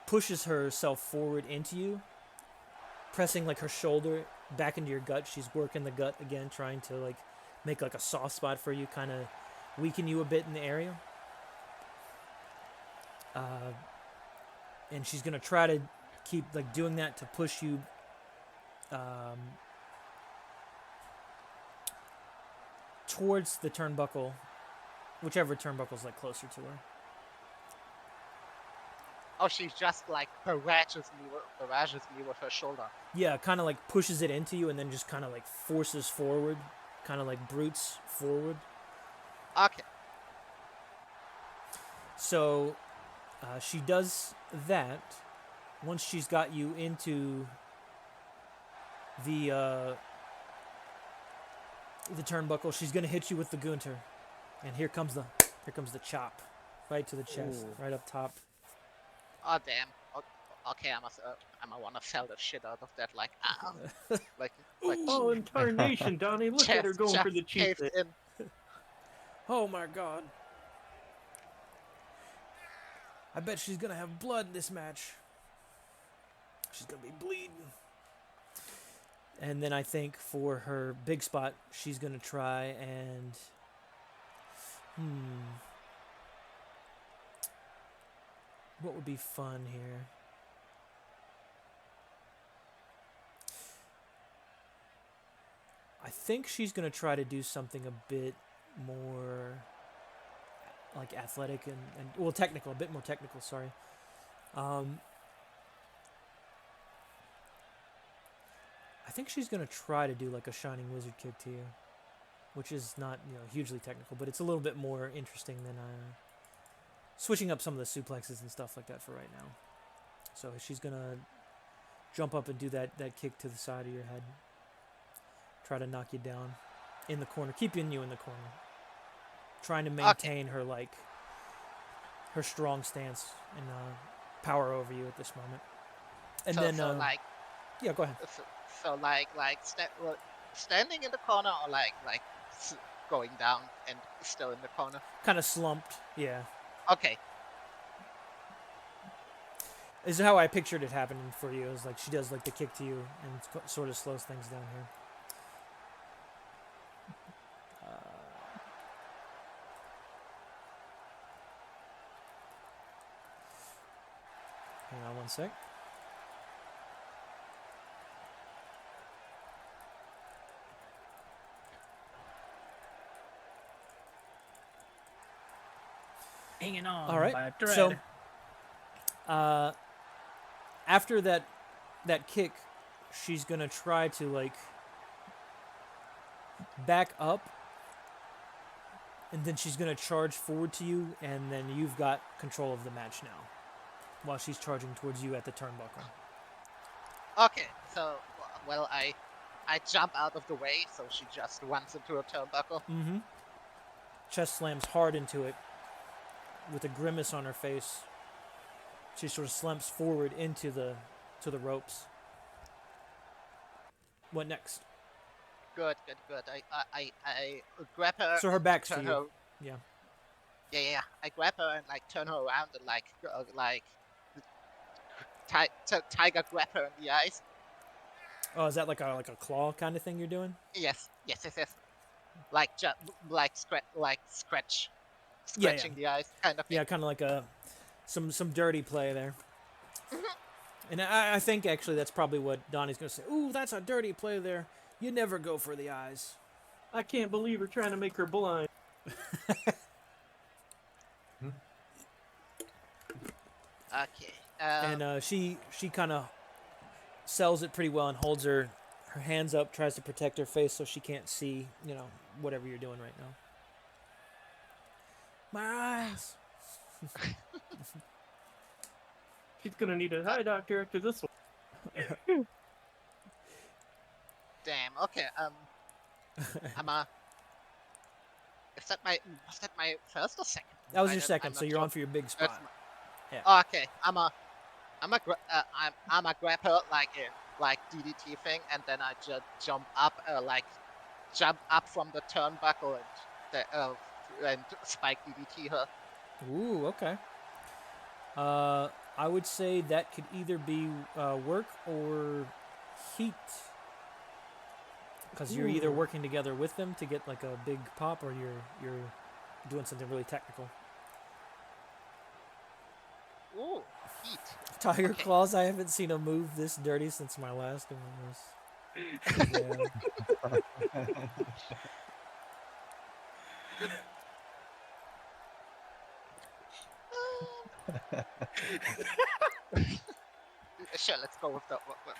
pushes herself forward into you, pressing like her shoulder back into your gut. She's working the gut again, trying to like make like a soft spot for you, kind of weaken you a bit in the area. And she's gonna try to keep like doing that to push you towards the turnbuckle, whichever turnbuckle's like closer to her. Oh, she just like barrages me with her shoulder. Yeah, kind of like pushes it into you and then just kind of like forces forward, kind of like brutes forward. Okay. So she does that. Once she's got you into the turnbuckle, she's gonna hit you with the Gunter, and here comes the chop, right to the chest, Ooh. right up top. Oh damn. Okay, I might want to sell the shit out of that. Like, like. Oh, in tarnation, Donnie! Look at her going for the cheap. caved in. Oh my god! I bet she's gonna have blood in this match. She's gonna be bleeding. And then I think for her big spot, she's gonna try and what would be fun here? I think she's gonna try to do something a bit more like athletic and well, technical, a bit more technical. Sorry. I think she's gonna try to do like a shining wizard kick to you, which is not hugely technical, but it's a little bit more interesting than switching up some of the suplexes and stuff like that for right now. So she's gonna jump up and do that kick to the side of your head, try to knock you down in the corner, keeping you in the corner, trying to maintain her like her strong stance and power over you at this moment. And then yeah, go ahead. So standing in the corner or going down and still in the corner. Kind of slumped, yeah. Okay. This is how I pictured it happening for you. Is like she does like the kick to you and sort of slows things down here. Hang on one sec. Hanging on. All right. By a thread. So, after that kick, she's gonna try to like back up, and then she's gonna charge forward to you, and then you've got control of the match now, while she's charging towards you at the turnbuckle. Okay. So well, I jump out of the way, so she just runs into a turnbuckle. Mm-hmm. Chest slams hard into it, with a grimace on her face. She sort of slumps forward into the ropes. What next? Good. I grab her. So her back's to turn you. her. Yeah. Yeah. I grab her and like turn her around and tiger grab her in the eyes. Oh, is that like a claw kind of thing you're doing? Yes. Like scratch. Yeah, Scratching the eyes, kind of thing. Yeah, kind of like some dirty play there. And I think actually that's probably what Donnie's going to say. Ooh, that's a dirty play there. You never go for the eyes. I can't believe we're trying to make her blind. Okay. And she kind of sells it pretty well and holds her hands up, tries to protect her face so she can't see, whatever you're doing right now. My eyes. She's gonna need a eye doctor after this one. Damn. Okay. I'm a. Was that my first or second? That was I your don't- second, I'm so not you're sure. on for your big That's spot. my- Yeah. Oh, okay. I'm a grab her like DDT thing, and then I just jump up from the turnbuckle and spike DDT her. Ooh, okay. I would say that could either be work or heat. Because you're either working together with them to get like a big pop, or you're doing something really technical. Ooh, heat. Tiger Okay. Claws, I haven't seen a move this dirty since my last one was. Yeah. Sure, let's go with the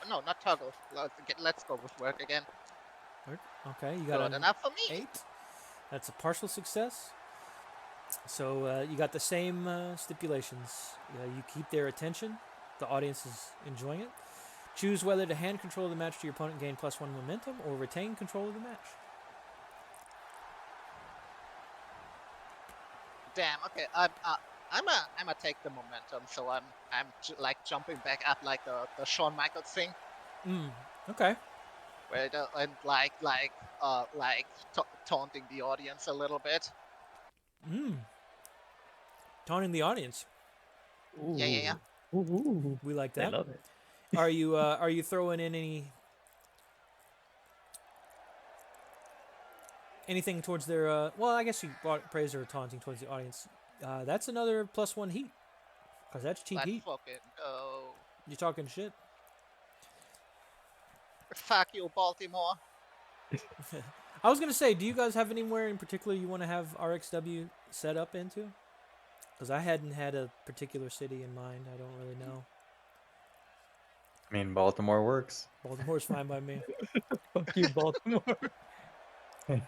no, not toggle. Let's go with work again. Okay, you got Good an enough for me. 8. That's a partial success. So you got the same stipulations. You keep their attention. The audience is enjoying it. Choose whether to hand control of the match to your opponent, gain +1 momentum, or retain control of the match. Damn. Okay. I'm a take the momentum. So I'm like jumping back up like the Shawn Michaels thing, Okay. where and taunting the audience a little bit. Taunting the audience. Ooh. Yeah. Ooh. We like I that. love it. Are you throwing in anything towards their? Well, I guess you brought praise or taunting towards the audience. That's another +1 heat, because that's cheap Let's heat. fucking go. You're talking shit. Fuck you, Baltimore. I was gonna say, do you guys have anywhere in particular you want to have RXW set up into? Because I hadn't had a particular city in mind. I don't really know. I mean, Baltimore works. Baltimore's fine by me. Fuck you, Baltimore. Fuck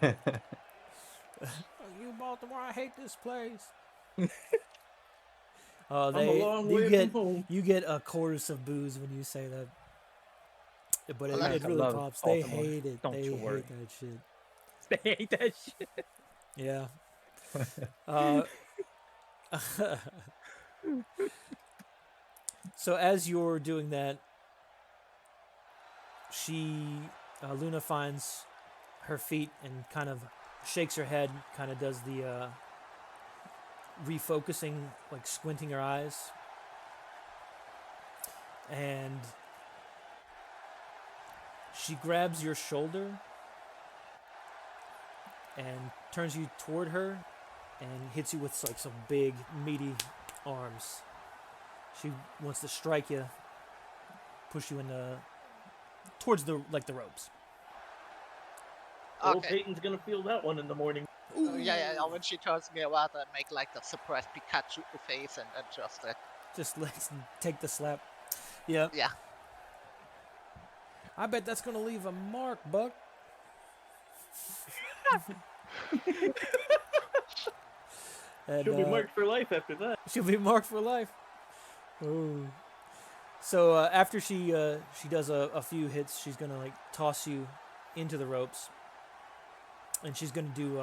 you, Baltimore! I hate this place. I'm a long way from home. You get a chorus of boos when you say that. But Well, it I really love pops. Baltimore. They hate it. Don't They you hate worry. that shit. They hate that shit. Yeah. So as you're doing that, Luna finds her feet and kind of shakes her head, kind of does the refocusing, like squinting her eyes. And she grabs your shoulder and turns you toward her and hits you with like some big meaty arms. She wants to strike you, push you towards the ropes. Old Okay. Peyton's gonna feel that one in the morning. Yeah. When she turns me around, I make like the suppressed Pikachu face and adjust it. Just let's take the slap. Yeah. Yeah. I bet that's gonna leave a mark, Buck. And, She'll be marked for life after that. She'll be marked for life. Ooh. So after she does a few hits, she's gonna like toss you into the ropes, and she's gonna do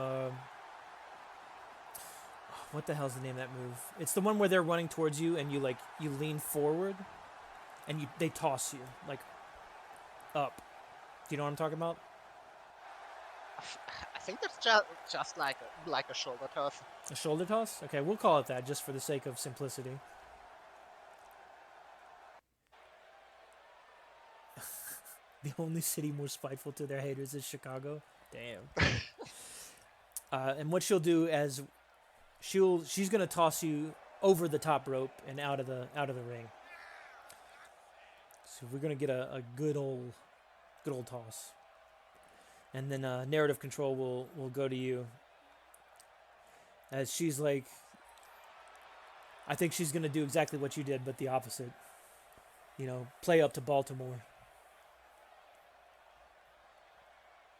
what the hell's the name of that move? It's the one where they're running towards you and you lean forward, and they toss you like up. Do you know what I'm talking about? I think that's just like a shoulder toss. A shoulder toss? Okay, we'll call it that just for the sake of simplicity. The only city more spiteful to their haters is Chicago. Damn. And what she'll do as she's gonna toss you over the top rope and out of the ring. So we're gonna get a good old toss, and then narrative control will go to you. As she's like, I think she's gonna do exactly what you did, but the opposite. You know, play up to Baltimore.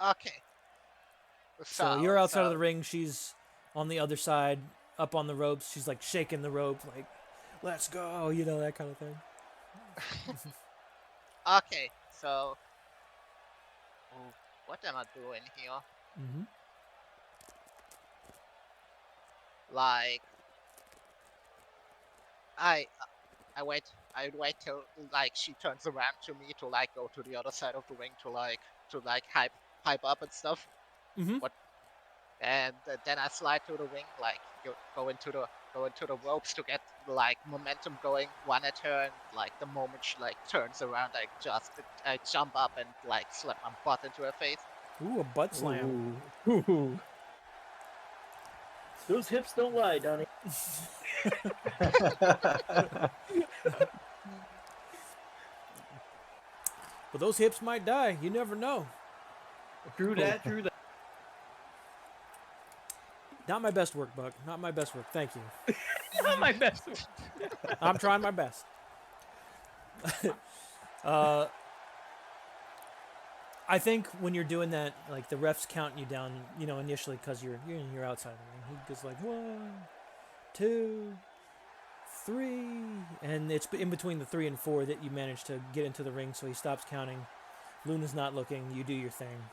Okay. So you're outside of the ring. She's on the other side, up on the ropes. She's like shaking the rope, like, "Let's go," you know, that kind of thing. Okay, so what am I doing here? Mm-hmm. Like, I I wait. I wait till like she turns around to me to like go to the other side of the ring to like hype up and stuff. Mm-hmm. What? And then I slide to the ring, like go into the ropes to get like momentum going. One at her, and like the moment she like turns around, I jump up and like slap my butt into her face. Ooh, a butt slam. Ooh. Those hips don't lie, Donnie. But those hips might die. You never know. True that. Not my best work, Buck. Not my best work. Thank you. Not my best. I'm trying my best. I think when you're doing that, like the ref's counting you down, you know, initially because you're outside the ring. He goes like 1, 2, 3, and it's in between the 3 and 4 that you manage to get into the ring. So he stops counting. Luna's not looking. You do your thing.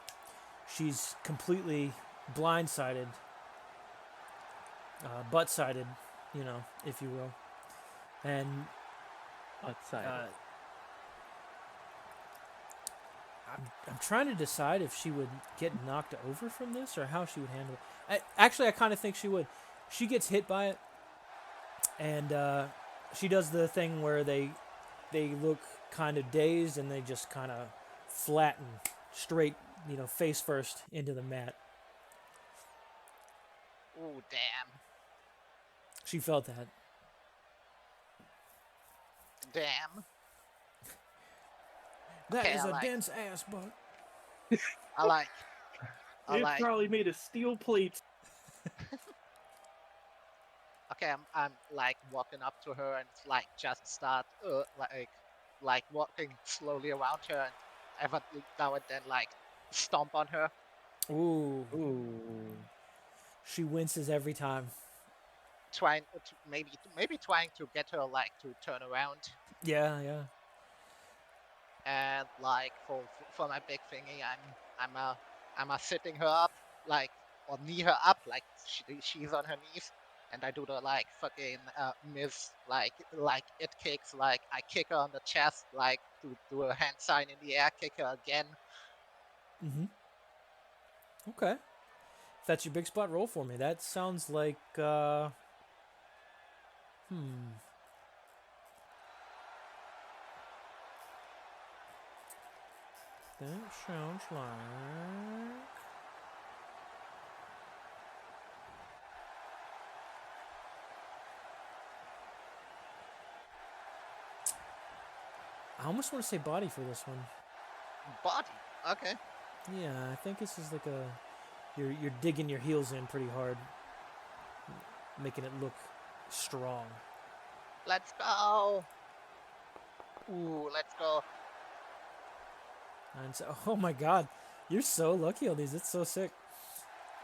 She's completely blindsided, butt-sided, you know, if you will, and Outside. I'm trying to decide if she would get knocked over from this or how she would handle it. I kind of think she would. She gets hit by it, and she does the thing where they look kind of dazed and they just kind of flatten straight, you know, face first into the mat. Ooh, damn. She felt that. Damn. That Okay, is I a like- dense ass butt. I like. It's probably made of steel plates. Okay, I'm like walking up to her and like just start like walking slowly around her and every now and then like stomp on her. Ooh. Ooh. She winces every time. Trying to maybe trying to get her like to turn around. Yeah. And like for my big thingy, I'm sitting her up like or knee her up like she's on her knees, and I do the like fucking miss like it kicks, like I kick her on the chest, like do a hand sign in the air, kick her again. Mm-hmm. Okay. If that's your big spot, roll for me. That sounds like That sounds like I almost want to say body for this one. Body. Okay. Yeah, I think this is like you're digging your heels in pretty hard, making it look strong. Let's go. Ooh, let's go. And so, oh my God, you're so lucky on these. It's so sick.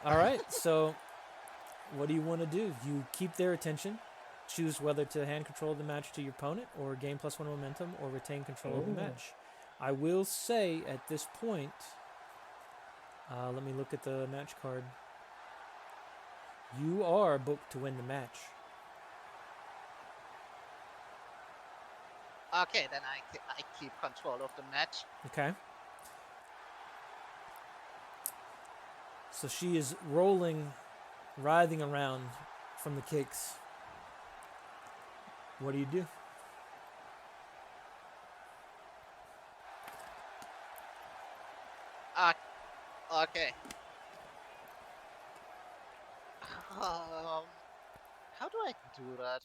All right, so what do you want to do? You keep their attention, choose whether to hand control of the match to your opponent or gain +1 momentum or retain control of the match. I will say at this point, let me look at the match card. You are booked to win the match. Okay, then I keep control of the match. Okay. So she is rolling, writhing around from the kicks. What do you do? Okay. How do I do that?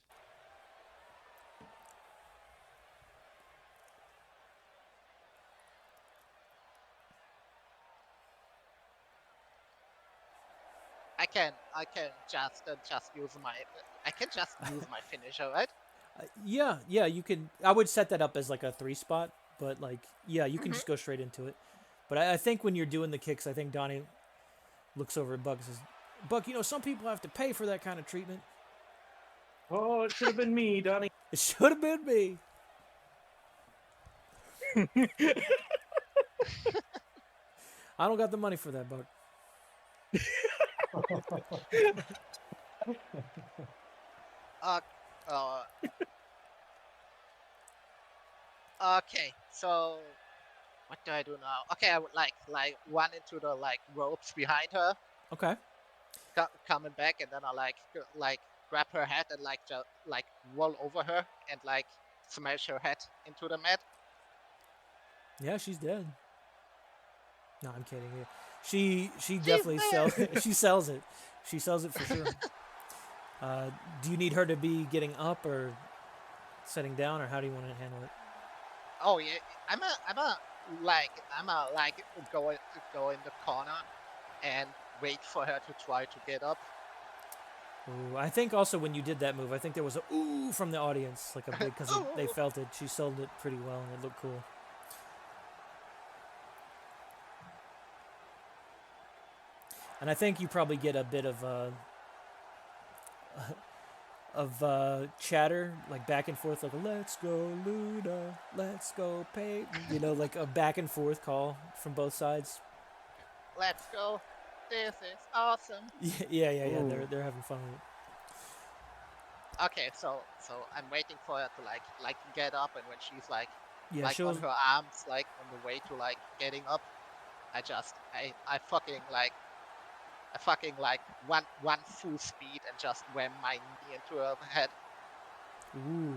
just use my finisher, right? Yeah, you can. I would set that up as like a 3 spot, but like, yeah, you can Mhm. just go straight into it. But I think when you're doing the kicks, I think Donnie looks over at Buck and says, "Buck, some people have to pay for that kind of treatment. Oh, it should have been me, Donnie. It should have been me." I don't got the money for that, Buck. Uh, uh, okay, so what do I do now? Okay, I would like run into the like ropes behind her, Okay. coming back, and then I like grab her head and like just like roll over her and like smash her head into the mat. Yeah, she's dead. No, I'm kidding you. She She's definitely sells. dead. She sells it. She sells it for sure. Do you need her to be getting up or setting down, or how do you want to handle it? Oh yeah, I'm a like go in the corner and wait for her to try to get up. Ooh, I think also when you did that move, I think there was a ooh from the audience, like a big, because they Ooh. felt it. She sold it pretty well, and it looked cool. And I think you probably get a bit of chatter, like back and forth, like "Let's go Luna, let's go Peyton," like a back and forth call from both sides. Let's go. This is awesome. Yeah. Ooh. They're having fun with it. Okay, so I'm waiting for her to like get up, and when she's like Yeah, like on she'll. her arms, like on the way to like getting up, I fucking like one full speed and just ram my knee into her head. Ooh.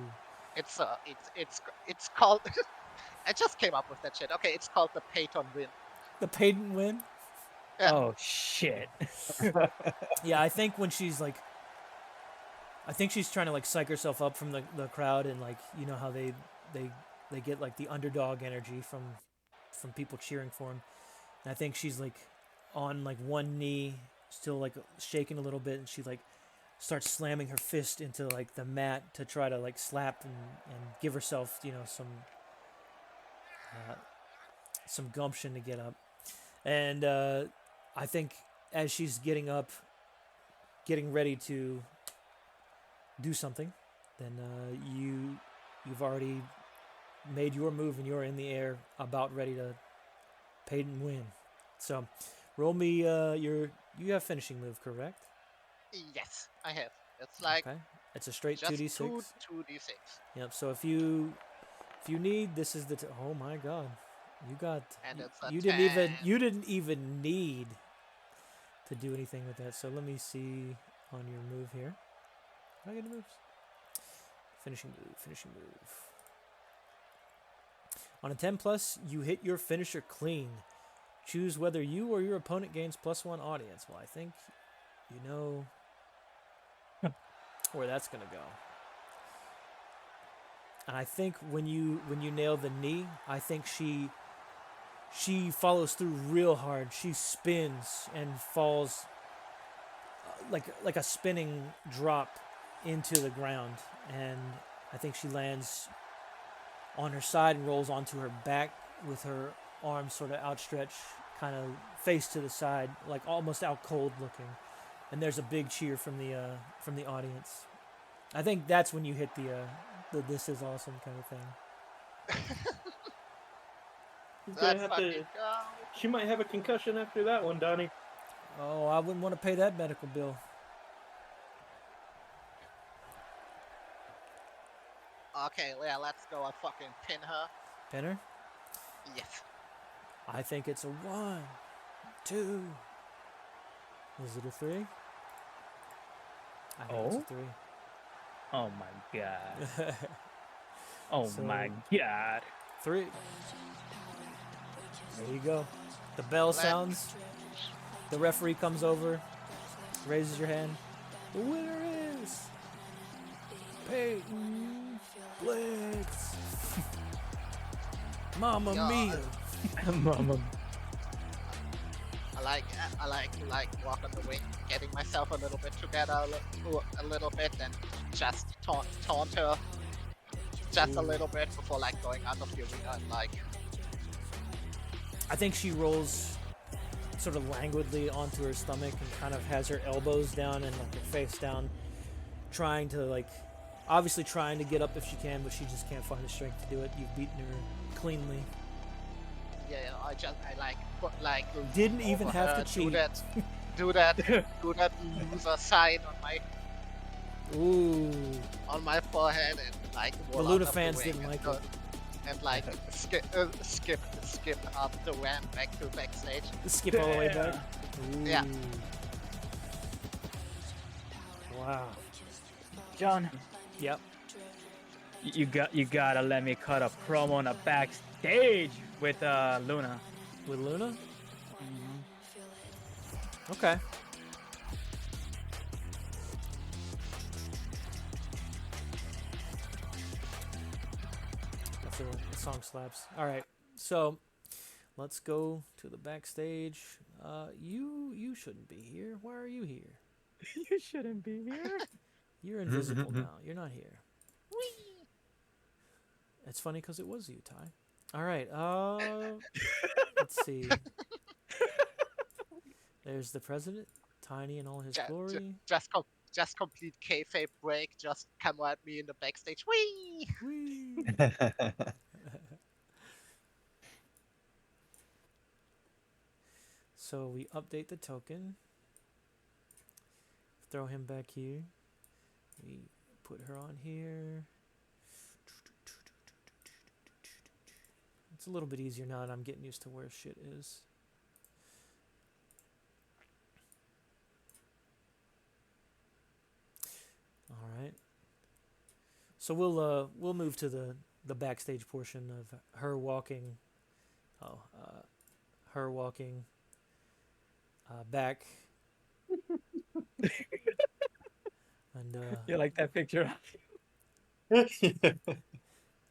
It's called. I just came up with that shit. Okay, it's called the Peyton win. The Peyton win. Yeah. Oh shit. Yeah, I think when she's like, I think she's trying to like psych herself up from the crowd, and like how they get like the underdog energy from people cheering for him. And I think she's like on like one knee, still like shaking a little bit, and she like starts slamming her fist into like the mat to try to like slap and give herself some gumption to get up. And I think as she's getting up, getting ready to do something, then you've already made your move and you're in the air, about ready to Peyton win. So roll me you have finishing move, correct? Yes, I have. It's like Okay. It's a straight just 2d6. 2d6. Yep. So if you need, this is the oh my god. You got And it's a you 10. didn't even need to do anything with that. So let me see on your move here. Can I get the moves? Finishing move. On a 10 plus, you hit your finisher clean. Choose whether you or your opponent gains +1 audience. Well, I think you know where that's gonna go. And I think when you nail the knee, I think she follows through real hard. She spins and falls like a spinning drop into the ground, and I think she lands on her side and rolls onto her back with her arms sort of outstretched, kind of face to the side, like almost out cold looking. And there's a big cheer from the audience. I think that's when you hit the "this is awesome" kind of thing. She's gonna Let's have fucking to. go. She might have a concussion after that one, Donnie. Oh, I wouldn't want to pay that medical bill. Okay, yeah, let's go. I fucking pin her. Pinner? Yes. I think it's a 1, 2. Is it a 3? I think it's a 3. Oh my god. Oh So- my god. 3. There you go. The bell sounds. The referee comes over, raises your hand. The winner is Peyton Blitz. Mamma Yeah. mia. Mama. I like walk on the ring, getting myself a little bit together a little bit, and just taunt her just a little bit before like going out of the arena and like I think she rolls sort of languidly onto her stomach and kind of has her elbows down and like her face down, trying to like, obviously trying to get up if she can, but she just can't find the strength to do it. You've beaten her cleanly. yeah, I like put like Didn't even over have her, to cheat. do that loser sign Ooh. on my forehead and like The roll Luna out of fans ring didn't like go- it. and like skip up the ramp back to backstage. Skip all the way back. Ooh. Yeah. Wow. John, Yep. you gotta let me cut a promo on a backstage with Luna. With Luna? Okay. I feel like the song slaps. All right, so let's go to the backstage. You shouldn't be here. Why are you here? You shouldn't be here. You're invisible now. You're not here. It's funny because it was you, Ty. All right. Let's see. There's the president, Tiny in all his glory. Just complete kayfabe break. Just come at me in the backstage. Whee! Whee! So we update the token. Throw him back here. We put her on here. It's a little bit easier now that I'm getting used to where shit is. All right. So we'll move to the backstage portion of her walking. Her walking back. And You like that picture? in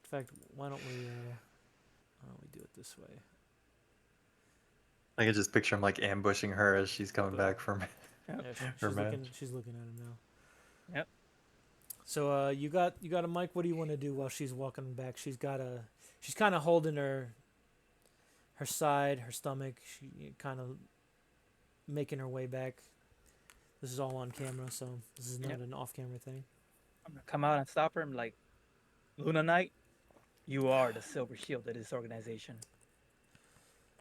fact, why don't we do it this way? I could just picture him like ambushing her as she's coming back from Yeah, her match. she's looking at him now. Yep. So you got a mic. What do you want to do while she's walking back? She's kind of holding her side, her stomach. She kind of making her way back. This is all on camera, so this is not an off-camera thing. I'm gonna come out and stop her. I'm like, Luna Knight, you are the silver shield of this organization.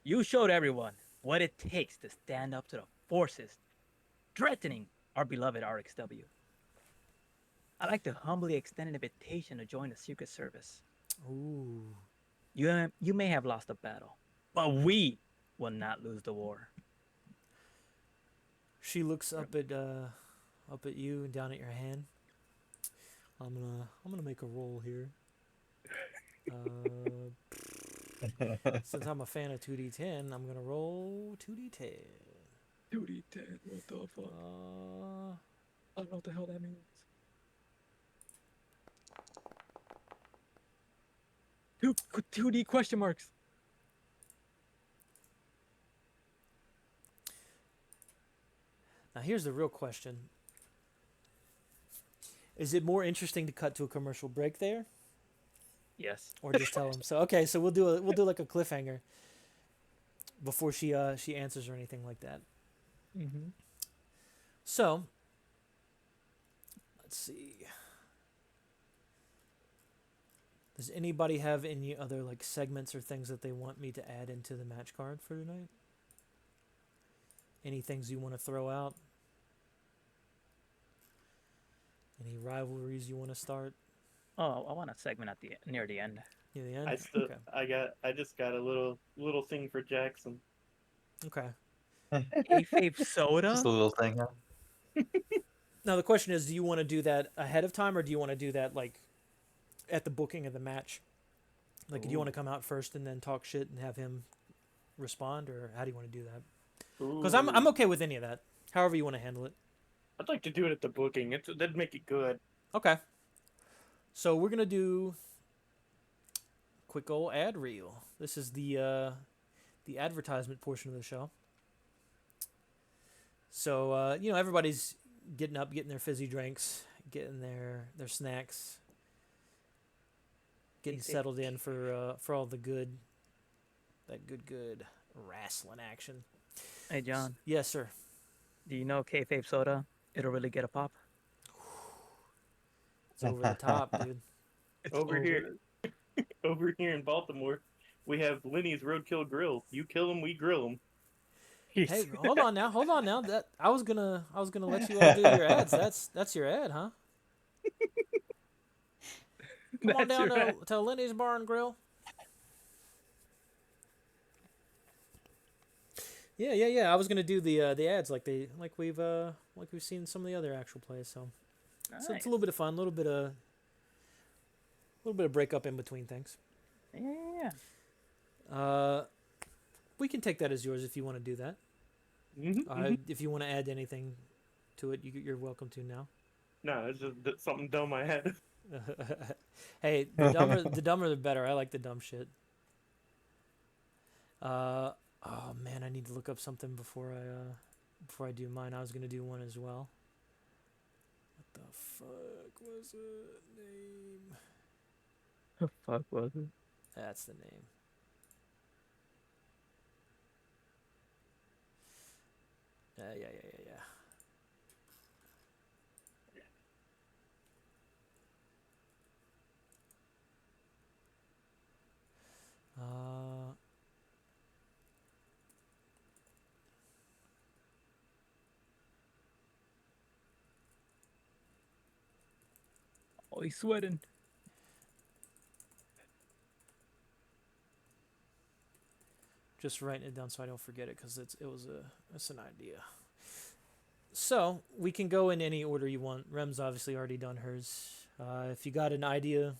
You showed everyone what it takes to stand up to the forces threatening our beloved RXW. I'd like to humbly extend an invitation to join the Secret Service. Ooh. You may have lost the battle, but we will not lose the war. She looks up at you and down at your hand. I'm gonna make a roll here. Since I'm a fan of 2d10, I'm gonna roll 2d10. 2d10, what the fuck? I don't know what the hell that means. Two D question marks. Now here's the real question. Is it more interesting to cut to a commercial break there, Yes. or just tell them? So okay, so we'll do like a cliffhanger before she answers or anything like that. Mm-hmm. So let's see. Does anybody have any other like segments or things that they want me to add into the match card for tonight? Any things you want to throw out? Any rivalries you want to start? Oh, I want a segment at near the end. Near the end? I just got a little thing for Jackson. Okay. Kayfabe soda. Just a little thing. Huh? Now the question is, do you want to do that ahead of time, or do you want to do that like at the booking of the match? Like, do you want to come out first and then talk shit and have him respond, or how do you want to do that? Because I'm okay with any of that. However you want to handle it. I'd like to do it at the booking. That'd make it good. Okay. So we're gonna do quick old ad reel. This is the advertisement portion of the show. So everybody's getting up, getting their fizzy drinks, getting their snacks, getting Easy. settled in for all the good wrestling action. Hey, John, Yes, sir. do you know kayfabe soda? It'll really get a pop. It's over the top, dude. It's Over here, over here in Baltimore, we have Lenny's Roadkill Grill. You kill them, we grill them. Hey, hold on now. That I was gonna let you all do your ads. That's your ad, huh? Come on down to Lenny's Bar and Grill. Yeah. I was gonna do the ads like we've seen some of the other actual plays. So Nice. it's a little bit of fun, a little bit of break up in between things. Yeah. We can take that as yours if you want to do that. If you want to add anything to it, you're welcome to now. No, it's just something dumb I had. Hey, the dumber the better. I like the dumb shit. Oh man, I need to look up something before I do mine. I was gonna do one as well. What the fuck was it? Name? The fuck was it? That's the name. Yeah. Oh, he's sweating. Just writing it down so I don't forget it because it's an idea. So we can go in any order you want. Rem's obviously already done hers. If you got an idea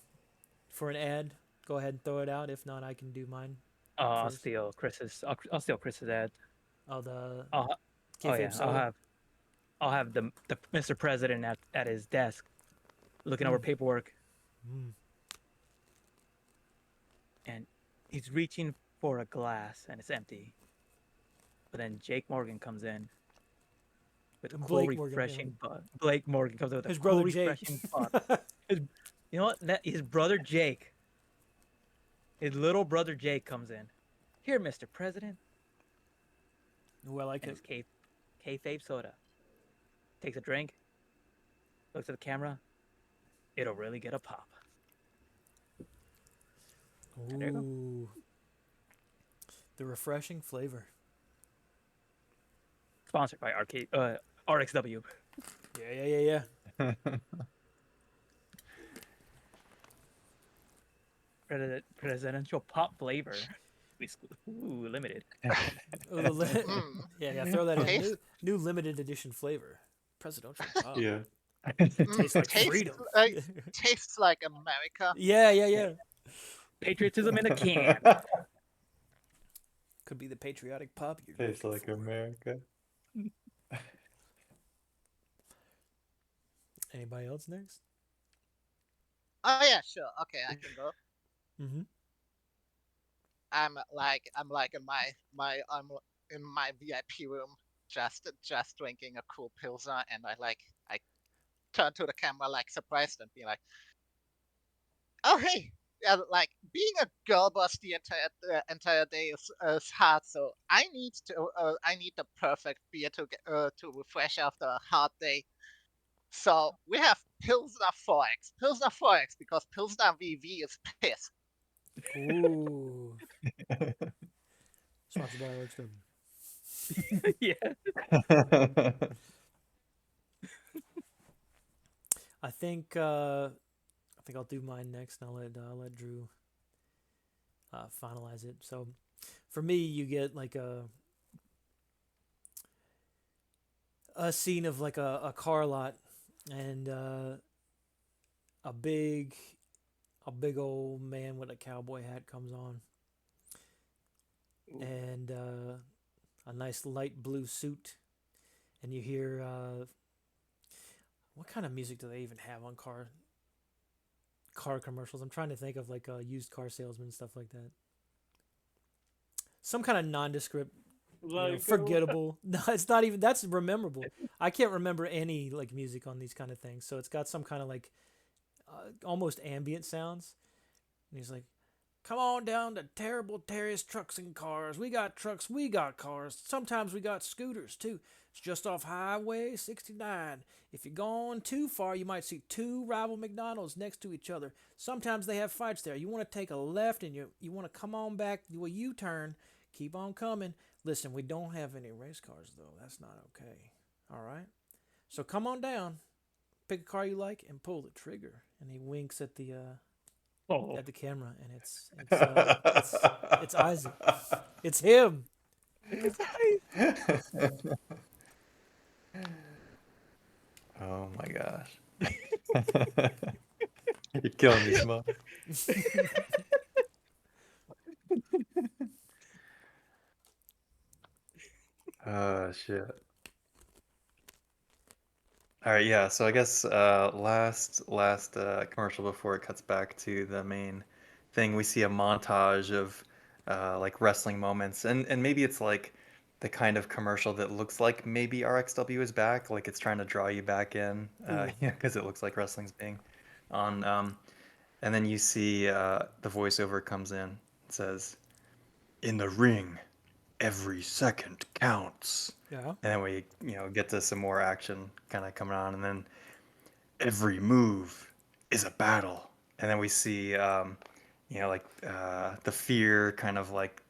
for an ad, go ahead and throw it out. If not, I can do mine. I'll first. steal Chris's. I'll steal Chris's ad. Oh, the Oh kayfabe yeah, soda. I'll have the Mr. President at his desk, looking over paperwork, and he's reaching for a glass and it's empty. But then Jake Morgan comes in with a cool, Blake Morgan, refreshing bud. Blake Morgan comes in with His a brother cool, Jake. refreshing bud. You know what? His brother Jake, his little brother Jake comes in. Here, Mr. President. Ooh, I like And it. it's kayfabe soda. Takes a drink, looks at the camera. It'll really get a pop. There you go. Ooh, the refreshing flavor. Sponsored by RXW. Yeah. Presidential pop flavor. Ooh, limited. Yeah. Throw that in. Taste- New limited edition flavor. Presidential pop. Yeah. Tastes like freedom. Tastes like America. Yeah. Patriotism in a can. Could be the patriotic pop you're Tastes looking like for. America. Anybody else next? Oh yeah, sure. Okay, I can go. Mm-hmm. I'm in my VIP room, just drinking a cool pilsner, and I turn to the camera like surprised and be like, "Oh hey, yeah, like being a girl boss the entire day is hard. So I need the perfect beer to refresh after a hard day. So we have Pilsner 4X, because Pilsner VV is piss." Ooh. Sponsored by RXW. Yeah. I think I'll do mine next, and I'll let Drew finalize it. So, for me, you get like a scene of like a car lot, and a big old man with a cowboy hat comes on, and a nice light blue suit, and you hear what kind of music do they even have on car commercials? I'm trying to think of like used car salesman, stuff like that. Some kind of nondescript forgettable. No, it's not even. That's memorable. I can't remember any like music on these kind of things. So it's got some kind of like almost ambient sounds. And he's like, "Come on down to Terrible Terry's Trucks and Cars. We got trucks, we got cars. Sometimes we got scooters too. It's just off Highway 69. If you're going too far, you might see two rival McDonald's next to each other. Sometimes they have fights there. You want to take a left and you want to come on back, do a U-turn. Keep on coming. Listen, we don't have any race cars though. That's not okay. All right. So come on down, pick a car you like, and pull the trigger." And he winks at the Oh. camera, and it's Isaac. It's him. Oh my gosh. You're killing me, Smug. Oh shit. All right, yeah. So I guess last commercial before it cuts back to the main thing, we see a montage of like wrestling moments, and maybe it's like the kind of commercial that looks like maybe RXW is back, like it's trying to draw you back in, Ooh. yeah, because it looks like wrestling's being on. And then you see the voiceover comes in. It says, "In the ring, every second counts." Yeah. And then we, get to some more action kind of coming on, and then every move is a battle. And then we see, like the fear kind of like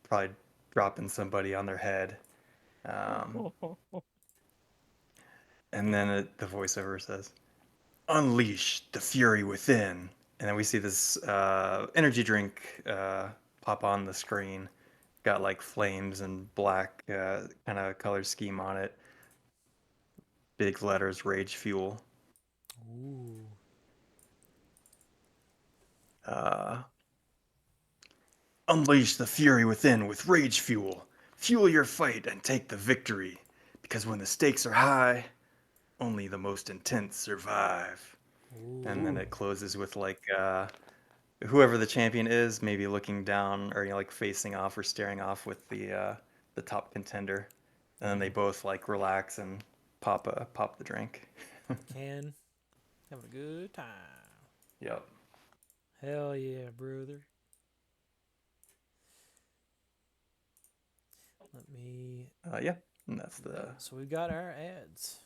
probably dropping somebody on their head. Um, and then the voiceover says, "Unleash the fury within." And then we see this energy drink pop on the screen. Got like flames and black kind of color scheme on it. Big letters, Rage Fuel. Ooh. Uh, Unleash the fury within with Rage Fuel. Fuel your fight and take the victory. Because when the stakes are high, only the most intense survive. And then Ooh. it closes with like whoever the champion is, maybe looking down or like facing off or staring off with the top contender. And then they both like relax and pop the drink. Ken, having a good time. Yep. Hell yeah, brother. Let me. Yeah. And that's the. So we got our ads.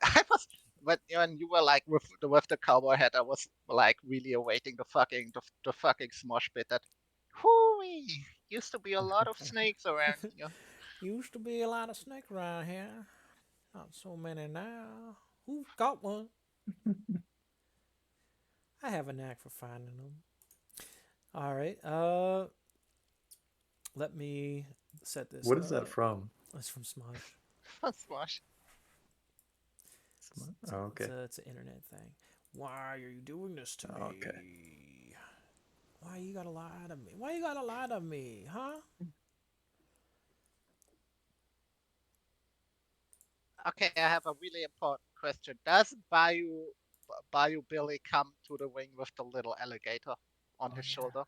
I was when you were like with the cowboy hat, I was like really awaiting the fucking smosh bit that hooey used to be a lot of snakes around here. Used to be a lot of snakes around here. Not so many now. Who's got one? I have a knack for finding them. All right. Let me set this What is that up. from? That's from Smosh. Smosh. Oh, okay. It's an internet thing. Why are you doing this to me? Okay. Why you gotta lie to me? Why you gotta lie to me, huh? Okay, I have a really important question. Does Bayou Billy come to the ring with the little alligator on Oh his yeah. shoulder?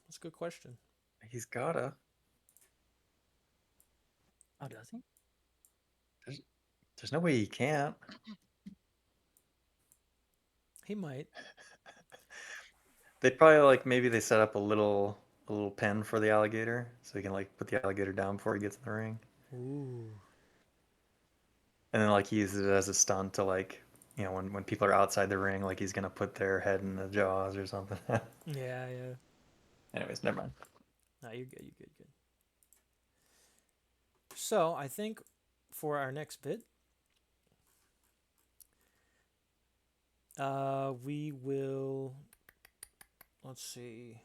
That's a good question. He's gotta. Oh, does he? There's no way he can't. He might. They probably like maybe they set up a little pen for the alligator so he can like put the alligator down before he gets in the ring. Ooh. And then like he uses it as a stunt to like when people are outside the ring, like he's gonna put their head in the jaws or something. Yeah, yeah. Anyways, never mind. No, you're good. You're good. Good. So I think for our next bit, we will. Let's see.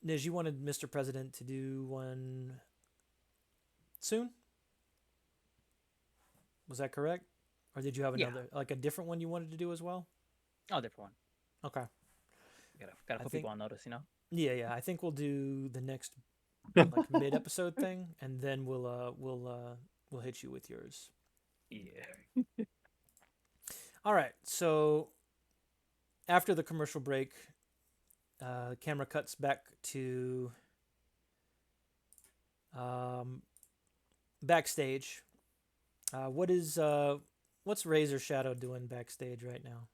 Niz, you wanted Mr. President to do one soon? Was that correct? Or did you have Yeah. another, like a different one you wanted to do as well? Oh, different one. Okay. Gotta I put think- people on notice, you know. Yeah. I think we'll do the next like mid-episode thing, and then we'll hit you with yours. Yeah. All right. So after the commercial break, camera cuts back to backstage. What's Razor Shadow doing backstage right now?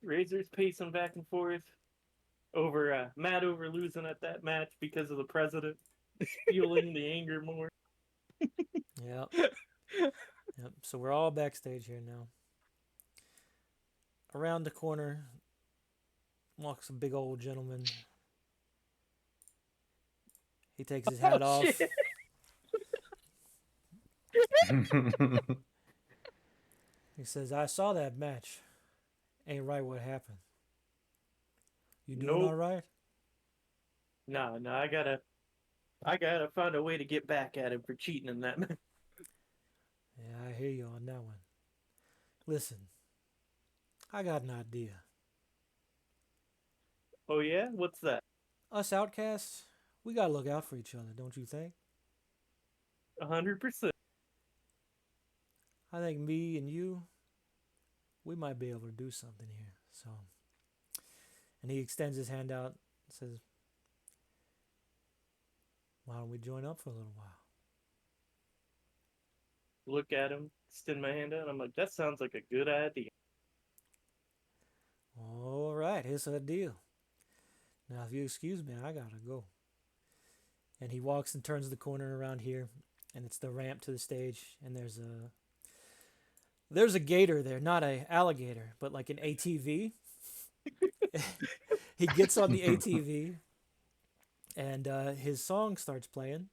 Razor's pacing back and forth mad over losing at that match because of the president, fueling the anger more. Yep. Yep. So we're all backstage here now. Around the corner walks a big old gentleman. He takes his hat off. Shit. He says, "I saw that match. Ain't right what happened. You doing Nope. all right?" No, I gotta find a way to get back at him for cheating in that match. Yeah, I hear you on that one. Listen, I got an idea. Oh yeah? What's that? Us outcasts, we gotta look out for each other, don't you think? 100%. I think me and you, we might be able to do something here. So, and he extends his hand out and says, "Why don't we join up for a little while?" Look at him, extend my hand out. I'm like, that sounds like a good idea. All right, here's a deal. Now, if you excuse me, I gotta go. And he walks and turns the corner around here, and it's the ramp to the stage, and there's a gator there, not a alligator, but like an ATV. He gets on the ATV, and his song starts playing,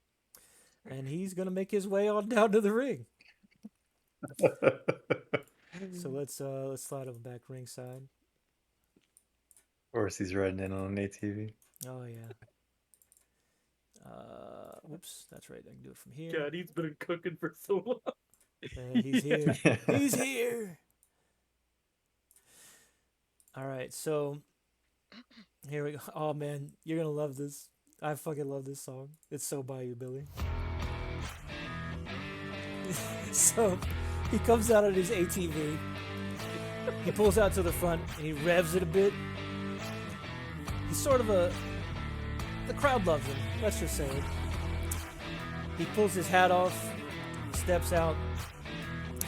and he's gonna make his way on down to the ring. So let's slide him back ringside. Of course, he's riding in on an ATV. Oh yeah. Whoops, that's right. I can do it from here. God, he's been cooking for so long. He's here. He's here. All right, so here we go. Oh man, you're gonna love this. I fucking love this song. It's so Bayou Billy. So he comes out on his ATV. He pulls out to the front and he revs it a bit. He's sort of the crowd loves him. Let's just say it. He pulls his hat off, steps out.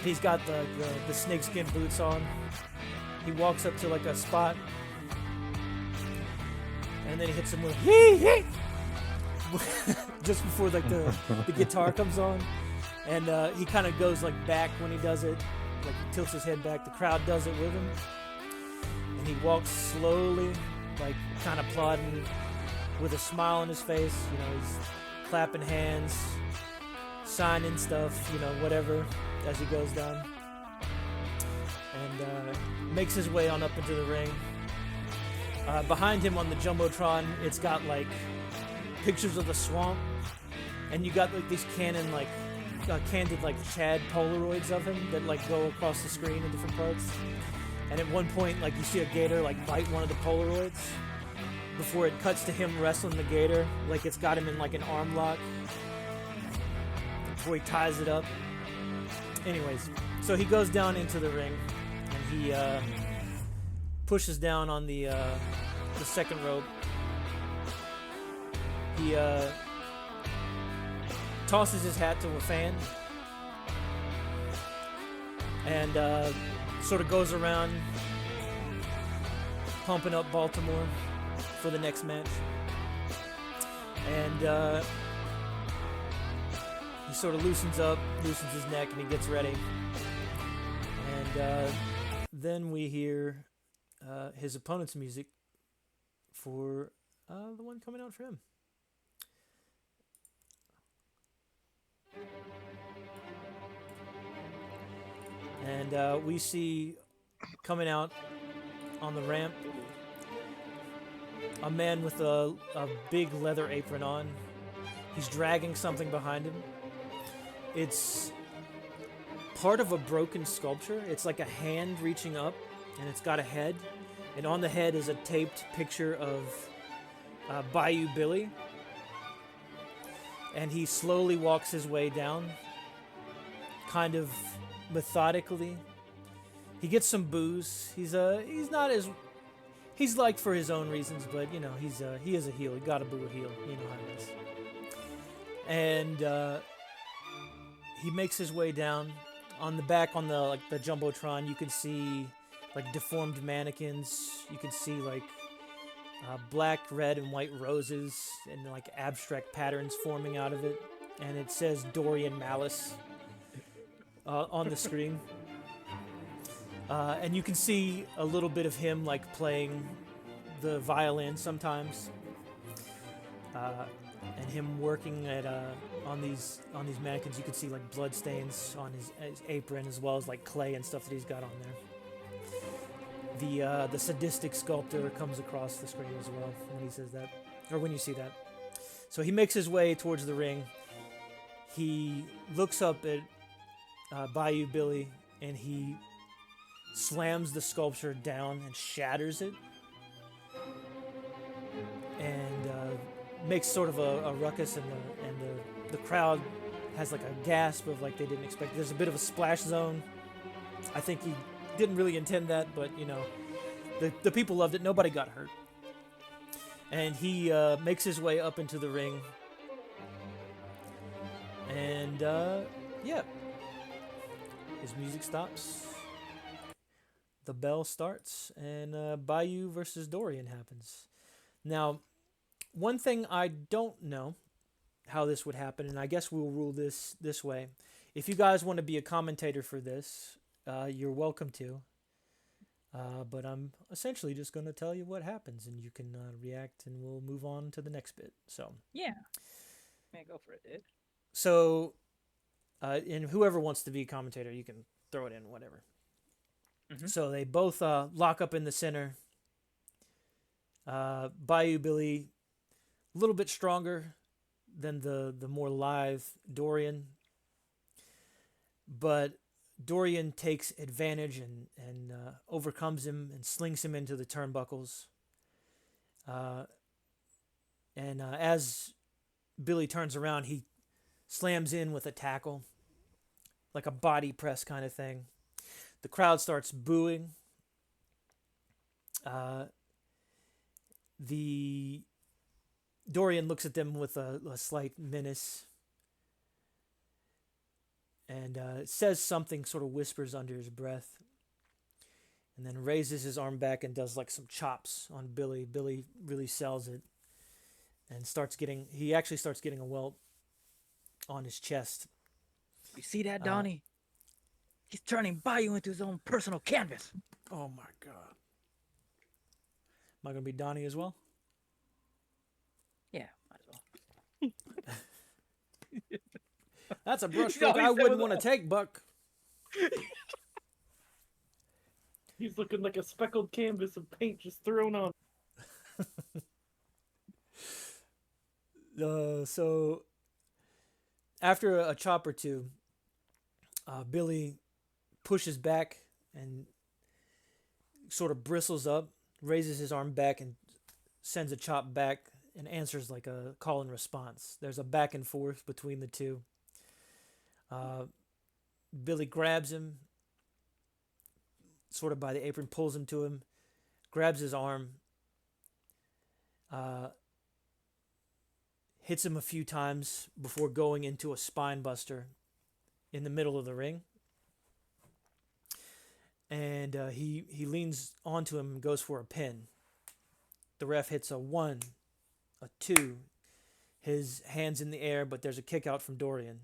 He's got the snakeskin boots on. He walks up to like a spot, and then he hits him with yee yee just before like the guitar comes on, and he kind of goes like back when he does it, like he tilts his head back. The crowd does it with him, and he walks slowly, like kind of plodding, with a smile on his face. You know, he's clapping hands, signing stuff, you know, whatever, as he goes down. And makes his way on up into the ring. Behind him on the Jumbotron, it's got like pictures of the swamp, and you got like these candid like Chad Polaroids of him that like go across the screen in different parts. And at one point, like you see a gator like bite one of the Polaroids before it cuts to him wrestling the gator, like it's got him in like an arm lock before he ties it up. Anyways, so he goes down into the ring and he pushes down on the second rope. He tosses his hat to a fan and sort of goes around pumping up Baltimore for the next match. And he sort of loosens his neck, and he gets ready. And then we hear his opponent's music for the one coming out for him. And we see coming out on the ramp a man with a big leather apron on. He's dragging something behind him. It's part of a broken sculpture. It's like a hand reaching up, and it's got a head. And on the head is a taped picture of Bayou Billy. And he slowly walks his way down, kind of methodically. He gets some booze. He's not as he's liked for his own reasons, but you know he is a heel. He got to boo a heel. You know how it is. And he makes his way down. On the back, on the the jumbotron, you can see like deformed mannequins. You can see like black, red, and white roses and like abstract patterns forming out of it. And it says Dorian Malice on the screen. And you can see a little bit of him like playing the violin sometimes, and him working at on these mannequins. You can see like blood stains on his apron, as well as like clay and stuff that he's got on there. The sadistic sculptor comes across the screen as well when he says that, or when you see that. So he makes his way towards the ring. He looks up at Bayou Billy, and he slams the sculpture down and shatters it, and makes sort of a ruckus, and the crowd has like a gasp of like they didn't expect. There's a bit of a splash zone. I think he didn't really intend that, but you know, the people loved it. Nobody got hurt, and he makes his way up into the ring, and yeah, his music stops. The bell starts, and Bayou versus Dorian happens. Now, one thing I don't know how this would happen, and I guess we'll rule this way. If you guys want to be a commentator for this, you're welcome to. But I'm essentially just going to tell you what happens, and you can react, and we'll move on to the next bit. So Yeah. Man, go for it, dude. So, and whoever wants to be a commentator, you can throw it in, whatever. Mhm. So they both lock up in the center. Bayou Billy, a little bit stronger than the more lithe Dorian, but Dorian takes advantage and overcomes him and slings him into the turnbuckles. And as Billy turns around, he slams in with a tackle, like a body press kind of thing. The crowd starts booing. The Dorian looks at them with a slight menace, and says something, sort of whispers under his breath, and then raises his arm back and does like some chops on Billy. Billy really sells it, and he actually starts getting a welt on his chest. You see that, Donnie? He's turning Bayou into his own personal canvas. Oh my god. Am I going to be Donnie as well? Yeah, might as well. That's a brushstroke No, he I said wouldn't with want to take, Buck. He's looking like a speckled canvas of paint just thrown on. So after a chop or two, Billy pushes back and sort of bristles up, raises his arm back and sends a chop back and answers like a call and response. There's a back and forth between the two. Billy grabs him sort of by the apron, pulls him to him, grabs his arm, hits him a few times before going into a spine buster in the middle of the ring. And he leans onto him and goes for a pin. The ref hits a 1, a 2, his hands in the air, but there's a kick out from Dorian.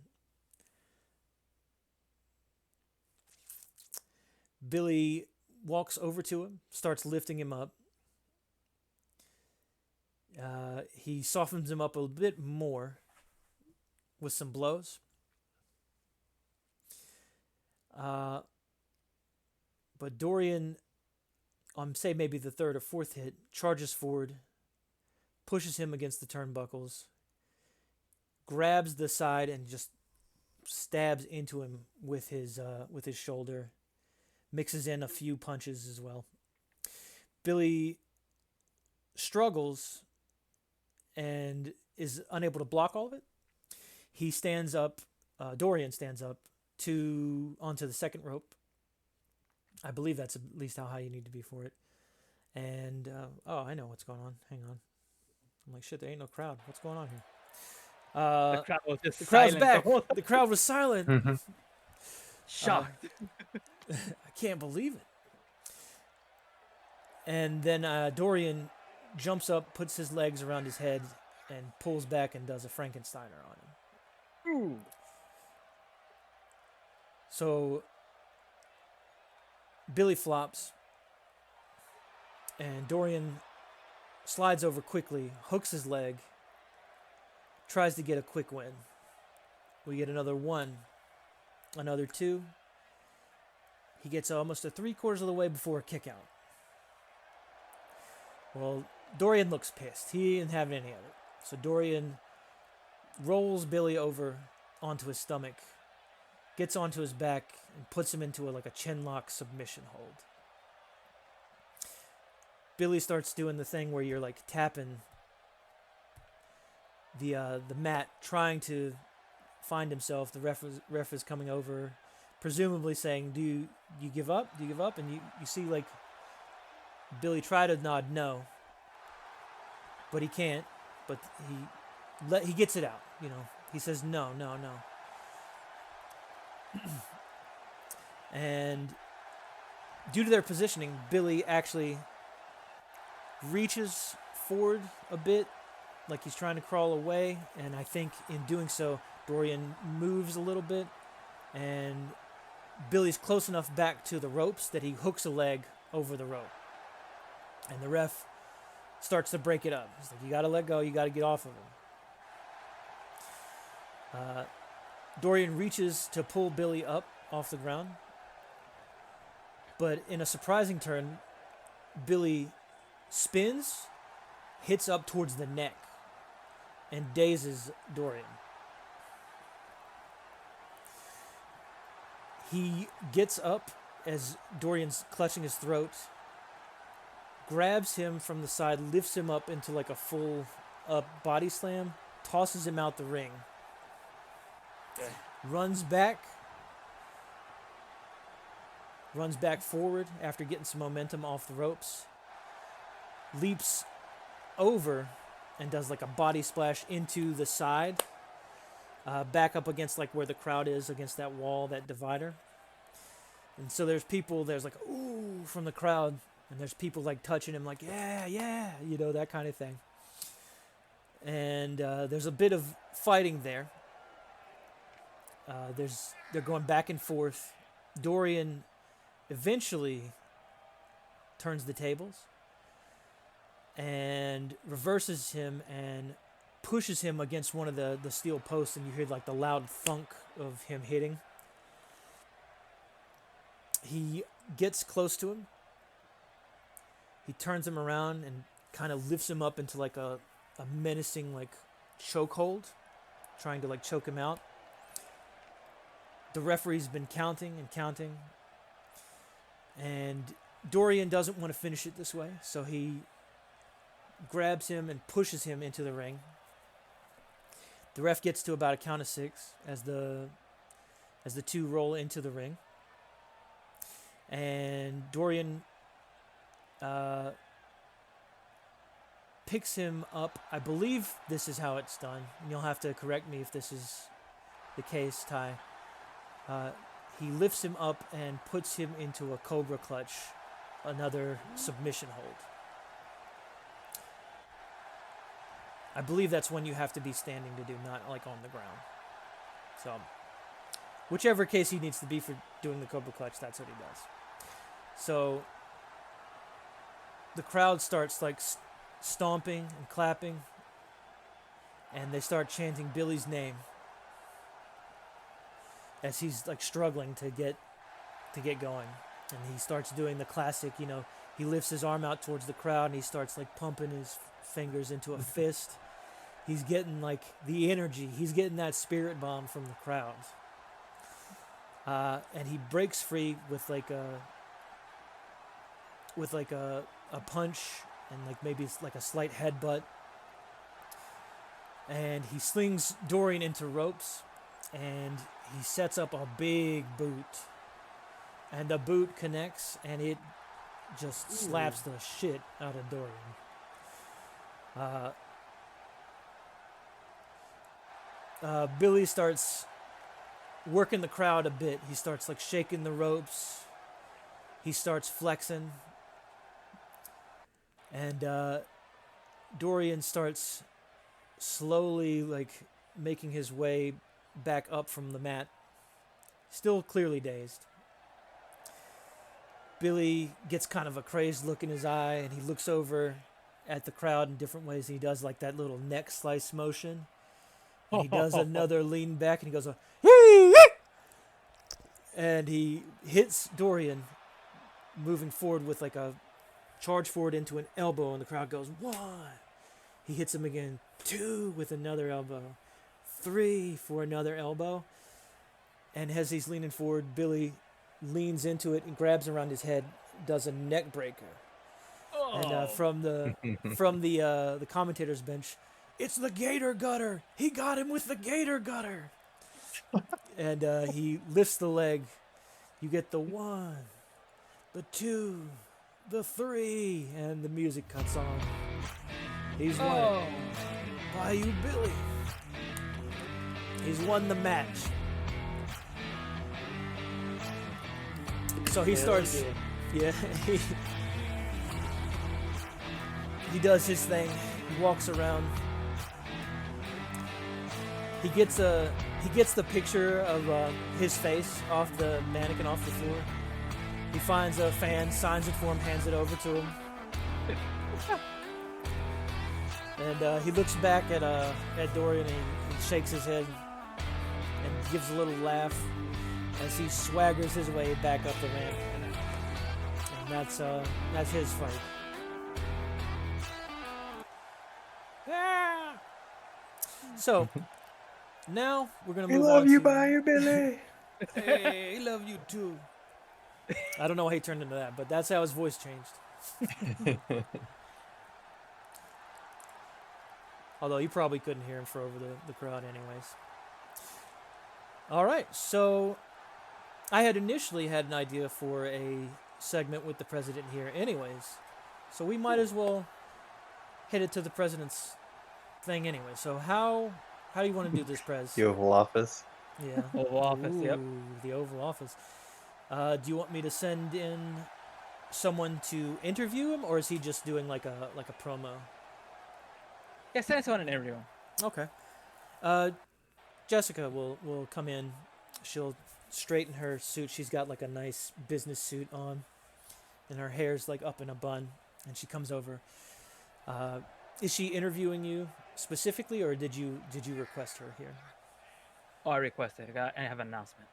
Billy walks over to him, starts lifting him up. He softens him up a bit more with some blows. But Dorian, on say maybe the third or fourth hit, charges forward, pushes him against the turnbuckles, grabs the side and just stabs into him with his shoulder, mixes in a few punches as well. Billy struggles and is unable to block all of it. He stands up. Dorian stands up onto the second rope. I believe that's at least how high you need to be for it. And oh, I know what's going on. Hang on. I'm like, shit, there ain't no crowd. What's going on here? The crowd was just The crowd's silent back. the whole time. The crowd was silent. Mhm. Shocked. I can't believe it. And then Dorian jumps up, puts his legs around his head, and pulls back and does a Frankensteiner on him. Ooh. So Billy flops, and Dorian slides over quickly, hooks his leg, tries to get a quick win. We get another 1, another 2. He gets almost a 3/4 of the way before a kick out. Well, Dorian looks pissed. He ain't having any of it. So Dorian rolls Billy over onto his stomach, gets onto his back, and puts him into like a chin lock submission hold. Billy starts doing the thing where you're like tapping the mat, trying to find himself. The ref is coming over, presumably saying, "Do you give up? Do you give up?" And you see like Billy try to nod no, but he can't. But he gets it out. You know, he says no, no, no. And due to their positioning, Billy actually reaches forward a bit, like he's trying to crawl away, and I think in doing so, Dorian moves a little bit, and Billy's close enough back to the ropes that he hooks a leg over the rope. And the ref starts to break it up. He's like, you got to let go, you got to get off of him. Dorian reaches to pull Billy up off the ground, but in a surprising turn, Billy spins, hits up towards the neck, and dazes Dorian. He gets up as Dorian's clutching his throat, grabs him from the side, lifts him up into like a full up body slam, tosses him out the ring, runs back forward after getting some momentum off the ropes, leaps over and does like a body splash into the side, back up against like where the crowd is, against that wall, that divider. And so there's like ooh from the crowd, and there's people like touching him like yeah, you know, that kind of thing. And there's a bit of fighting there. They're going back and forth. Dorian eventually turns the tables and reverses him and pushes him against one of the steel posts, and you hear like the loud thunk of him hitting. He gets close to him. He turns him around and kind of lifts him up into like a menacing like chokehold, trying to like choke him out. The referee's been counting, and Dorian doesn't want to finish it this way, so he grabs him and pushes him into the ring. The ref gets to about a count of 6 as the two roll into the ring, and Dorian picks him up. I believe this is how it's done, and you'll have to correct me if this is the case, Ty. He lifts him up and puts him into a cobra clutch, another submission hold. I believe that's when you have to be standing to do, not like on the ground. So, whichever case he needs to be for doing the cobra clutch, that's what he does. So, the crowd starts like stomping and clapping, and they start chanting Billy's name as he's like struggling to get going. And he starts doing the classic, you know, he lifts his arm out towards the crowd and he starts like pumping his fingers into a fist. He's getting like the energy, he's getting that spirit bomb from the crowd. And he breaks free with like a punch and like maybe it's like a slight headbutt. And he slings Dorian into ropes, and he sets up a big boot and the boot connects, and it just slaps the shit out of Dorian. Billy starts working the crowd a bit. He starts like shaking the ropes. He starts flexing. And Dorian starts slowly like making his way back up from the mat, still clearly dazed. Billy gets kind of a crazed look in his eye, and he looks over at the crowd in different ways. He does like that little neck slice motion. And he does another lean back, and he goes, and he hits Dorian, moving forward with like a charge forward into an elbow, and the crowd goes, 1. He hits him again, 2 with another elbow, 3 for another elbow. And as he's leaning forward, Billy leans into it and grabs around his head, does a neck breaker. And from the commentator's bench, it's the Gator Gutter. He got him with the Gator Gutter. And he lifts the leg. You get the 1, the 2, the 3, and the music cuts on. He's won it. By you, Billy. He's won the match. So he starts, yeah, he does his thing. He walks around. He gets the picture of his face off the mannequin off the floor. He finds a fan, signs it for him, hands it over to him. And he looks back at Dorian, and he shakes his head and gives a little laugh as he swaggers his way back up the ramp. And that's his fight. Yeah. So now we're gonna move on. love you, to... Buyer Billy. Hey, love you too. I don't know how he turned into that, but that's how his voice changed. Although you probably couldn't hear him for over the crowd anyways. All right, so I had initially had an idea for a segment with the president here anyways. So we might as well hit it to the president's thing anyway. So how do you want to do this, Prez? The Oval Office. Yeah. Oval Office, yep. Ooh, the Oval Office. Do you want me to send in someone to interview him, or is he just doing like a promo? Yeah, send someone an interview. Okay. Jessica will come in. She'll straighten her suit. She's got like a nice business suit on, and her hair's like up in a bun. And she comes over. Is she interviewing you specifically, or did you request her here? Oh, I requested. I have an announcement.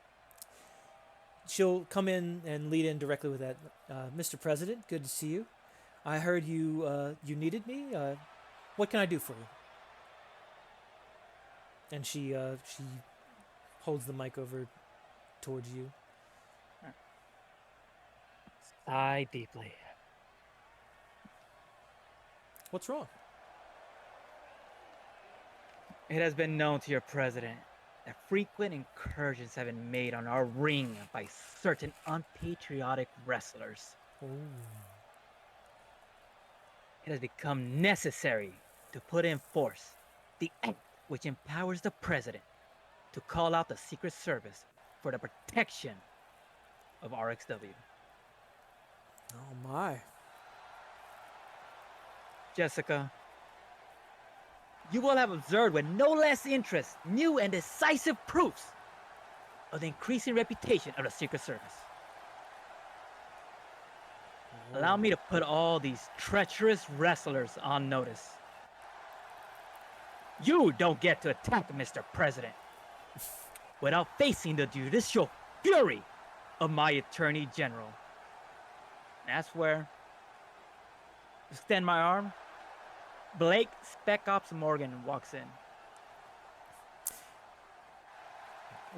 She'll come in and lead in directly with that. Mr. President, good to see you. I heard you needed me. What can I do for you? And she holds the mic over towards you. Sigh deeply. What's wrong? It has been known to your president that frequent incursions have been made on our ring by certain unpatriotic wrestlers. Ooh. It has become necessary to put in force the act which empowers the president to call out the Secret Service for the protection of RXW. Oh my. Jessica, you will have observed with no less interest new and decisive proofs of the increasing reputation of the Secret Service. Allow me to put all these treacherous wrestlers on notice. You don't get to attack Mr. President without facing the judicial fury of my Attorney General. That's where, extend my arm, Blake Spec Ops Morgan walks in.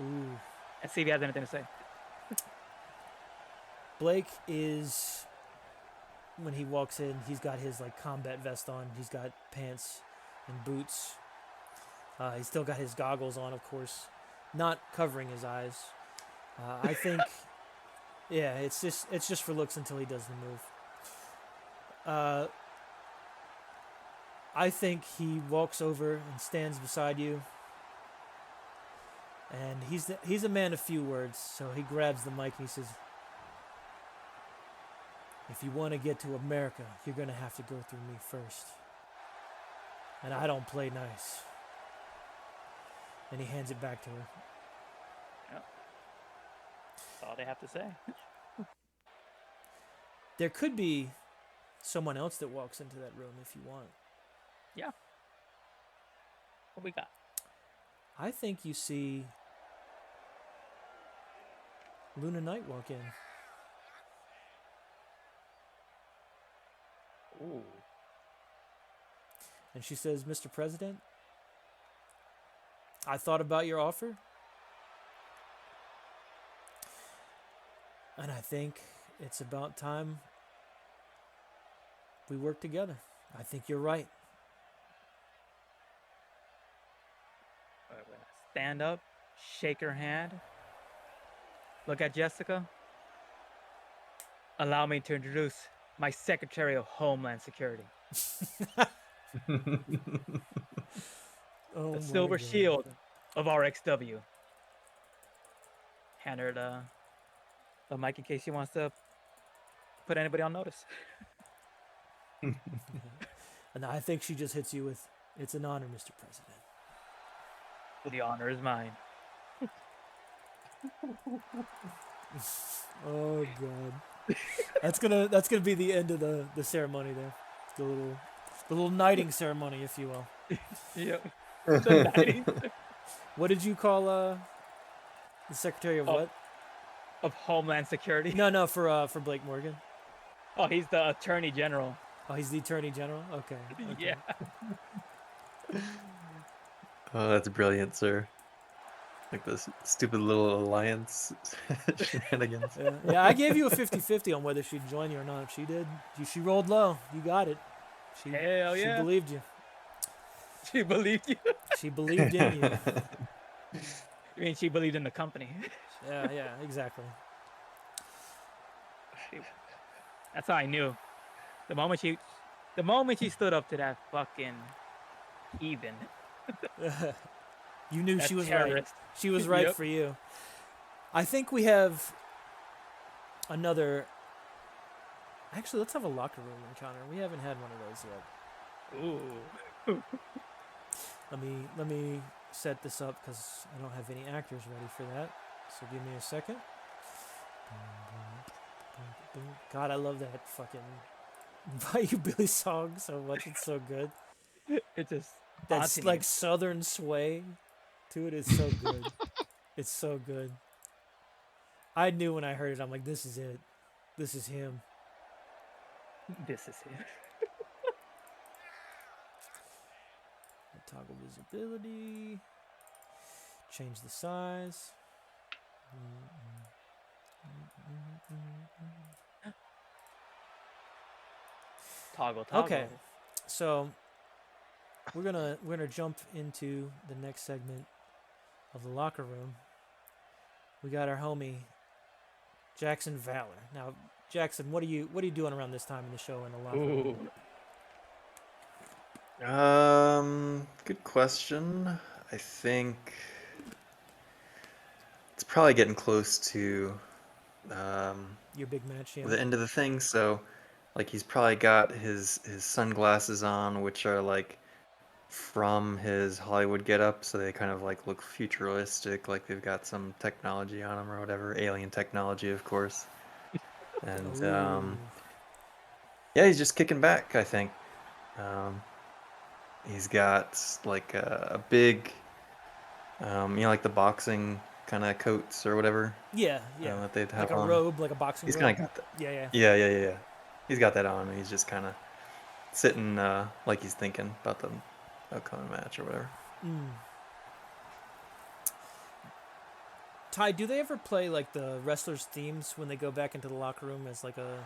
Ooh. Let's see if he has anything to say. Blake is, when he walks in, he's got his like combat vest on. He's got pants and boots. He's still got his goggles on, of course, not covering his eyes. I think Yeah, it's just for looks until he does the move. I think he walks over and stands beside you, and he's a man of few words. So he grabs the mic and he says, "If you want to get to America, you're gonna have to go through me first, and I don't play nice." And he hands it back to her. That's all they have to say. There could be someone else that walks into that room if you want. Yeah. What we got? I think you see Luna Knight walk in. Ooh. And she says, "Mr. President, I thought about your offer. And I think it's about time we work together. I think you're right." I'm gonna stand up, shake her hand, look at Jessica. Allow me to introduce my Secretary of Homeland Security, Oh the my Silver God. Shield of RXW. Hand her the mic in case she wants to put anybody on notice. And I think she just hits you with, "It's an honor, Mr. President." The honor is mine. Oh God. That's gonna be the end of the ceremony there. The little knighting ceremony, if you will. Yep. The knighting What did you call the Secretary of Oh. what? of Homeland Security. No, for Blake Morgan. Oh, he's the Attorney General. Oh, he's the Attorney General? Okay. Yeah. Oh, that's brilliant, sir. Like this stupid little alliance shenanigans. Yeah, I gave you a 50-50 on whether she'd join you or not. She did. She rolled low. You got it. Hell She yeah. believed you. She believed you. She believed in you. I mean, she believed in the company. Yeah, exactly. That's how I knew. The moment she stood up to that fucking heathen, You knew that she was terrorist. right. She was right Yep. for you. I think we have another. Actually, let's have a locker room encounter. We haven't had one of those yet. Ooh. Let me set this up because I don't have any actors ready for that. So give me a second. God, I love that fucking Bayou Billy song so much. It's so good. It just That's haunting like you. southern sway to it is so good. It's so good. I knew when I heard it, I'm like, this is it. This is him. This is it. Toggle visibility. Change the size. Toggle. Okay. So we're gonna jump into the next segment of the locker room. We got our homie Jackson Valor. Now, Jackson, what are you doing around this time in the show in the locker room? Ooh. Good question. I think it's probably getting close to Your big match, yeah. the end of the thing, so like he's probably got his sunglasses on, which are like from his Hollywood getup, so they kind of like look futuristic, like they've got some technology on them or whatever, alien technology, of course. And Ooh. yeah, he's just kicking back, I think. He's got like a big, like the boxing kind of coats or whatever Yeah. that they'd have Like a on. robe, like a boxing He's robe. kind of got that. Yeah. Yeah. He's got that on, and he's just kind of sitting like he's thinking about the upcoming match or whatever. Ty, do they ever play like the wrestlers' themes when they go back into the locker room as like a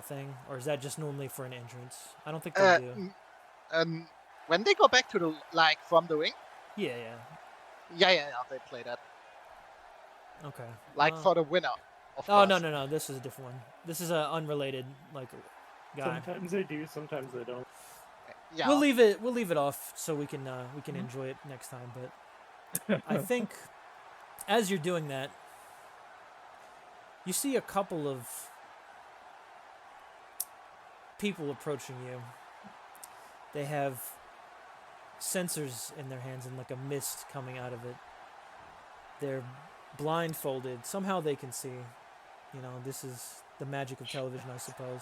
thing, or is that just normally for an entrance? I don't think they do. When they go back to the from the ring, Yeah. yeah, they play that Okay. for the winner. Of Oh course. no, this is a different one. This is a unrelated like guy. Sometimes I do, sometimes I don't. Yeah. We'll leave it off so we can enjoy it next time. But I think as you're doing that, you see a couple of people approaching you. They have sensors in their hands and like a mist coming out of it. They're blindfolded. Somehow they can see. You know, this is the magic of television, I suppose.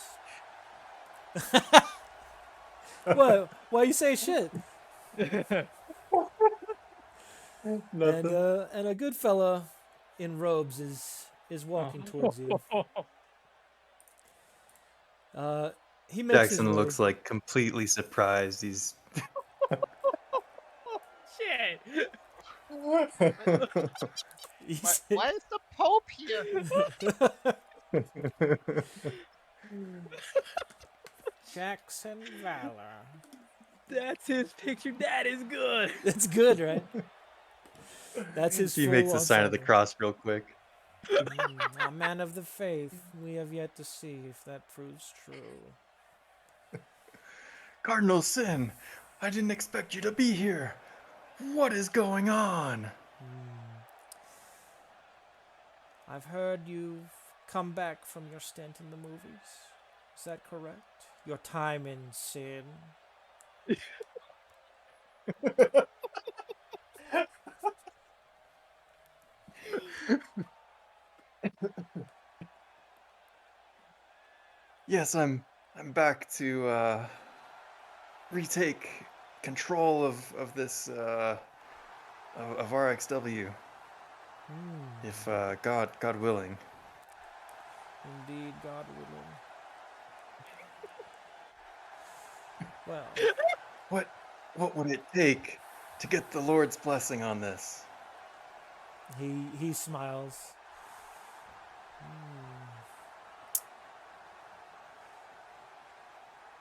What? Why you say shit? Nothing. And a good fella in robes is walking towards you. He makes his Jackson way. looks like completely surprised. He's Shit. Why is the Pope here? Jackson Valor. That's his picture. That is good. That's good, right? That's his. he full makes the sign of the ensemble. cross real quick. A man of the faith. We have yet to see if that proves true. Cardinal Sin, I didn't expect you to be here. What is going on? I've heard you've come back from your stint in the movies. Is that correct? Your time in sin. Yes, I'm back to retake control of this of RXW. If God willing. Indeed, God willing. Well, What would it take to get the Lord's blessing on this? he smiles.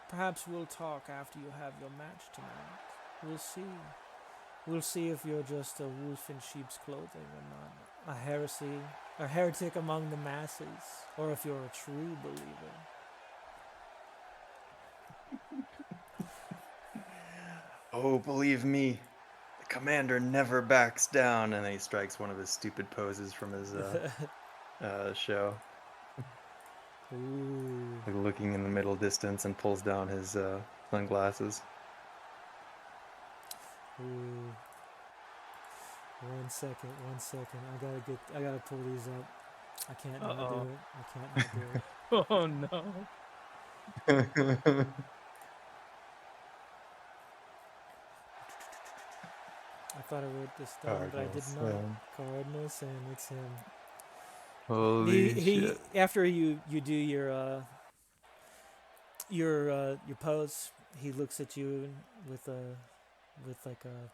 Perhaps we'll talk after you have your match tonight. We'll see. We'll see if you're just a wolf in sheep's clothing or not. A heretic among the masses, or if you're a true believer. Oh, believe me, the commander never backs down. And then he strikes one of his stupid poses from his show. Ooh. Like looking in the middle distance and pulls down his sunglasses. Ooh. One second. I gotta pull these up. I can't not do it. I can't not do it. Oh no. I thought I wrote this down, but I did Cardinal not. Sin. Cardinal Sin, it's him. Holy He shit. after you do your pose, he looks at you with like a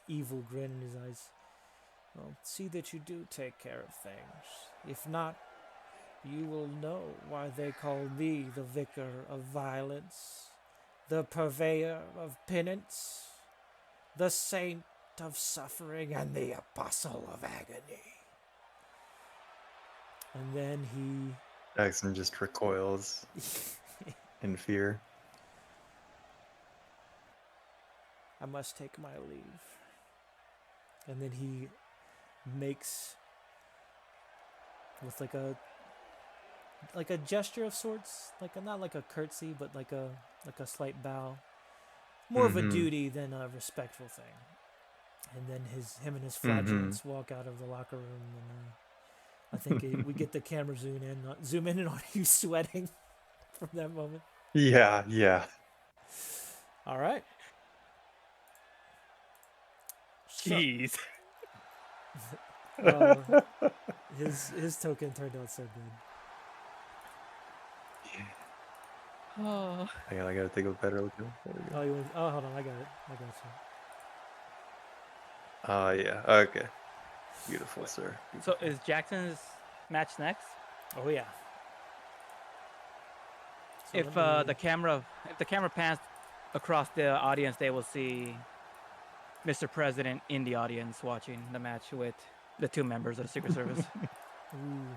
evil grin in his eyes. Well, see that you do take care of things. If not, you will know why they call me the vicar of violence, the purveyor of penance, the saint of suffering, and the apostle of agony. And then Jackson just recoils in fear. I must take my leave. And then he makes with like a gesture of sorts, not like a curtsy, but like a slight bow. More of a duty than a respectful thing. And then him and his flatulence walk out of the locker room, and I think we get the camera zoom in on you sweating from that moment. Yeah. All right. Jeez. His token turned out so good. Oh. I gotta take a better look at it. There we go. Hold on, I got it. I got you. Oh, yeah. Okay. Beautiful, sir. So is Jackson's match next? Oh yeah. So If let me- the camera pans across the audience, they will see Mr. President in the audience watching the match with the two members of the Secret Service. Ooh.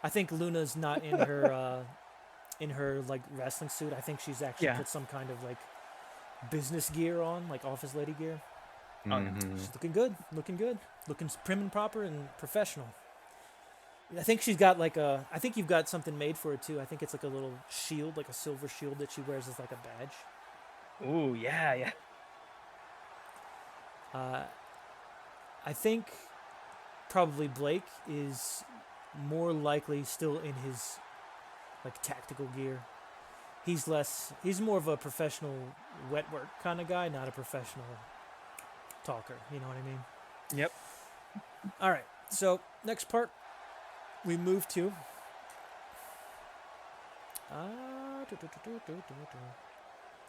I think Luna's not in her like wrestling suit. I think she's actually Yeah. put some kind of like business gear on, like office lady gear. Mhm. She's looking good, looking prim and proper and professional. I think she's got like a. I think you've got something made for her too. I think it's like a little shield, like a silver shield that she wears as like a badge. Ooh, yeah, yeah. I think probably Blake is more likely still in his like tactical gear. He's more of a professional wet work kind of guy, not a professional talker. You know what I mean? Yep. All right. So next part, we move to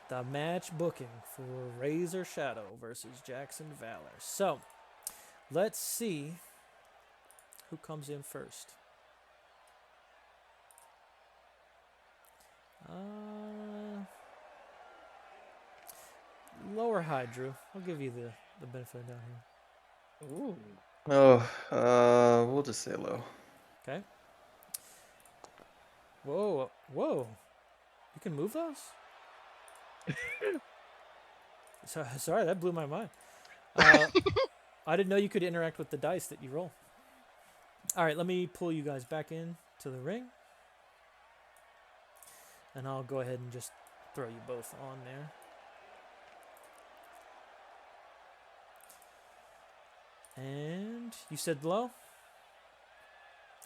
the match booking for Razor Shadow versus Jackson Valor. So let's see who comes in first. Lower high, Drew. I'll give you the benefit of down here. Ooh. Oh, we'll just say low. Okay. Whoa. You can move those? Sorry, that blew my mind. I didn't know you could interact with the dice that you roll. All right, let me pull you guys back in to the ring. And I'll go ahead and just throw you both on there. And you said low?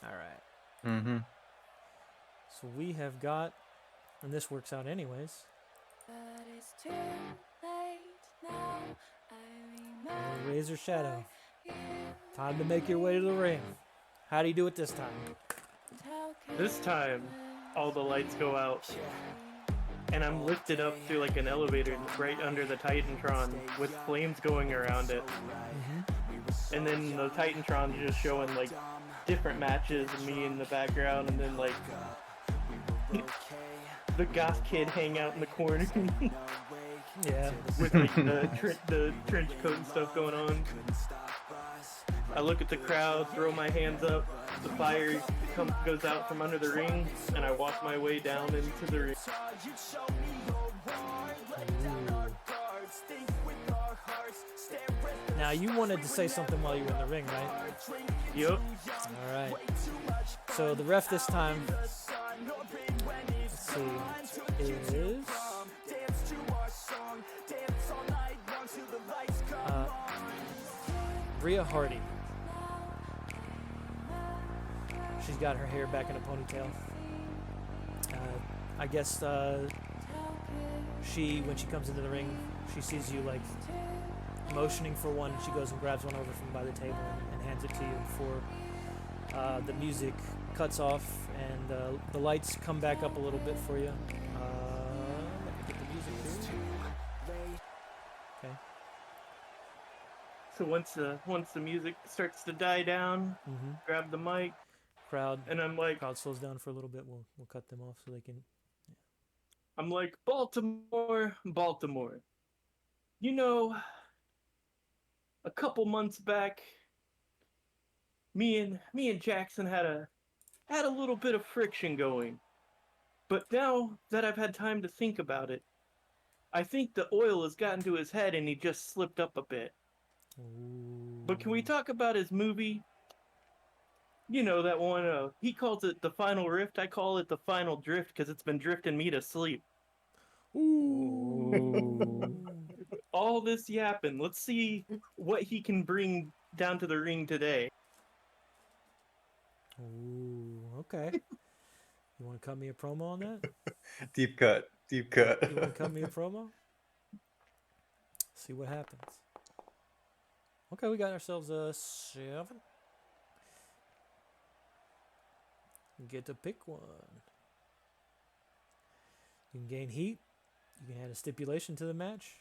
All right. Mm-hmm. So we have got, and this works out anyways, But it's too late now. I remember Razor Shadow. you Time to make your way to the ring. How do you do it this time? and how This time, all the lights go out, and I'm lifted up through like an elevator right under the Titantron with flames going around it. And then the Titantron's just showing like different matches and me in the background, and then like the goth kid hang out in the corner Yeah. with like the trench coat and stuff going on. I look at the crowd, throw my hands up, the fire goes out from under the ring, and I walk my way down into the ring. Now you wanted to say something while you were in the ring, right? Yup. All right. So the ref this time, let's see, is Rhea Hardy. She's got her hair back in a ponytail. I guess when she comes into the ring, she sees you like motioning for one, and she goes and grabs one over from by the table and hands it to you before the music cuts off and the lights come back up a little bit for you. Let me get the music here. Okay. So once the music starts to die down, grab the mic, Crowd and I'm like, slows down for a little bit. We'll cut them off so they can. I'm like, Baltimore. You know, a couple months back, me and Jackson had a little bit of friction going. But now that I've had time to think about it, I think the oil has gotten to his head and he just slipped up a bit. Ooh. But can we talk about his movie? You know, that one, he calls it The Final Rift. I call it The Final Drift because it's been drifting me to sleep. Ooh. All this yapping. Let's see what he can bring down to the ring today. Ooh. Okay. You want to cut me a promo on that? Deep cut. You want to cut me a promo? See what happens. Okay, we got ourselves a 7. Get to pick one. You can gain heat. You can add a stipulation to the match.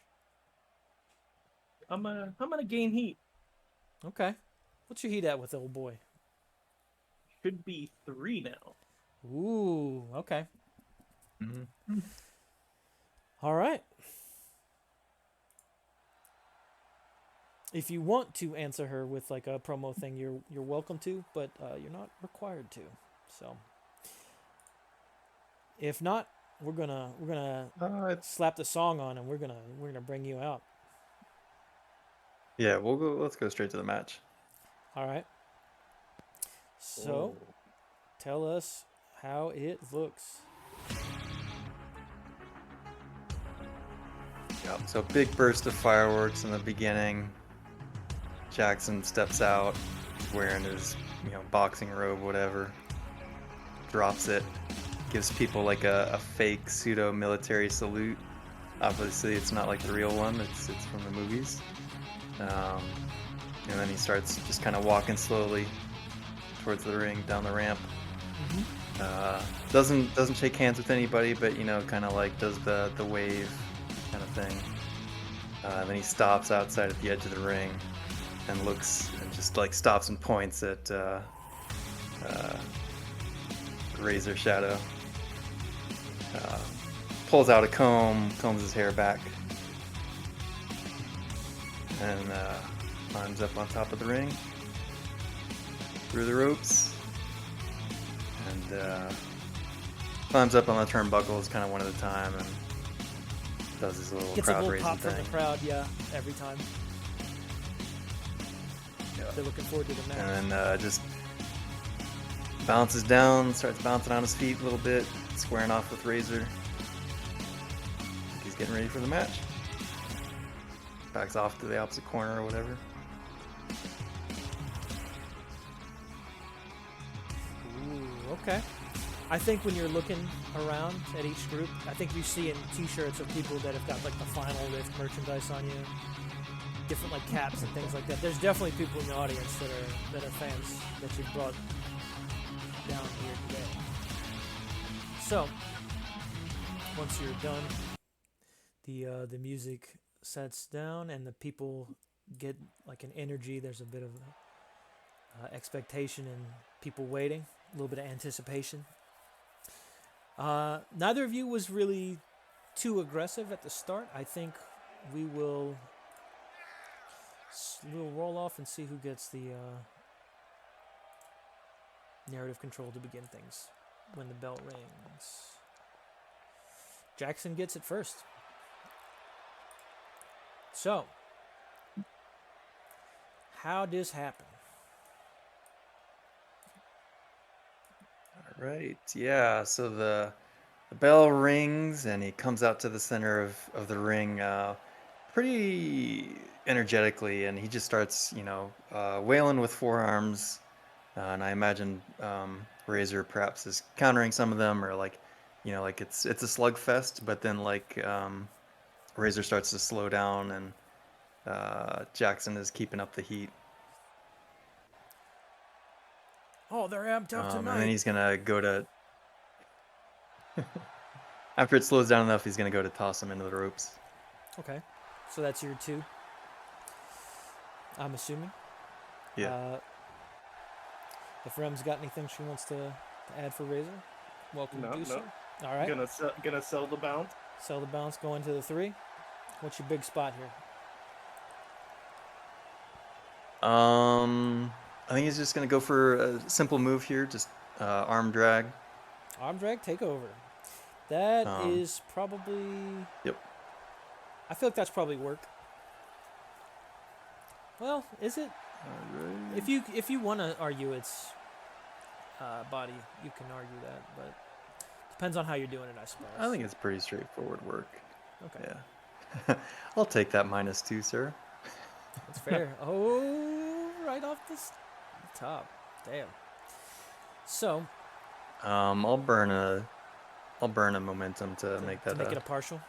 I'm gonna gain heat. Okay. What's your heat at with the old boy? Should be 3 now. Ooh, okay. Mm-hmm. All right. If you want to answer her with like a promo thing, you're welcome to, but you're not required to. So, if not, we're gonna It's slap the song on and we're gonna bring you out. yeah. We'll go. Let's go straight to the match. All right. So, tell us how it looks. Yep. So big burst of fireworks in the beginning. Jackson steps out, wearing his boxing robe, whatever. Drops it, gives people like a fake pseudo military salute. Obviously, it's not like the real one. It's from the movies. And then he starts just kind of walking slowly towards the ring, down the ramp. Doesn't shake hands with anybody, but kind of like does the wave kind of thing. Then he stops outside at the edge of the ring and looks and just like stops and points at Razor Shadow. Pulls out a comb, combs his hair back, and climbs up on top of the ring, through the ropes, and climbs up on the turnbuckles kind of one at a time and does his little Gets a crowd little raising pop from thing. the crowd, yeah, every time. Yeah. They're looking forward to the match. And then just bounces down, starts bouncing on his feet a little bit, squaring off with Razor. He's getting ready for the match. Backs off to the opposite corner or whatever. Ooh, okay. I think when you're looking around at each group, I think you see in t-shirts of people that have got like the final lift merchandise on you, different like caps and things like that. There's definitely people in the audience that are fans that you've brought down here today. So, once you're done, the music sets down and the people get like an energy. There's a bit of expectation and people waiting, a little bit of anticipation. Neither of you was really too aggressive at the start. I think we'll roll off and see who gets the narrative control to begin things when the bell rings. Jackson gets it first. So, how this happen? All right, yeah. So the bell rings and he comes out to the center of the ring, pretty energetically, and he just starts, wailing with forearms. And I imagine Razor perhaps is countering some of them, or like it's a slugfest. But then Razor starts to slow down, and Jackson is keeping up the heat. Oh, they're amped up And tonight. then he's gonna go to. After it slows down enough, he's gonna go to toss him into the ropes. Okay, so that's your two. I'm assuming. Yeah. If Rem's got anything she wants to add for Razor, welcome No, to do no. so. All right. Gonna sell the bounce. Sell the bounce, go into the 3. What's your big spot here? I think he's just gonna go for a simple move here, just arm drag. Arm drag, take over. That is Um, probably... Yep. I feel like that's probably work. Well, is it? Alright. If you want to argue it's body, you can argue that, but depends on how you're doing it, I suppose. I think it's pretty straightforward work. Okay. Yeah. I'll take that -2, sir. That's fair. Oh, right off the top. Damn. So, I'll burn a momentum to make that make it a partial.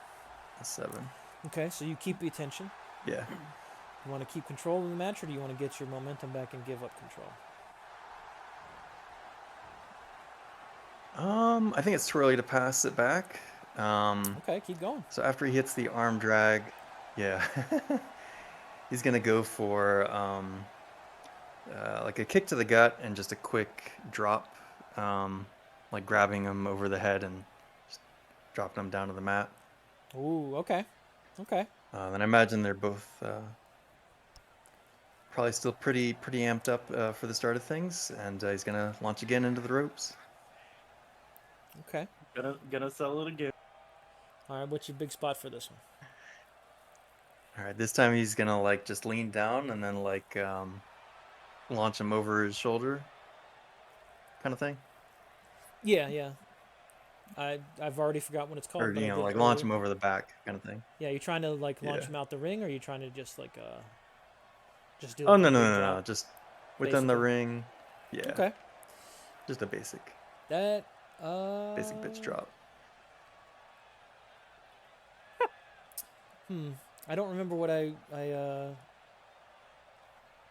a 7. Okay, so you keep the attention. Yeah. You want to keep control of the match, or do you want to get your momentum back and give up control? I think it's too early to pass it back. Okay, keep going. So after he hits the arm drag, yeah, he's gonna go for like a kick to the gut and just a quick drop, like grabbing him over the head and just dropping him down to the mat. Ooh, okay. Okay. Then I imagine they're both probably still pretty amped up for the start of things, and he's gonna launch again into the ropes. Okay. Gonna sell it again. All right. What's your big spot for this one? All right, this time he's gonna like just lean down and then like launch him over his shoulder, kind of thing, Yeah, yeah. I've already forgot what it's or called, but I did like earlier. launch him over the back, kind of thing. Yeah, you trying to like launch Yeah. him out the ring, or are you trying to just like just do Oh like no a no big no drop? no, just within the basically? ring. Yeah, Okay. just a basic That bitch drop. I don't remember what I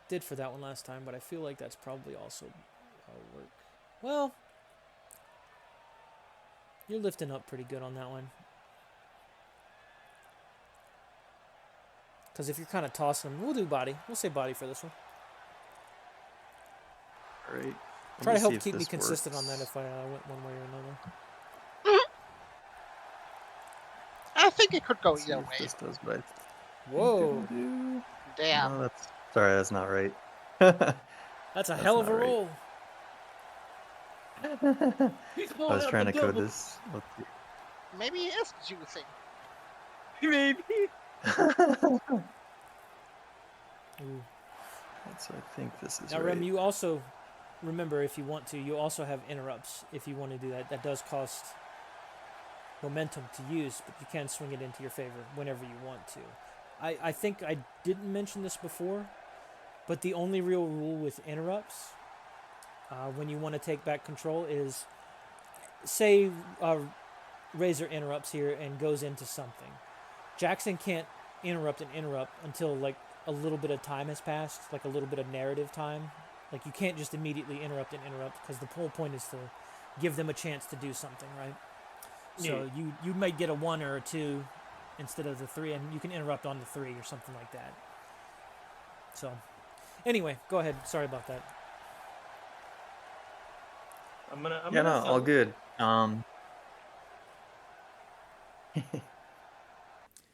did for that one last time, but I feel like that's probably also work. Well, you're lifting up pretty good on that one. Because if you're kind of tossing them, we'll do body. We'll say body for this one. All right. let Try me to help see if keep me this consistent on that works. if I went one way or another. I think it could go Let's see either if way. this does what I think Whoa, it'll do. Damn. No, that's sorry, that's not right. that's a That's hell of a not right. roll. He's I pulling was out trying the to code double. this. Let's see. Maybe he is juicing. Maybe. Ooh. So I think this is Now, right. Rem, you also remember if you want to, you also have interrupts if you want to do that. That does cost momentum to use, but you can swing it into your favor whenever you want to. I think I didn't mention this before, but the only real rule with interrupts when you want to take back control is, say Razor interrupts here and goes into something. Jackson can't interrupt an interrupt until like a little bit of time has passed, like a little bit of narrative time. Like you can't just immediately interrupt an interrupt because the whole point is to give them a chance to do something, right? So you might get a 1 or a 2 instead of the 3, and you can interrupt on the 3 or something like that. So anyway, go ahead. Sorry about that. I'm gonna Yeah, no, sell all it. good.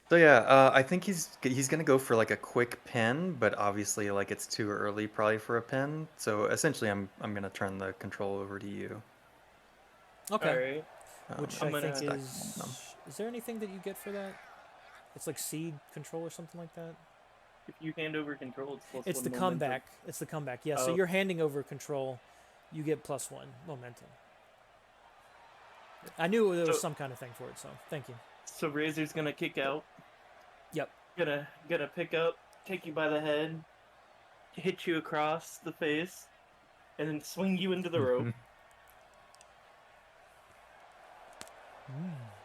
So yeah, I think he's gonna go for like a quick pin, but obviously like it's too early probably for a pin. So essentially, I'm gonna turn the control over to you. Okay. All right. Which I'm I think gonna- is there anything that you get for that? It's like seed control or something like that. If you hand over control, it's plus It's one the momentum. comeback. It's the comeback. Yeah. So Oh. you're handing over control. You get +1 momentum. I knew there was So- some kind of thing for it. So thank you. So Razor's gonna kick out. Yep. Gonna pick up, take you by the head, hit you across the face, and then swing you into the rope.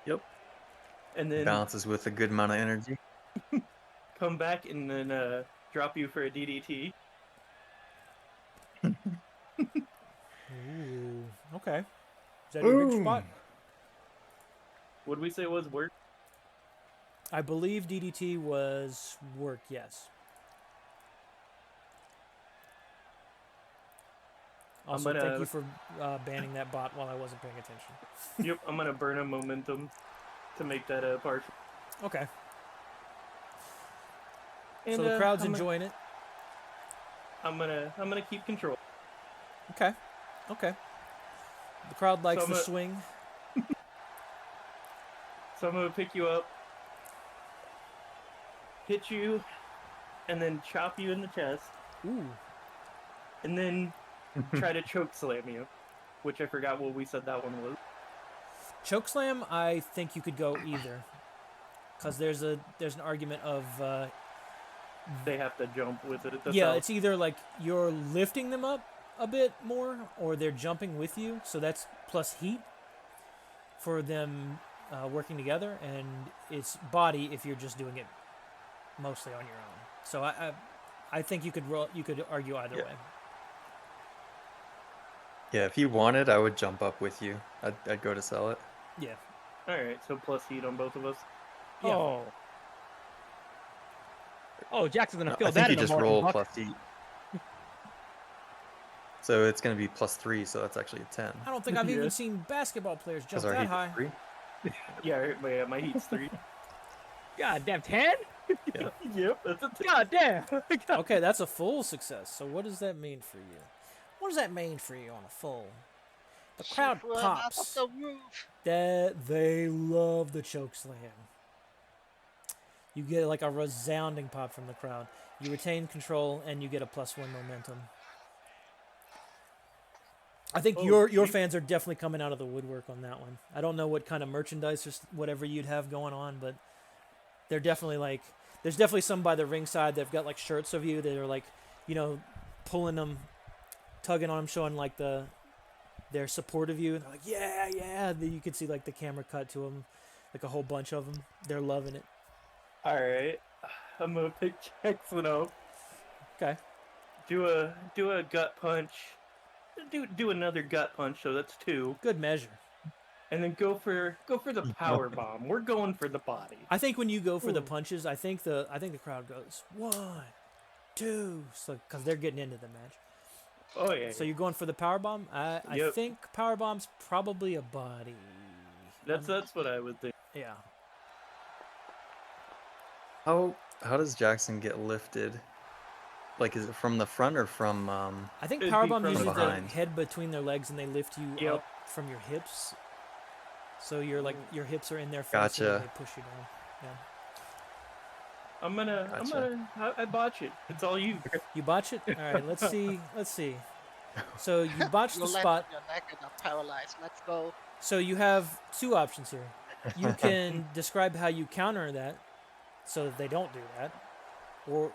Yep. And then Balances with a good amount of energy. come back and then drop you for a DDT. Ooh. Okay. Is that your big spot? What did we say was work? I believe DDT was work. Yes. Also, gonna- thank you for banning that bot while I wasn't paying attention. Yep, I'm gonna burn a momentum to make that a partial. Okay. And, So the crowd's I'm gonna- enjoying it. I'm gonna keep control. Okay. Okay. The crowd likes I'm the a- swing. So I'm gonna pick you up, hit you, and then chop you in the chest, Ooh. and then try to choke slam you, which I forgot what we said that one was. Chokeslam, I think you could go either. Because there's an argument of They have to jump with it. That's yeah, how- it's either like you're lifting them up a bit more, or they're jumping with you. So that's plus heat for them working together, and it's body if you're just doing it mostly on your own. So I think you could argue either Yeah. way. Yeah, if you wanted, I would jump up with you. I'd go to sell it. Yeah. All right, so plus heat on both of us. Yeah. Oh, Jackson's gonna No, feel I think that you in the just morning. roll Buck. plus heat. So it's gonna be +3, so that's actually a 10. I don't think I've Yeah. even seen basketball players jump Because our that heat high. is 3. Yeah, my heat's 3. God damn, 10? Yep, that's a 10. God damn. Okay, that's a full success. So what does that mean for you? What does that mean for you on a full? The Shoot crowd one out of pops. the roof. That they love the choke slam. You get like a resounding pop from the crowd. You retain control and you get a +1 momentum. I think your Okay. fans are definitely coming out of the woodwork on that one. I don't know what kind of merchandise or whatever you'd have going on, but they're definitely like, there's definitely some by the ringside that've got like shirts of you that are like, you know, pulling them, tugging on them, showing like their support of you. And they're like, yeah, yeah. Then you can see like the camera cut to them, like a whole bunch of them. They're loving it. All right, I'm gonna pick Jackson up. Okay. Do a gut punch. Do another gut punch. So that's 2, Good measure. and then go for the power bomb. We're going for the body. I think when you go for the Ooh. punches, I think the crowd goes 1, 2, so because they're getting into the match. Oh yeah. So you're going for the power bomb. I Yep. think power bomb's probably a body. That's what I would think. Yeah. How does Jackson get lifted? Like, is it from the front or from? I think It'd power be bomb from uses the behind. head between their legs and they lift you Yep. up from your hips. So you're like your hips are in their face and Gotcha. they push you down. Yeah. Gotcha. I botch it. It's all you. You botch it? All right, let's see. Let's see. So you botch You'll the land spot. on your neck and are paralyzed. Let's go. So you have 2 options here. You can describe how you counter that so that they don't do that. Or,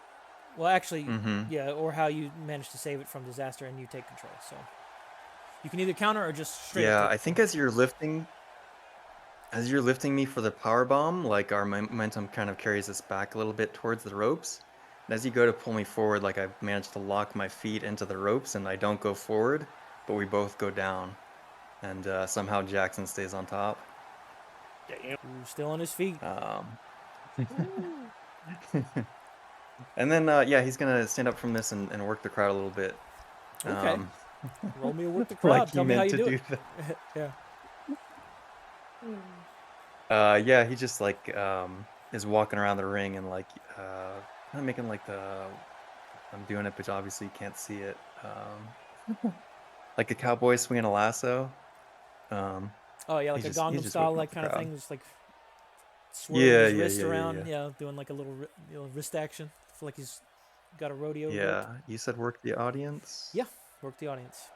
well, actually, Mm-hmm. yeah, or how you manage to save it from disaster and you take control. So you can either counter or just straight Yeah, up I take think control. as you're lifting me for the power bomb, like our momentum kind of carries us back a little bit towards the ropes. And as you go to pull me forward, like I managed to lock my feet into the ropes, and I don't go forward, but we both go down, and somehow Jackson stays on top. Damn. Ooh, still on his feet. And then yeah, he's gonna stand up from this and work the crowd a little bit. Okay. Roll me a work the like crowd. he Tell me how meant you to do do it. that. Yeah. Yeah, he just like is walking around the ring and like kind of making like I'm doing it, but obviously you can't see it. Like a cowboy swinging a lasso. Oh yeah, like a he's Gangnam just style, working like with the kind of crowd. thing, just like swirling Yeah, his yeah, wrist yeah, yeah, around, yeah. doing like a little wrist action. I feel like he's got a rodeo rope. Yeah, you said work the audience. Yeah, work the audience.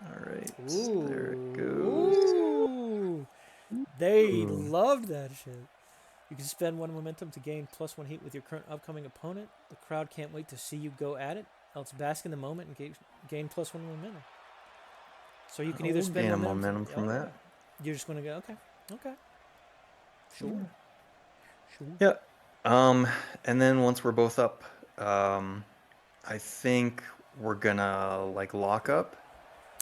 All right, Ooh, there it goes. ooh, they Ooh. loved that shit. You can spend 1 momentum to gain +1 heat with your current upcoming opponent. The crowd can't wait to see you go at it. Else bask in the moment and gain +1 momentum. So you can either We'll spend gain a momentum. momentum from that. You're just gonna go okay, sure. Yeah. And then once we're both up, I think we're gonna like lock up.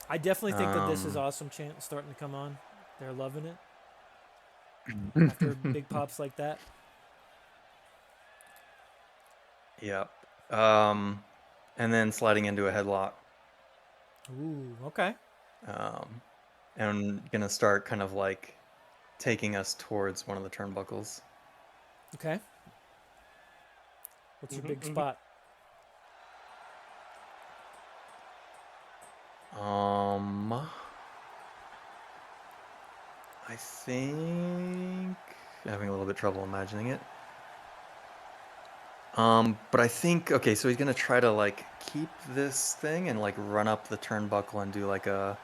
I definitely think that this is Um, awesome chant starting to come on. They're loving it after big pops like that. Yeah. And then sliding into a headlock. Ooh, okay. And gonna start kind of like taking us towards one of the turnbuckles. Okay. What's your big Mhm. spot? I think having a little bit trouble imagining it. But I think okay, so he's gonna try to like keep this thing and like run up the turnbuckle and do like a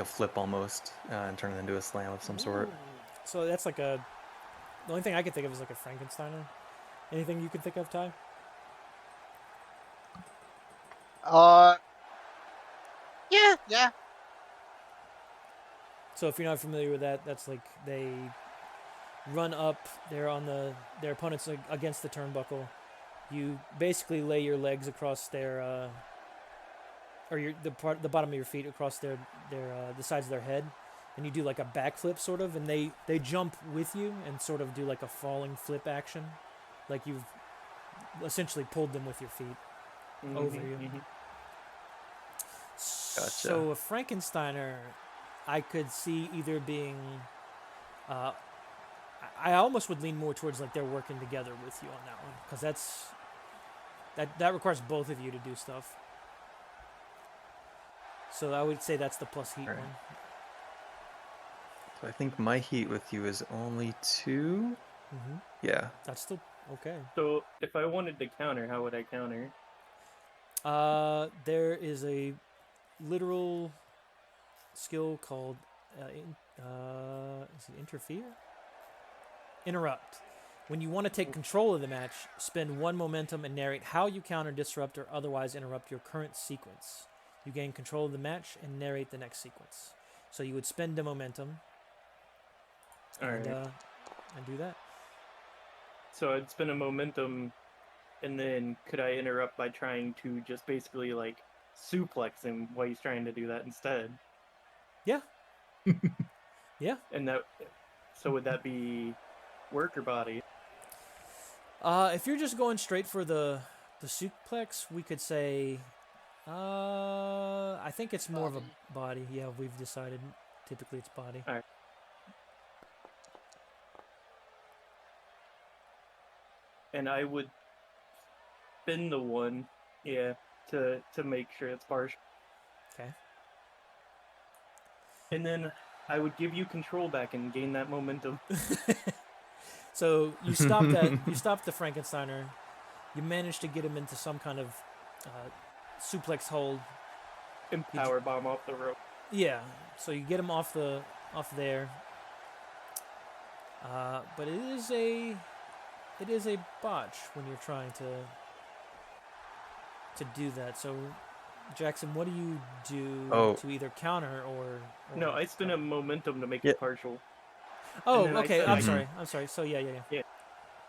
flip almost, and turn it into a slam of some sort. So that's like the only thing I can think of is like a Frankensteiner. Anything you can think of, Ty? Yeah. So if you're not familiar with that, that's like they run up. They're on their opponents against the turnbuckle. You basically lay your legs across their or the bottom of your feet across their the sides of their head, and you do like a backflip sort of, and they jump with you and sort of do like a falling flip action, like you've essentially pulled them with your feet over you. Mhm. So a Frankensteiner, I could see either being, I almost would lean more towards like they're working together with you on that one, because that requires both of you to do stuff. So I would say that's the plus heat Alright. one. So I think my heat with you is only 2. Mm-hmm. Yeah. That's still okay. So if I wanted to counter, how would I counter? There is a literal skill called is it interfere? Interrupt. When you want to take control of the match, spend 1 momentum and narrate how you counter, disrupt, or otherwise interrupt your current sequence. You gain control of the match and narrate the next sequence. So you would spend the momentum and Alright. and do that. So I'd spend a momentum, and then could I interrupt by trying to just basically like suplex him while he's trying to do that instead? Yeah. Yeah. And that, so would that be work or body? If you're just going straight for the suplex, we could say, I think it's more of Body. a body. Yeah, we've decided. Typically, it's body. Alright. And I would spin the 1, yeah, to make sure it's partial. Okay. And then I would give you control back and gain that momentum. So you stopped at you stopped the Frankensteiner. You managed to get him into some kind of suplex hold. And power bomb off the rope. Yeah. So you get him off there. But it is a botch when you're trying to do that. So Jackson, what do you do to either counter or No, I spin a momentum to make Yeah. it partial. Oh, and then I okay. said I'm I- sorry. I'm sorry. So yeah.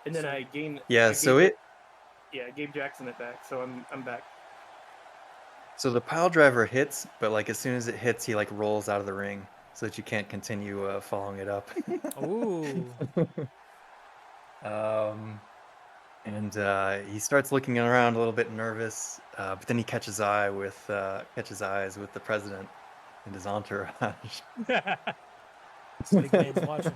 And then So- I gain. Yeah, I so gave it Yeah, I gave Jackson it back, so I'm back. so the pile driver hits, but like as soon as it hits, he like rolls out of the ring so that you can't continue following it up. Ooh. And he starts looking around a little bit nervous, but then he catches eyes with the president and his entourage. Big man's watching.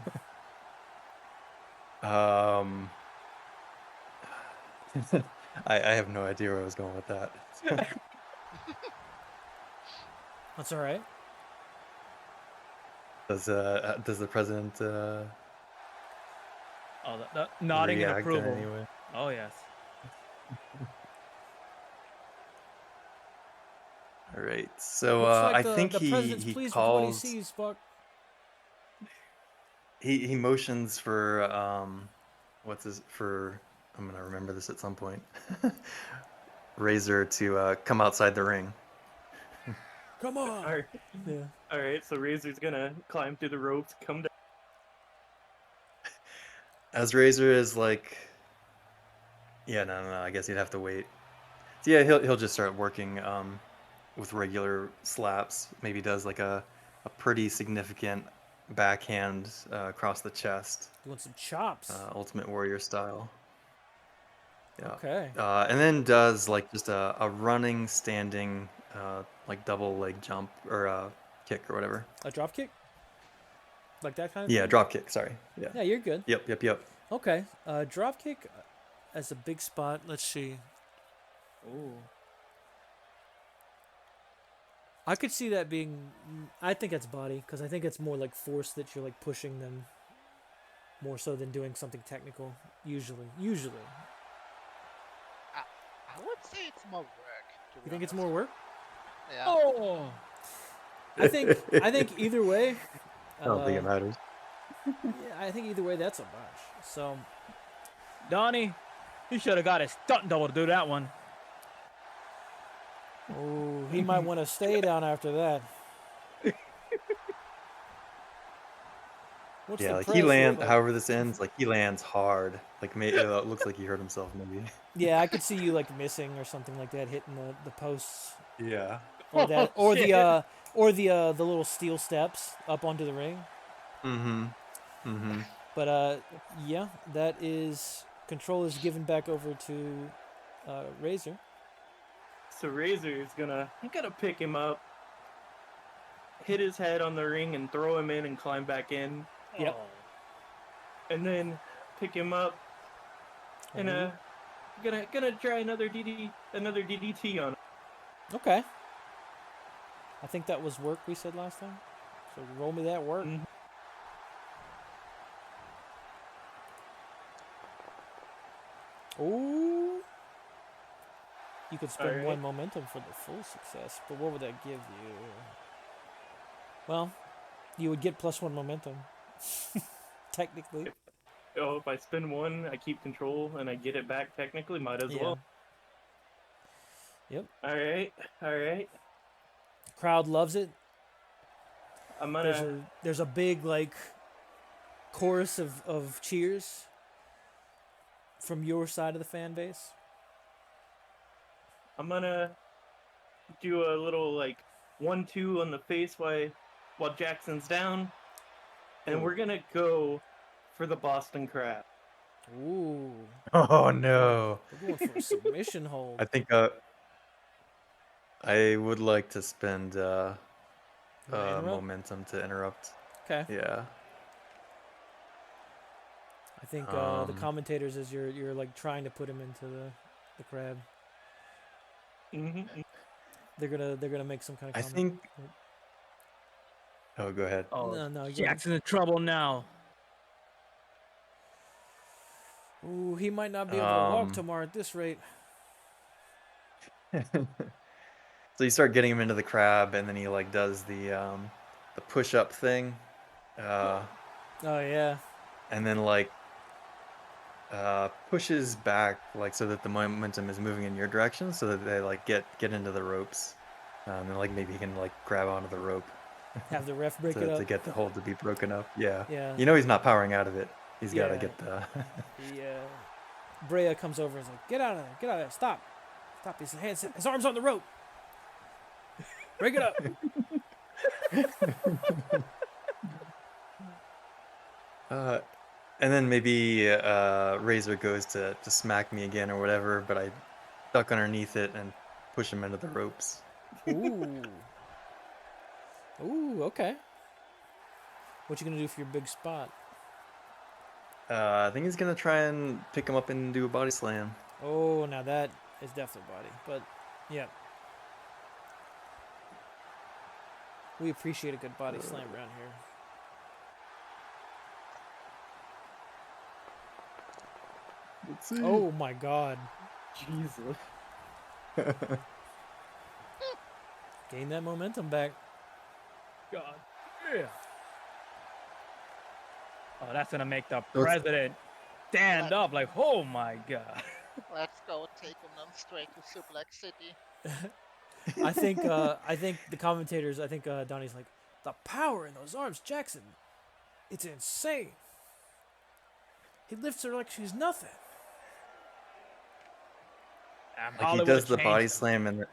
I have no idea where I was going with that. That's all right. Does the president Oh, the nodding in react in approval. any way? Oh yes. All right, so Looks like I the, think the president's he pleased with what he calls. sees, Buck. He motions for I'm gonna remember this at some point. Razor to come outside the ring. Come on. All right, Yeah. all right. So Razor's gonna climb through the ropes, come down. As Razor is like, yeah, no, I guess he'd have to wait. So yeah, he'll just start working with regular slaps. Maybe does like a pretty significant backhand across the chest, You want some chops? Ultimate Warrior style. Yeah. Okay. And then does like just a running, standing, like double leg jump or kick or whatever. A drop kick? Like that kind of Yeah, thing? drop kick. Sorry. Yeah. Yeah, you're good. Yep. Okay. Drop kick as a big spot. Let's see. Ooh. I could see that being. I think it's body because I think it's more like force that you're like pushing them more so than doing something technical. Usually. I would say it's more work. To be You think it's honest. more work? Yeah. Oh. I think either way. I don't think it matters. Yeah, I think either way that's a botch. So Donnie, he should have got his stunt double to do that one. oh, he might want to stay down after that. What's Yeah, the like press he look lands. like? However this ends, like he lands hard. Like maybe it looks like he hurt himself. Maybe. Yeah, I could see you like missing or something like that, hitting the posts Yeah. or that, Oh, or shit. the little steel steps up onto the ring. Mm-hmm. But yeah, that is control is given back over to Razor. So Razor's gonna pick him up, hit his head on the ring, and throw him in and climb back in, Yep. and then pick him up, and gonna try another DDT on him. Okay. I think that was work we said last time. So roll me that work. Mhm. Ooh. You could spend Alright. one momentum for the full success, but what would that give you? Well, you would get +1 momentum. Technically. Oh, if I spin one, I keep control and I get it back technically, might as Yeah. well. Yep. Alright, alright. Crowd loves it. I'm There's gonna there's a big like chorus of cheers from your side of the fan base. I'm gonna do a little like 1-2 on the face while Jackson's down. And we're gonna go for the Boston Crab. Ooh. Oh no. We're going for a submission hold. I think I would like to spend You wanna interrupt? momentum to interrupt. Okay. Yeah. I think the Um, commentators is you're like trying to put him into the crab. Mm-hmm. They're gonna make some kind of I comment. think. Oh, go ahead. Oh, No, you go ahead. Jackson's in trouble now. Ooh, he might not be able to walk Um, tomorrow at this rate. So you start getting him into the crab, and then he like does the push-up thing, Oh yeah. and then like pushes back like so that the momentum is moving in your direction, so that they like get into the ropes, and like maybe he can like grab onto the rope Have the ref break it to up. get the hold to be broken up. Yeah. Yeah. You know he's not powering out of it. He's got to Yeah. get the. Brea comes over and is like, get out of there, get out of there, stop. His arm's on the rope. Break it up. And then maybe Razor goes to smack me again or whatever, but I duck underneath it and push him into the ropes. Ooh. Ooh, okay. What you gonna do for your big spot? I think he's gonna try and pick him up and do a body slam. Oh, now that is definitely body. But, yeah. We appreciate a good body slam around here. Let's see. Oh my god. Jesus. Gain that momentum back. God. Yeah. Oh, that's gonna make the So it's- president stand up like, oh my god. Let's go take them straight to Suplex City. I think the commentators, Donnie's like, the power in those arms, Jackson. It's insane. He lifts her like she's nothing. Like he does the body slam and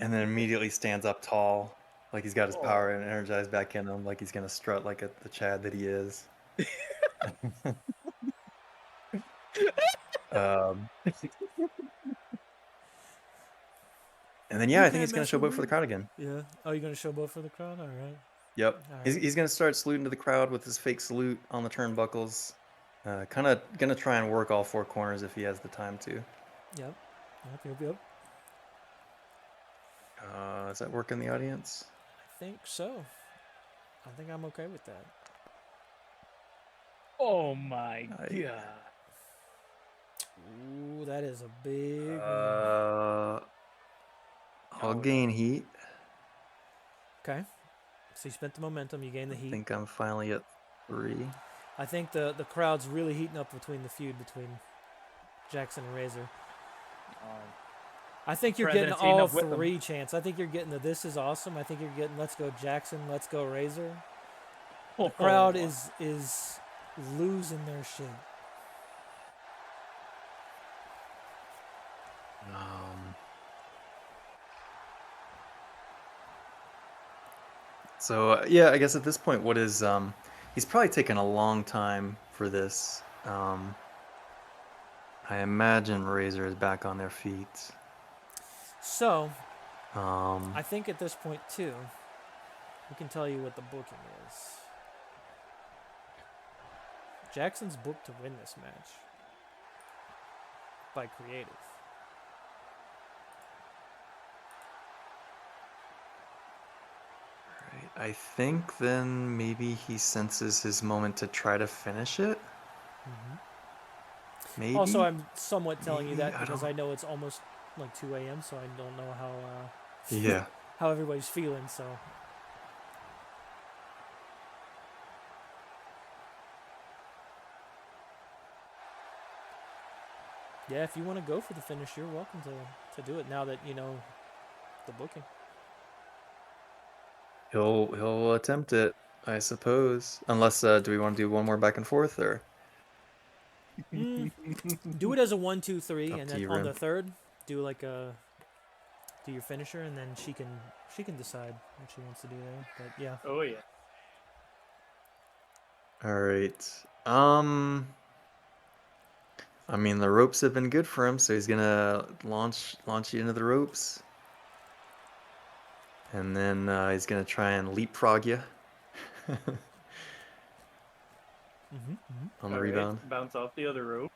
then immediately stands up tall, like he's got his power and energized back in him, like he's gonna strut like the Chad that he is. And then I think he's gonna showboat for the crowd again. Yeah. Oh, you're gonna showboat for the crowd? All right. Yep. All He's, right. he's gonna start saluting to the crowd with his fake salute on the turnbuckles. Kind of gonna try and work all four corners if he has the time to. Yep. Yep. Does that work in the audience? I think so. I think I'm okay with that. Oh my god. Ooh, that is a big. I'll gain heat. Okay. So you spent the momentum. You gained the I heat. think I'm finally at 3. I think the crowd's really heating up between the feud between Jackson and Razor. I think you're getting President's heating all up with them. 3 chants. I think you're getting the "This is awesome." I think you're getting "Let's go Jackson," "Let's go Razor." The crowd is losing their shit. So yeah, I guess at this point, what is he's probably taken a long time for this. I imagine Razor is back on their feet. So Um, I think at this point too, we can tell you what the booking is. Jackson's booked to win this match by creative. I think then maybe he senses his moment to try to finish it. Maybe. Also, I'm somewhat telling you Maybe, that I because don't- I know it's almost like 2 a.m., so I don't know how Yeah. how everybody's feeling. So yeah, if you want to go for the finish, you're welcome to do it now that you know the booking. He'll attempt it, I suppose. Unless do we want to do one more back and forth or Do it as a 1, 2, 3, up and to then you, on Rim? the third, do like a do your finisher, and then she can decide what she wants to do there. But yeah, Oh yeah. All right. I mean the ropes have been good for him, so he's gonna launch you into the ropes, and then he's gonna try and leapfrog you on the All right. rebound, Bounce off the other rope.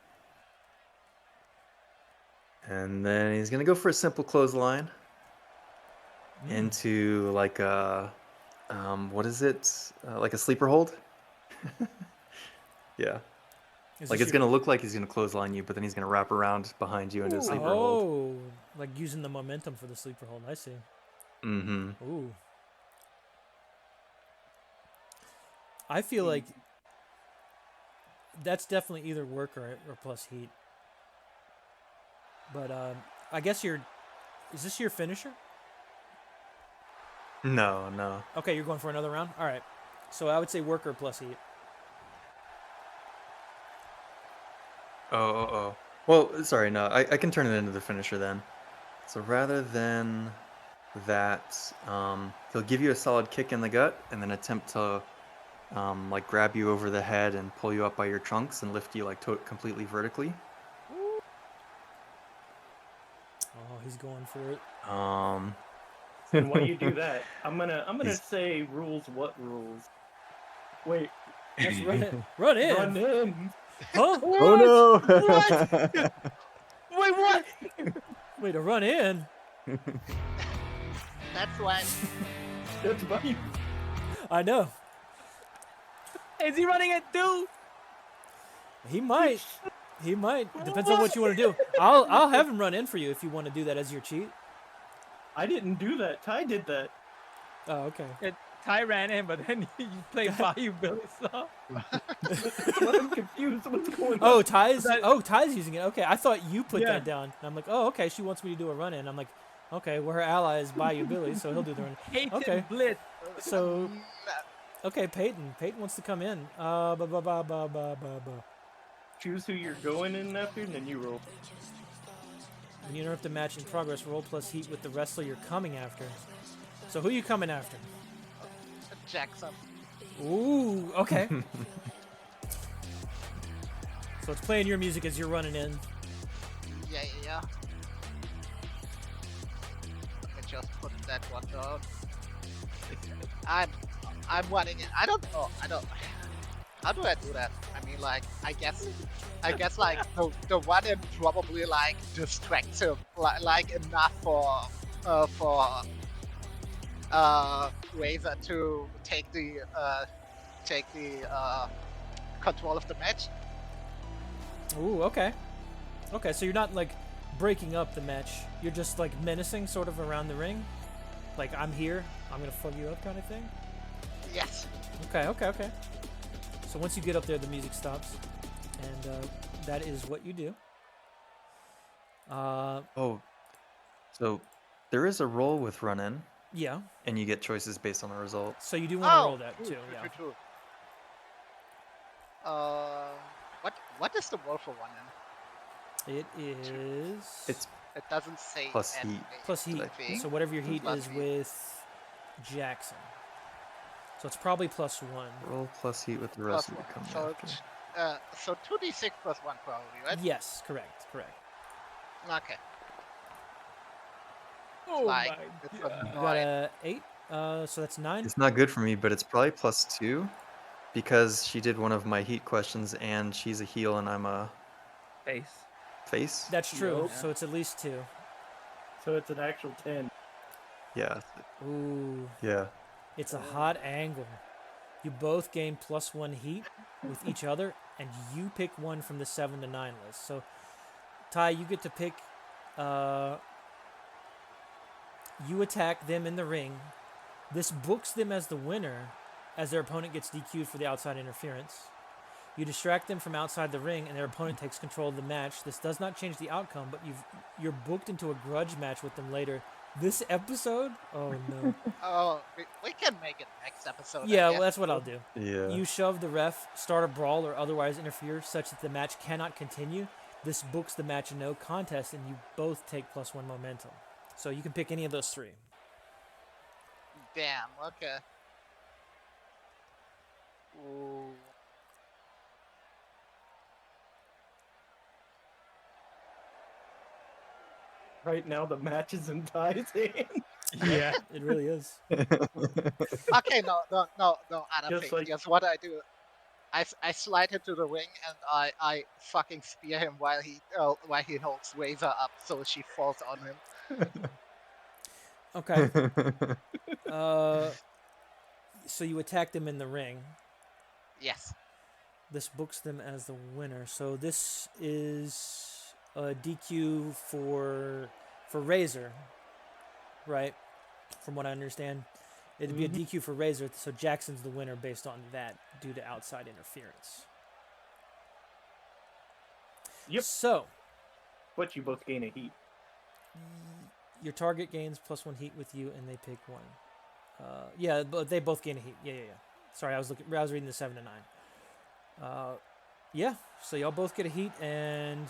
and then he's gonna go for a simple clothesline into like a what is it? Like a sleeper hold? Yeah. Is Like this it's your- gonna look like he's gonna clothesline you, but then he's gonna wrap around behind you into a sleeper hold. Oh, like using the momentum for the sleeper hold. I see. Mm-hmm. Ooh. I feel like that's definitely either work or plus heat. But I guess is this your finisher? No, no. Okay, you're going for another round? All right. So I would say worker plus heat. Oh. Well, sorry, no. I can turn it into the finisher then. So rather than that, he'll give you a solid kick in the gut and then attempt to like grab you over the head and pull you up by your trunks and lift you like completely vertically. Oh, he's going for it. And while you do that, I'm gonna say rules. What rules? Wait. Let's run it. Run in. Run in. Huh? Oh no! What? Wait, what? Wait, to run in? That's why. That's funny. I know. Is he running it too? He might. He might. Depends on what you want to do. I'll have him run in for you if you want to do that as your cheat. I didn't do that. Ty did that. Oh, okay. Ty ran in, but then you played Bayou Billy stuff. I'm confused. What's going on? Oh, Ty's. That- Oh, Ty's using it. Okay, I thought you put Yeah. that down. And I'm like, oh, okay. She wants me to do a run in. I'm like, okay. Well, her ally is Bayou Billy, so he'll do the run. Hated Okay. Blitz. So, okay, Peyton. Peyton wants to come in. Choose who you're going in after, and then you roll. When you interrupt a match in progress, roll plus heat with the wrestler you're coming after. So who you coming after? Jackson. Ooh, okay. So it's playing your music as you're running in. Yeah. Let me just put that one down. I'm running it. I don't know. How do I do that? I mean, like, I guess like the one in probably like distracts him like enough for Razor to take the control of the match. Ooh, okay. Okay, so you're not like breaking up the match. You're just like menacing sort of around the ring. Like, I'm here, I'm gonna fuck you up kind of thing. Yes. Okay. So once you get up there, the music stops. And that is what you do. Oh, so there is a roll with run in, Yeah. and you get choices based on the result. So you do want to roll that true, too, true, yeah. true. What is the roll for one in? It is It's It doesn't say Plus anything. heat. plus heat. I think. So whatever your heat Plus is heat. with Jackson. So it's probably +1. roll plus heat with the Plus rest of one. you coming So after. so 2d6 plus 1 probably, right? Yes, correct. Okay. Oh Like, my it's god. You got annoying. a 8. So that's 9. It's not good for me, but it's probably +2 because she did one of my heat questions, and she's a heel and I'm a Face. face. That's true. Nope. So it's at least 2. So it's an actual 10. Yeah, Ooh. yeah. It's a hot angle. You both gain +1 heat with each other, and you pick one from the 7 to 9 list. So, Ty, you get to pick. You attack them in the ring. This books them as the winner, as their opponent gets DQ'd for the outside interference. You distract them from outside the ring, and their opponent takes control of the match. This does not change the outcome, but you're booked into a grudge match with them later. This episode? Oh no. Oh, we can make it next episode. Yeah, I well, guess. that's what I'll do. Yeah. You shove the ref, start a brawl, or otherwise interfere such that the match cannot continue. This books the match a no contest, and you both take +1 momentum. So you can pick any of those 3. Damn. Okay. Ooh. Right now, the match is in Ty's hand. Yeah, it really is. Okay, no, other Just thing. like- Guess what I do? I slide into the ring and I fucking spear him while he holds Razor up so she falls on him. Okay. So you attack them in the ring. Yes. This books them as the winner. So this is a DQ for Razor, right? From what I understand, it'd be a DQ for Razor. So Jackson's the winner based on that due to outside interference. Yep. So But you both gain a heat. your target gains +1 heat with you, and they pick one. Yeah, but they both gain a heat. Yeah. Sorry, I was reading the 7 to 9. Yeah, so y'all both get a heat, and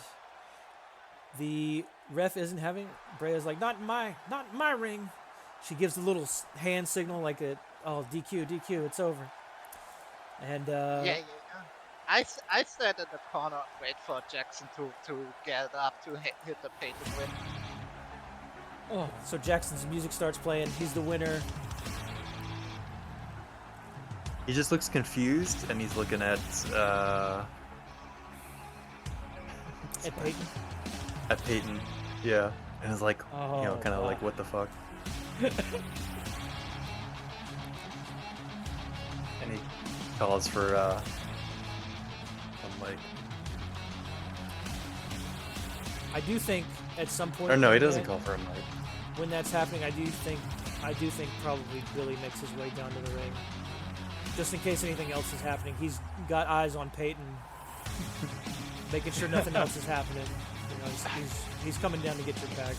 the ref isn't having. Brea's like, not in my ring. She gives the little hand signal like DQ, it's over. And Yeah. I stand in the corner and wait for Jackson to get up to hit the pay to win. Oh, so Jackson's music starts playing. He's the winner. He just looks confused, and he's looking at Peyton. at Peyton. Yeah, and it's like, Oh, kind of wow. like, what the fuck? And he calls for some like, I do think at some point. or no, he doesn't when- call for a mic. When that's happening, I do think probably Billy makes his way down to the ring, just in case anything else is happening. He's got eyes on Peyton, making sure nothing else is happening. You know, he's coming down to get your back.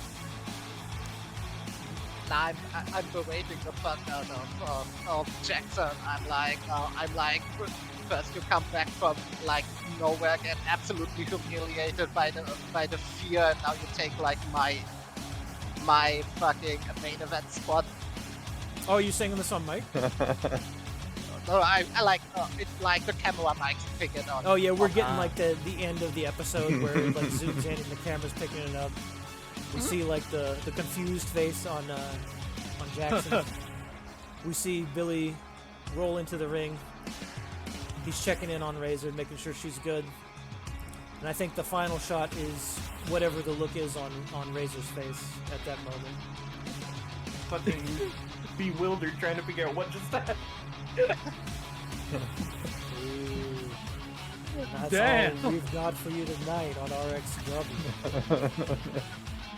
Nah, I'm berating the fuck out of Jackson. I'm like, first you come back from like nowhere, get absolutely humiliated by the fear, and now you take like my fucking main event spot. Oh, you singing this on mic? No, I like it's like the camera mics pick it up. Oh yeah, we're getting like the end of the episode where it like zooms in and the camera's picking it up. We see like the confused face on Jackson. We see Billy roll into the ring. He's checking in on Razor, making sure she's good. And I think the final shot is whatever the look is on Razor's face at that moment. Fucking bewildered, trying to figure out what just happened. Ooh. That's Damn. all we've got for you tonight on RXW.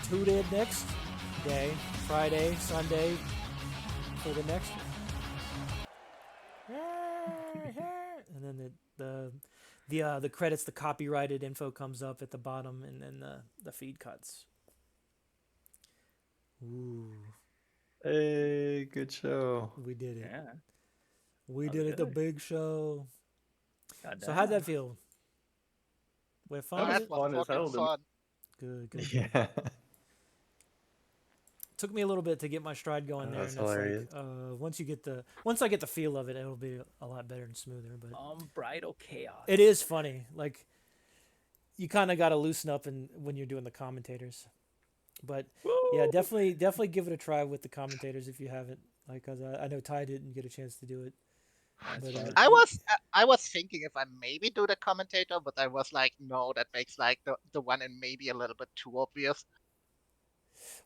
Tune in next day, Friday, Sunday, for the next one. And then the credits, the copyrighted info comes up at the bottom, and then the feed cuts. Ooh, Hey, good show. we did it. Yeah. We That did was it, the good. big show. God So how'd damn. that feel? We have That fun? was That fun was as hell fucking to me. fun. Good. Yeah. Took me a little bit to get my stride going there. That's And it's hilarious. like, once I get the feel of it, it'll be a lot better and smoother. But Unbridled chaos. it is funny. Like, you kind of got to loosen up when you're doing the commentators. But yeah, definitely give it a try with the commentators if you haven't. Like, 'cause I know Ty didn't get a chance to do it. But, I was thinking if I maybe do the commentator, but I was like, no, that makes like the one in maybe a little bit too obvious.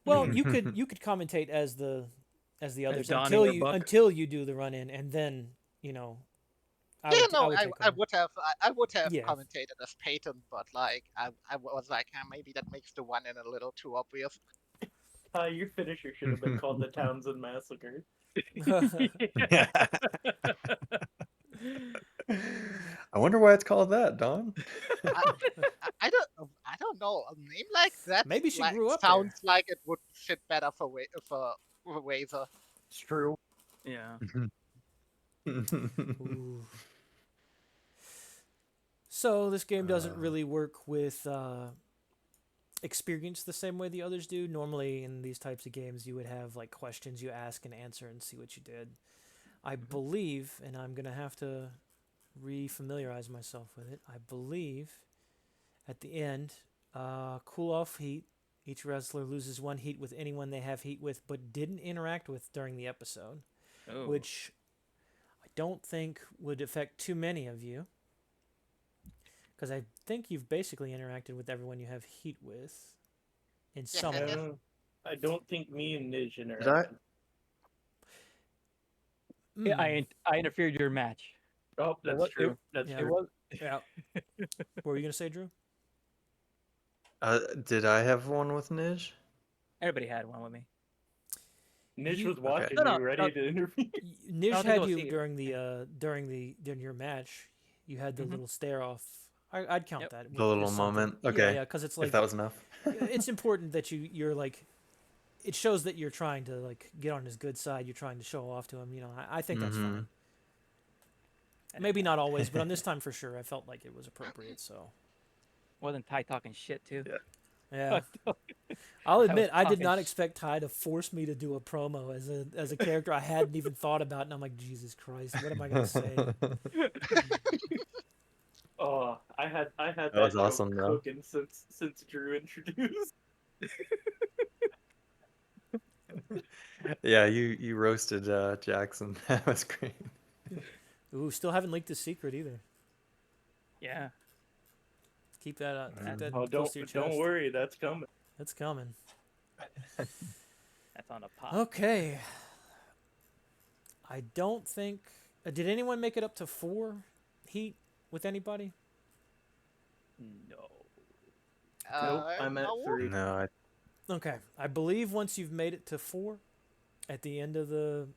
well, you could commentate as the as the others donning their buck. until you do the run in, and then you know I Yeah, would no, take I over. would have I would have Yeah. commentated as Peyton, but like I was like, maybe that makes the one in a little too obvious. Your finisher should have been called the Townsend Massacre. I wonder why it's called that, Don. I, I don't know. A name like that Maybe she like grew up sounds like it would fit better for Wazer. It's true. Yeah. Ooh. So this game doesn't really work with experience the same way the others do. Normally in these types of games you would have like questions you ask and answer and see what you did. I believe, and I'm gonna have to re-familiarize myself with it. I believe at the end, cool off heat. Each wrestler loses 1 heat with anyone they have heat with but didn't interact with during the episode, Oh. which I don't think would affect too many of you. Because I think you've basically interacted with everyone you have heat with in some I way. guess. I don't think me and Nij Did I? interacted. Yeah, I interfered your match. Oh, that's true. That's yeah. It true. was Yeah. What were you gonna say, Drew? Did I have one with Nij? everybody had one with me. Nij You- was watching No, no, you, ready no. to interview. Nish think it had was you Steve. during your match. You had the Mhm. little stare off. I'd count Yep. that. The little as something. moment. Yeah, Okay. yeah, because it's If like that was enough. it's important that you're like, it shows that you're trying to like get on his good side. You're trying to show off to him. You know, I think that's fine. Maybe not always, but on this time for sure, I felt like it was appropriate. So Wasn't Ty talking shit too? yeah, I'll admit I did talking not sh- expect Ty to force me to do a promo as a character I hadn't even thought about, and I'm like, Jesus Christ, what am I gonna say? Oh, I had That that was joke awesome, though. cooking since Drew introduced. Yeah, you roasted Jackson. That was great. Ooh, still haven't leaked his secret either. Yeah. Keep that keep that Oh, close to your chest. don't worry, that's coming. That's coming. That's on a pop. Okay. I don't think. Did anyone make it up to 4 heat with anybody? No. Nope, I'm at No. 3. No, Okay. I believe once you've made it to 4, at the end of the.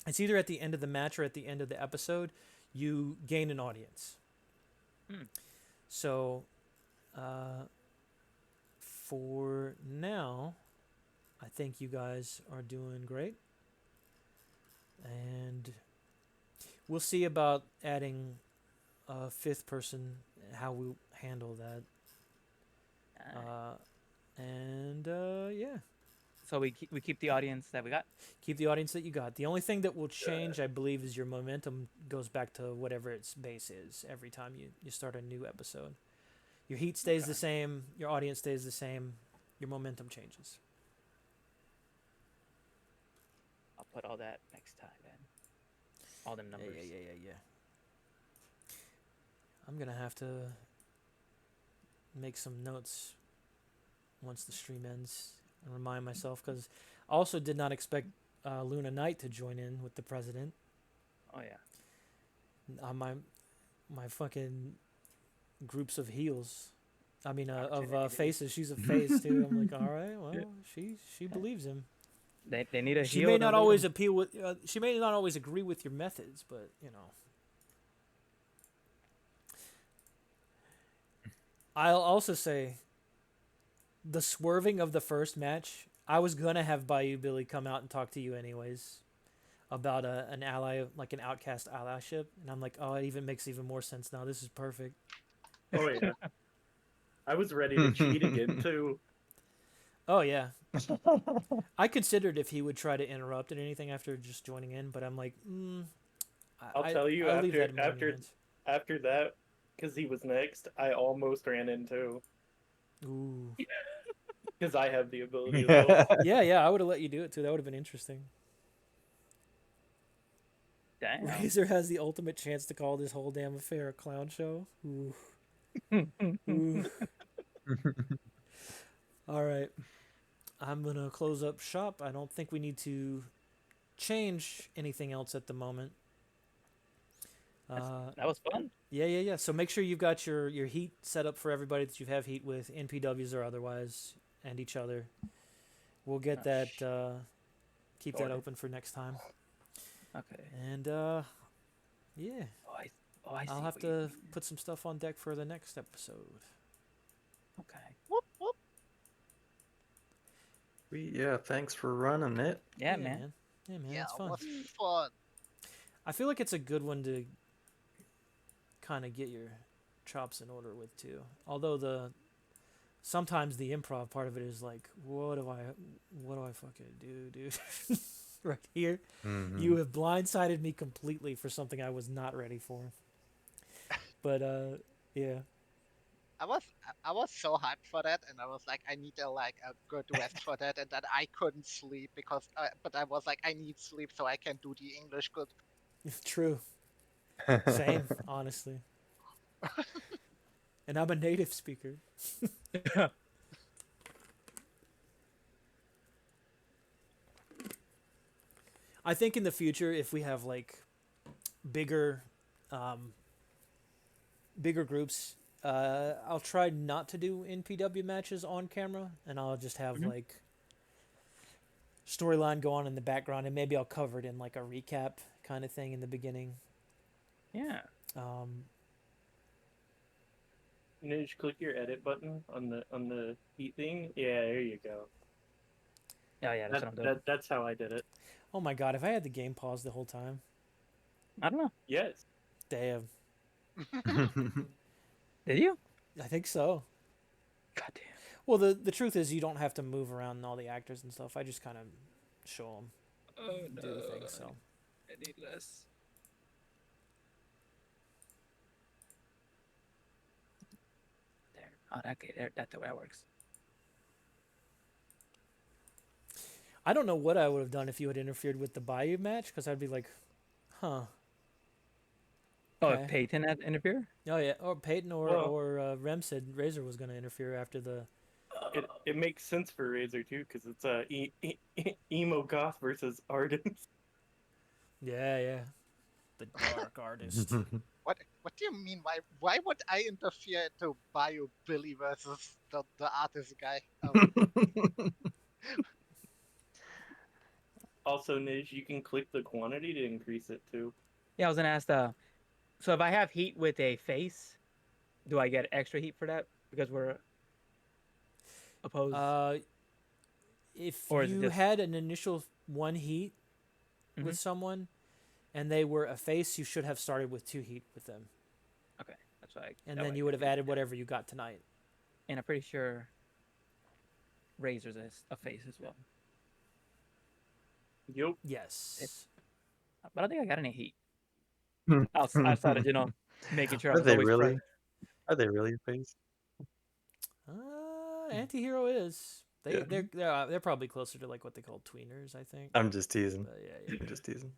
It's either at the end of the match or at the end of the episode, you gain an audience. So, for now, I think you guys are doing great. And we'll see about adding a 5th person, how we handle that. Yeah, So we keep the audience that we got. keep the audience that you got. The only thing that will change, I believe, is your momentum goes back to whatever its base is every time you start a new episode. Your heat stays the same, your audience stays the same, your momentum changes. I'll put all that next time then. All them numbers. Yeah. I'm gonna have to make some notes once the stream ends and remind myself, because I also did not expect Luna Knight to join in with the president. Oh yeah. My fucking groups of heels. I mean, of faces. She's a face too. I'm like, all right, well, she believes him. They need a She heel may to not lead always 'em. appeal with. She may not always agree with your methods, but you know. I'll also say, the swerving of the first match, I was gonna have Bayou Billy come out and talk to you anyways, about an ally, like an outcast allyship, and I'm like, oh, it even makes even more sense now. This is perfect. Oh yeah. I was ready to cheat again too. Oh yeah. I considered if he would try to interrupt and anything after just joining in, but I'm like, I'll tell you, I'll leave that in your after hands. after that, because he was next, I almost ran into Ooh. because I have the ability as well. Yeah, I would have let you do it too. That would have been interesting. Damn. Razor has the ultimate chance to call this whole damn affair a clown show. Ooh. Ooh. All right. I'm gonna close up shop. I don't think we need to change anything else at the moment. That was fun. Yeah. So make sure you've got your heat set up for everybody that you have heat with, NPWs or otherwise, and each other. We'll get that. Keep that Sorted. open for next time. Okay. And yeah, I see. I'll have what you to mean. put some stuff on deck for the next episode. Okay. Whoop whoop. Yeah, thanks for running it. Yeah, man. Yeah, man, Yeah, it's it fun. was fun. I feel like it's a good one to kind of get your chops in order with too. Although sometimes the improv part of it is like, what do I fucking do, dude? Right here, Mhm. you have blindsided me completely for something I was not ready for. But yeah. I was so hyped for that, and I was like, I need a good rest for that, and then I couldn't sleep because, but I was like, I need sleep so I can do the English good. True. Same, honestly. And I'm a native speaker. I think in the future, if we have like bigger, um, bigger groups, I'll try not to do NPW matches on camera, and I'll just have Mhm. like storyline go on in the background, and maybe I'll cover it in like a recap kind of thing in the beginning. Yeah. Um, And then just click your edit button on the heat thing. Yeah, there you go. Yeah, that's what I'm doing. That's how I did it. oh my god, if I had the game paused the whole time, I don't know. Yes. damn, Did you? I think so. God damn. Well, the truth is, you don't have to move around all the actors and stuff. I just kind of show them Oh do the thing. So I need less. There. Oh, okay. There. That's the way it works. I don't know what I would have done if you had interfered with the Bayou match, because I'd be like, huh. Oh, Okay. if Peyton had interfere? Oh yeah, or Peyton Well- or Rem said Razor was going to interfere after the. It makes sense for Razor too because it's emo goth versus artist. Yeah. The dark artist. What do you mean? Why would I interfere into Bio Billy versus the artist guy? Also, Nish, you can click the quantity to increase it too. Yeah, I was gonna ask. So if I have heat with a face, do I get extra heat for that because we're opposed? If Or is it you just- had an initial one heat with someone, and they were a face, you should have started with 2 heat with them, Okay, that's why. and that then way you I would have confused. added whatever you got tonight. And I'm pretty sure Razor's a face as well. Yup. Yes. But I don't think I got any heat. Outside of, making sure I Are was they always really? fresh. Are they really a face? Antihero is. Yeah. They're probably closer to like what they call tweeners, I think. I'm just teasing. But yeah. I'm just teasing.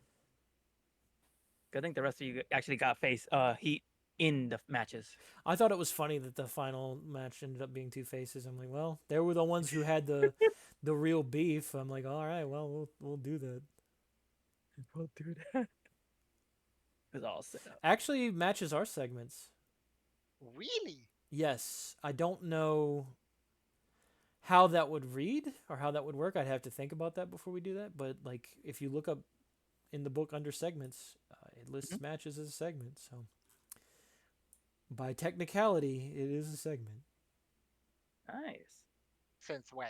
I think the rest of you actually got face heat in the matches. I thought it was funny that the final match ended up being 2 faces. I'm like, well, they were the ones who had the real beef. I'm like, all right, well, we'll do that. We'll do that. It's all set up. Actually, matches are segments. Really? Yes, I don't know how that would read or how that would work. I'd have to think about that before we do that. But like, if you look up in the book under segments, it lists matches as a segment. So by technicality, it is a segment. Nice. Since when?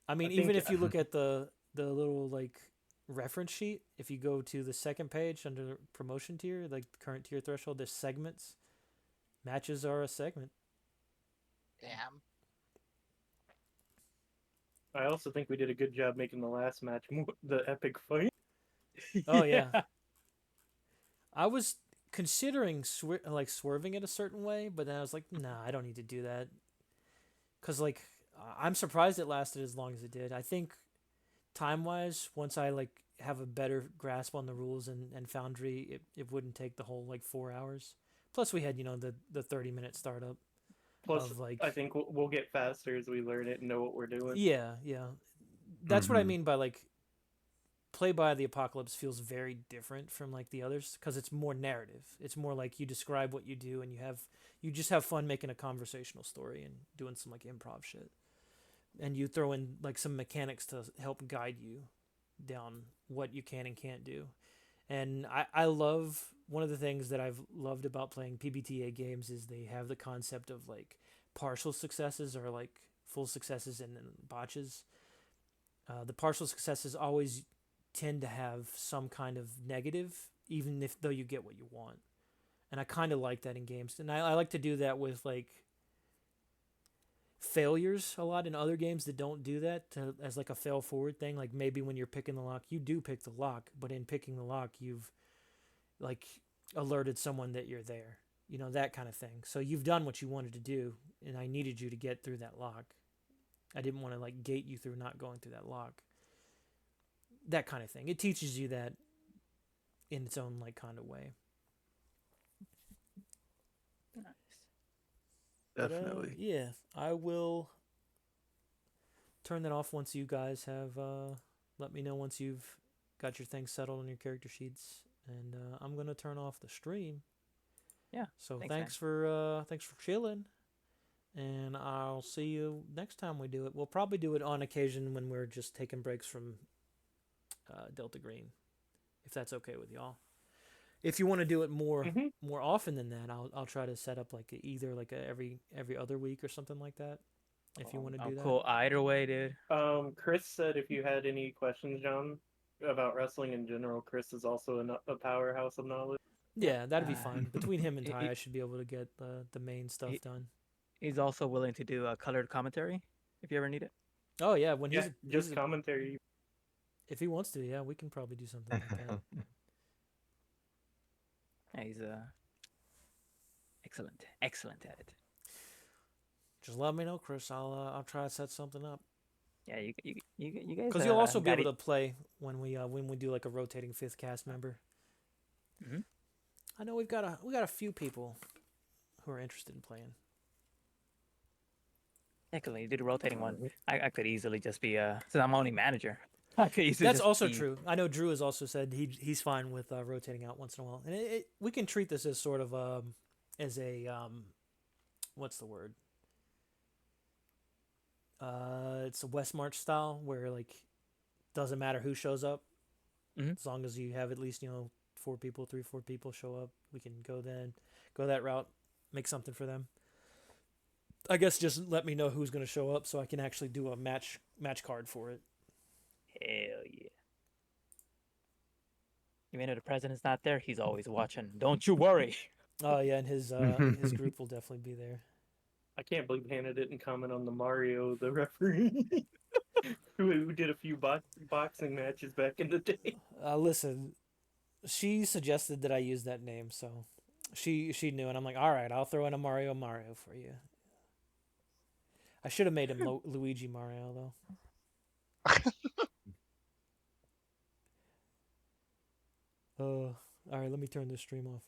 I mean, I even think- if you look at the little like reference sheet, if you go to the second page under the promotion tier, like the current tier threshold, there's segments. Matches are a segment. Damn. I also think we did a good job making the last match the epic fight. Oh yeah. I was considering swerving it a certain way, but then I was like, nah, I don't need to do that. Cause like I'm surprised it lasted as long as it did. I think time wise, once I like have a better grasp on the rules and Foundry, it wouldn't take the whole like 4 hours. Plus we had the 30-minute startup. Plus, of like I think we'll get faster as we learn it and know what we're doing. yeah, yeah. That's what I Mhm. mean by like Play by the Apocalypse feels very different from like the others because it's more narrative. It's more like you describe what you do and you just have fun making a conversational story and doing some like improv shit. And you throw in like some mechanics to help guide you down what you can and can't do. And I love one of the things that I've loved about playing PBTA games is they have the concept of like partial successes or like full successes and then botches. The partial successes always tend to have some kind of negative, even if though you get what you want. And I kind of like that in games, and I like to do that with like failures a lot in other games that don't do that as like a fail forward thing. Like maybe when you're picking the lock, you do pick the lock, but in picking the lock, you've like alerted someone that you're there. You know, that kind of thing. So you've done what you wanted to do, and I needed you to get through that lock. I didn't want to like gate you through not going through that lock. That kind of thing. It teaches you that in its own like kind of way. Nice. But, Definitely. yeah, I will turn that off once you guys have let me know once you've got your things settled on your character sheets, and I'm gonna turn off the stream. Yeah. So Thanks, thanks for chilling, and I'll see you next time we do it. We'll probably do it on occasion when we're just taking breaks from Delta Green, if that's okay with y'all. If you want to do it Mhm. more often than that, I'll try to set up like either like every other week or something like that. If you want to I'm do that. cool either way, dude. Chris said if you had any questions, John, about wrestling in general, Chris is also a powerhouse of knowledge. Yep. Yeah, that'd be fine. Between him and He, Ty, he, I should be able to get the main stuff he- done. he's also willing to do a colored commentary if you ever need it. Oh yeah, when Yeah, just commentary. if he wants to, yeah, we can probably do something like that. Yeah, he's excellent at it. Just let me know, Chris. I'll try to set something up. Yeah, you guys. Because you'll also be got able it. to play when we do like a rotating fifth cast member. Mhm. I know we got a few people who are interested in playing. Yeah, because when you do the rotating one, I could easily just be since I'm only manager. I could easily That's just also be. true. I know Drew has also said he's fine with rotating out once in a while, and we can treat this as sort of as a what's the word? It's a West March style where like doesn't matter who shows up, Mhm. as long as you have at least 4 people, 4 people show up, we can go that route, make something for them. I guess just let me know who's going to show up so I can actually do a match card for it. Hell yeah. Even though the president's not there, he's always watching. Don't you worry. Oh yeah, and his group will definitely be there. I can't believe Hannah didn't comment on the Mario, the referee, who did a few boxing matches back in the day. Listen, she suggested that I use that name, so she knew, and I'm like, all right, I'll throw in a Mario for you. I should have made him Luigi Mario though. All right, let me turn this stream off.